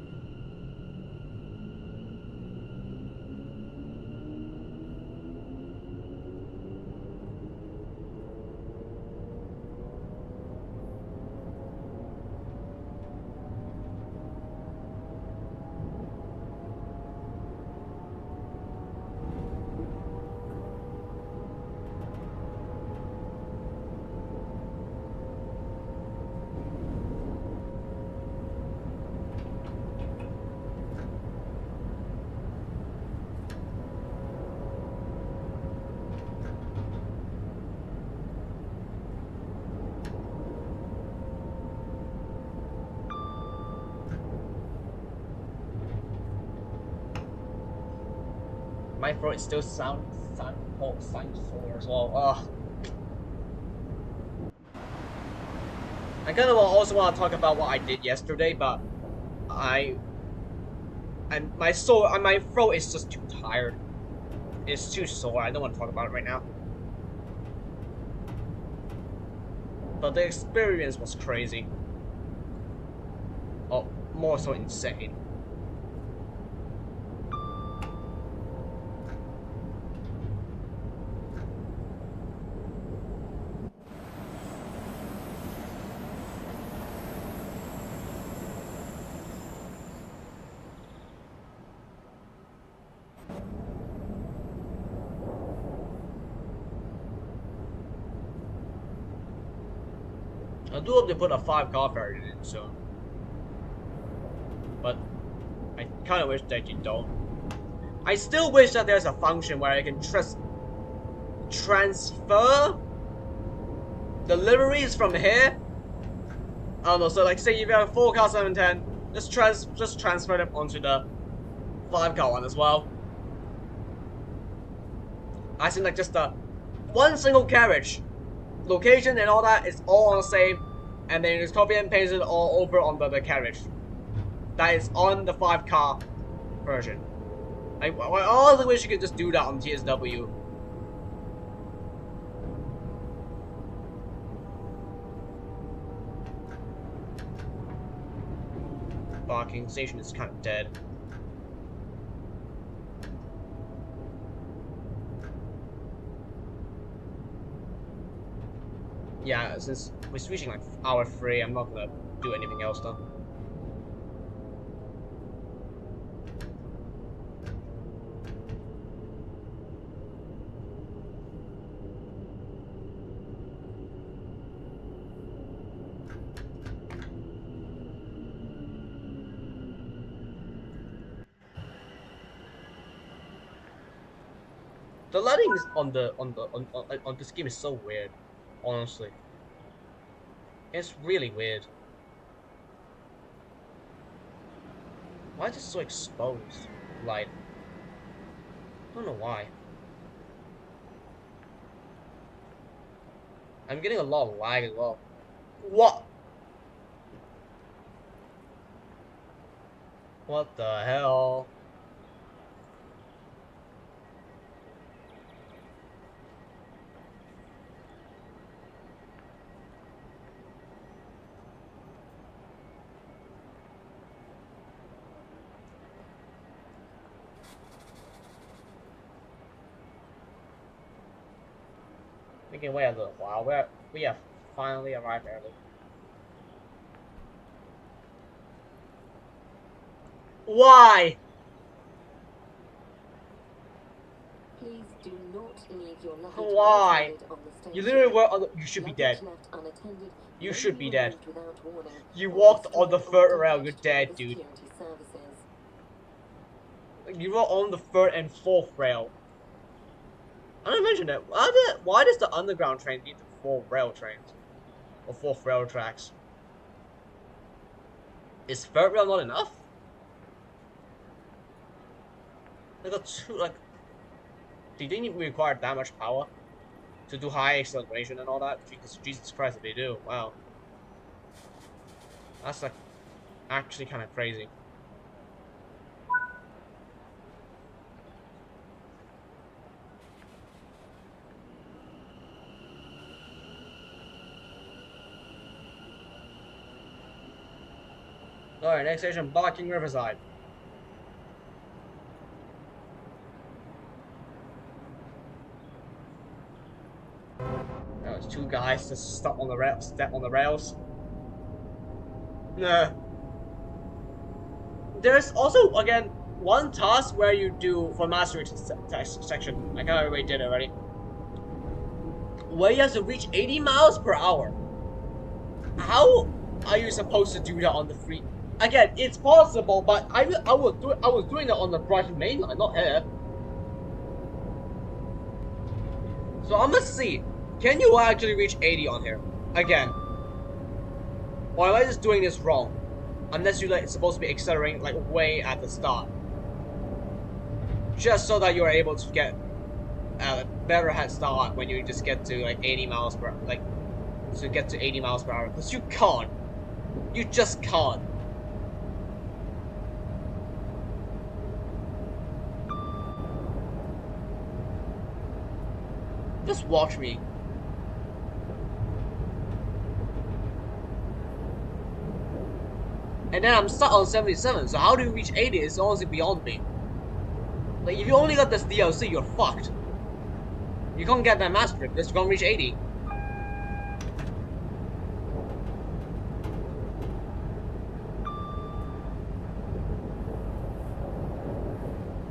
My throat is still sound sore as well. Ugh. I kind of also want to talk about what I did yesterday, but my throat is just too tired. It's too sore. I don't want to talk about it right now. but the experience was crazy. Oh, more so insane. I do hope they put a 5-car variant in soon. But I kind of wish that you don't. I still wish that there's a function where I can transfer the liveries from here. I don't know, so like say if you have a 4-car 710, just transfer them onto the 5-car one as well. I think like just the one single carriage. Location and all that is all on the same, and then you just copy and paste it all over on the carriage that is on the 5-car version. I honestly wish you could just do that on TSW. Parking station is kind of dead. Yeah, since we're switching like hour 3, I'm not gonna do anything else though. The lighting on this game is so weird, honestly. It's really weird. Why is it so exposed? Light. I don't know why. I'm getting a lot of lag as well. What? What the hell? We can wait a little while. We have finally arrived early. Why? Please do not leave your luggage Why? unattended on the station. You literally were on the, you should be dead. Luggage left unattended You may should be dead. removed without warning You or walked on the destroyed third or rail, you're damaged dead, by the dude. security services. You were on the 3rd and 4th rail. I don't mention that. Why does the underground train need the 4 rail trains? Or 4th rail tracks? Is 3rd rail not enough? They got 2, like... Do they even require that much power? To do high acceleration and all that? Jesus Christ, if they do. Wow. That's like... actually kind of crazy. Alright, next station, Barking Riverside. There's 2 guys just stuck on the rails, step on the rails. Nah. There's also, again, one task where you do, for mastery section, I kind of already did it already, where you have to reach 80 miles per hour. How are you supposed to do that on the free? Again, it's possible, but I was doing it on the Brighton main line, not here. So I must see, can you actually reach 80 on here? Again. Or am I just doing this wrong? Unless you like supposed to be accelerating like way at the start. Just so that you're able to get a better head start when you just get to like 80 miles per like to get to 80 miles per hour. Because you can't. You just can't. Just watch me. And then I'm stuck on 77, so how do you reach 80 is honestly beyond me. Like, if you only got this DLC, you're fucked. You can't get that master because you're gonna reach 80.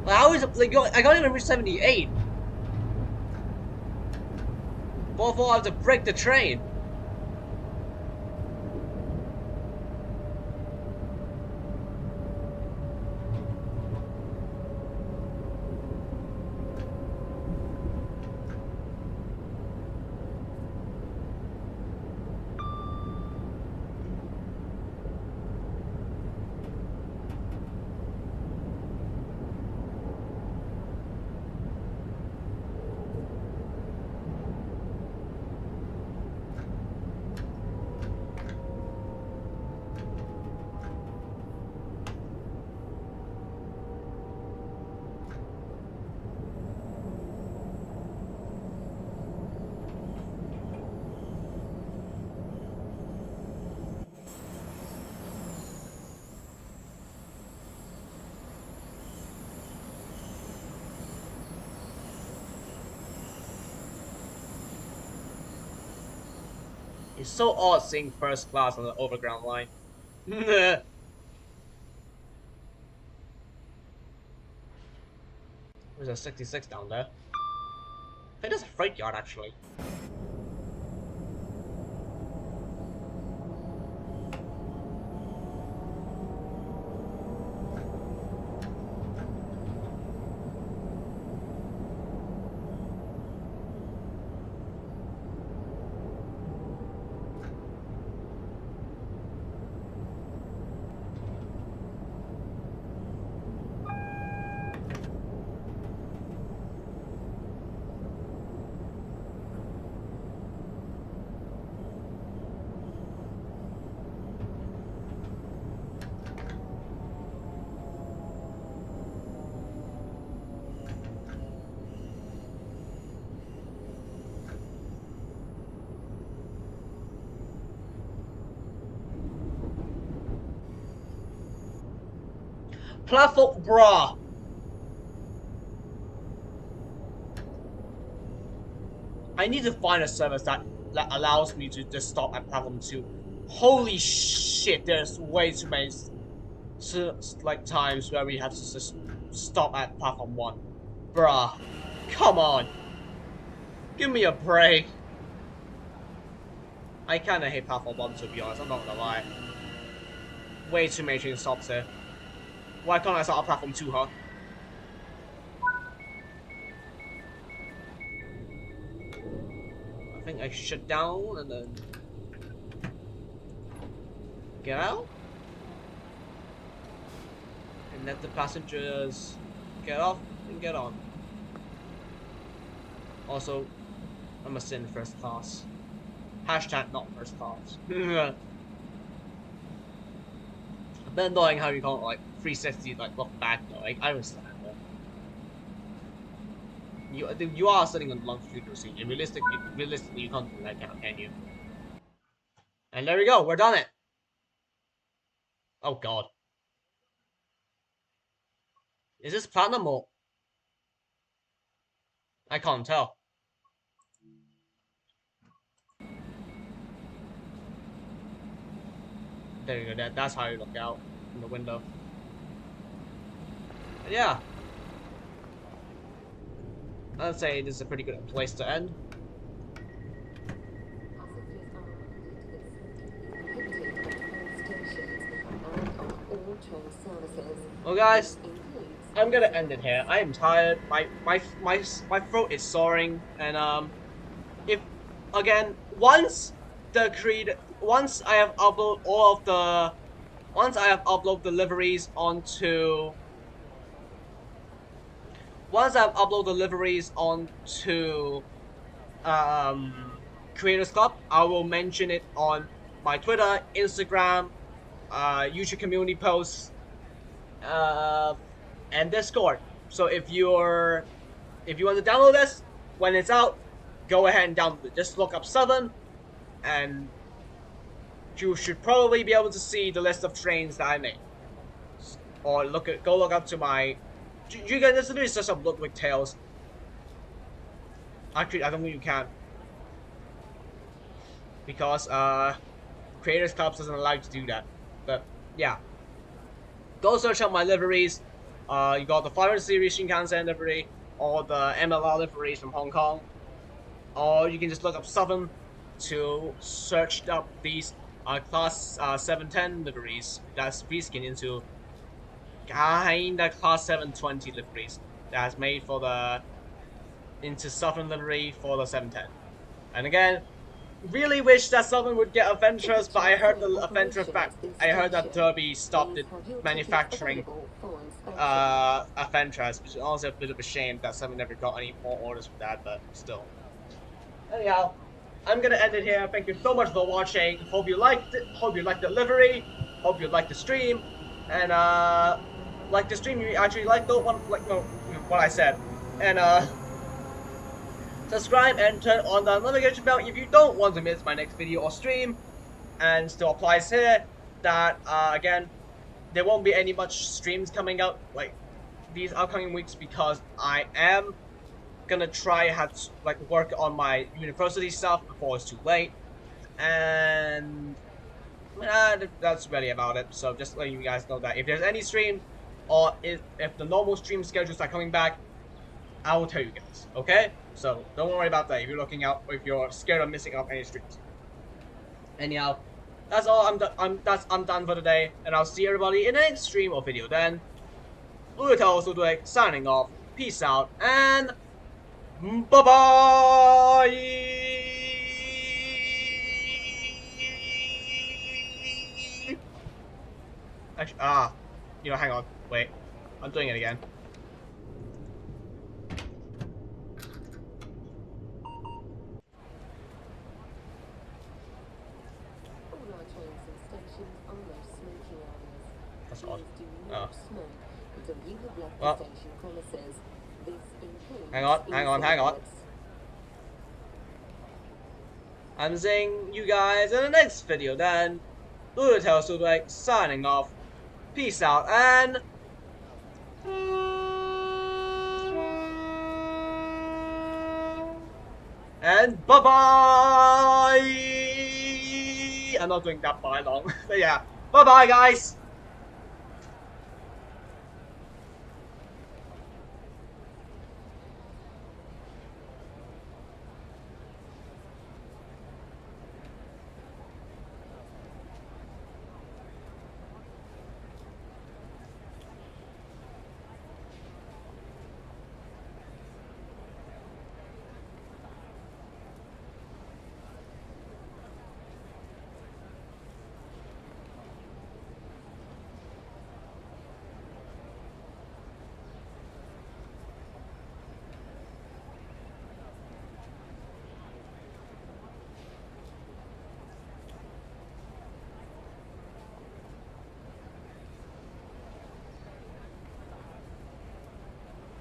Like, how is it, like, I can't even reach 78. Before I have to break the train. It's so odd seeing first class on the overground line. There's a 66 down there. I think there's a freight yard actually. Platform, bruh. I need to find a service that allows me to just stop at platform 2. Holy shit, there's way too many like times where we have to just stop at platform 1. Bruh. Come on. Give me a break. I kinda hate platform 1 to be honest, I'm not gonna lie. Way too many train stops here. Why can't I start at platform 2, huh? I think I shut down and then get out and let the passengers get off and get on. Also, I must sit in first class. Hashtag not first class. A bit annoying how you can't like 360 like look back though. I understand that. You are sitting on the longitudinal seat. And realistically, you can't do that, can you? And there we go. We're done it. Oh god. Is this platinum or? I can't tell. There you go. That's how you look out from the window. And yeah. I'd say this is a pretty good place to end. Well, guys, I'm gonna end it here. I am tired. My throat is soaring, and if again once I have uploaded the liveries onto. Once I've uploaded the liveries onto Creators Club, I will mention it on my Twitter, Instagram, YouTube community posts, and Discord. So if you want to download this when it's out, go ahead and download it. Just look up Southern, and you should probably be able to see the list of trains that I made. Or go look up to my. You can just literally search up Ludwig Tales. Actually, I don't think you can. Because, Creators Club doesn't allow you to do that. But, yeah. Go search up my liveries. You got the 500 series Shinkansen livery, or the MLR liveries from Hong Kong. Or you can just look up Southern to search up these class 710 liveries that's reskin into kinda class 720 liveries that's made for the into Southern livery for the 710. And again, really wish that Southern would get Adventurers, but I heard the Adventurers back. I heard that Derby stopped it manufacturing Adventurers, which is also a bit of a shame that Southern never got any more orders for that, but still. Anyhow, I'm gonna end it here. Thank you so much for watching. Hope you liked it. Hope you liked the livery. Hope you liked the stream. And like the stream, you actually like the one, like no, what I said. And subscribe and turn on the notification bell if you don't want to miss my next video or stream. And still applies here that again, there won't be any much streams coming out like these upcoming weeks because I am gonna try to work on my university stuff before it's too late, and that's really about it. So just letting you guys know that if there's any stream or if the normal stream schedules are coming back, I will tell you guys. Okay, so don't worry about that if you're looking out or if you're scared of missing out any streams. Anyhow, that's all. I'm done for today, and I'll see everybody in the next stream or video then. Ludwig signing off. Peace out and bye-bye! Actually, hang on. Wait. I'm doing it again. That's odd. Oh. Well. Hang on. I'm seeing you guys in the next video then. Ludwig signing off. Peace out and bye-bye! I'm not doing that bye long. But yeah. Bye-bye guys!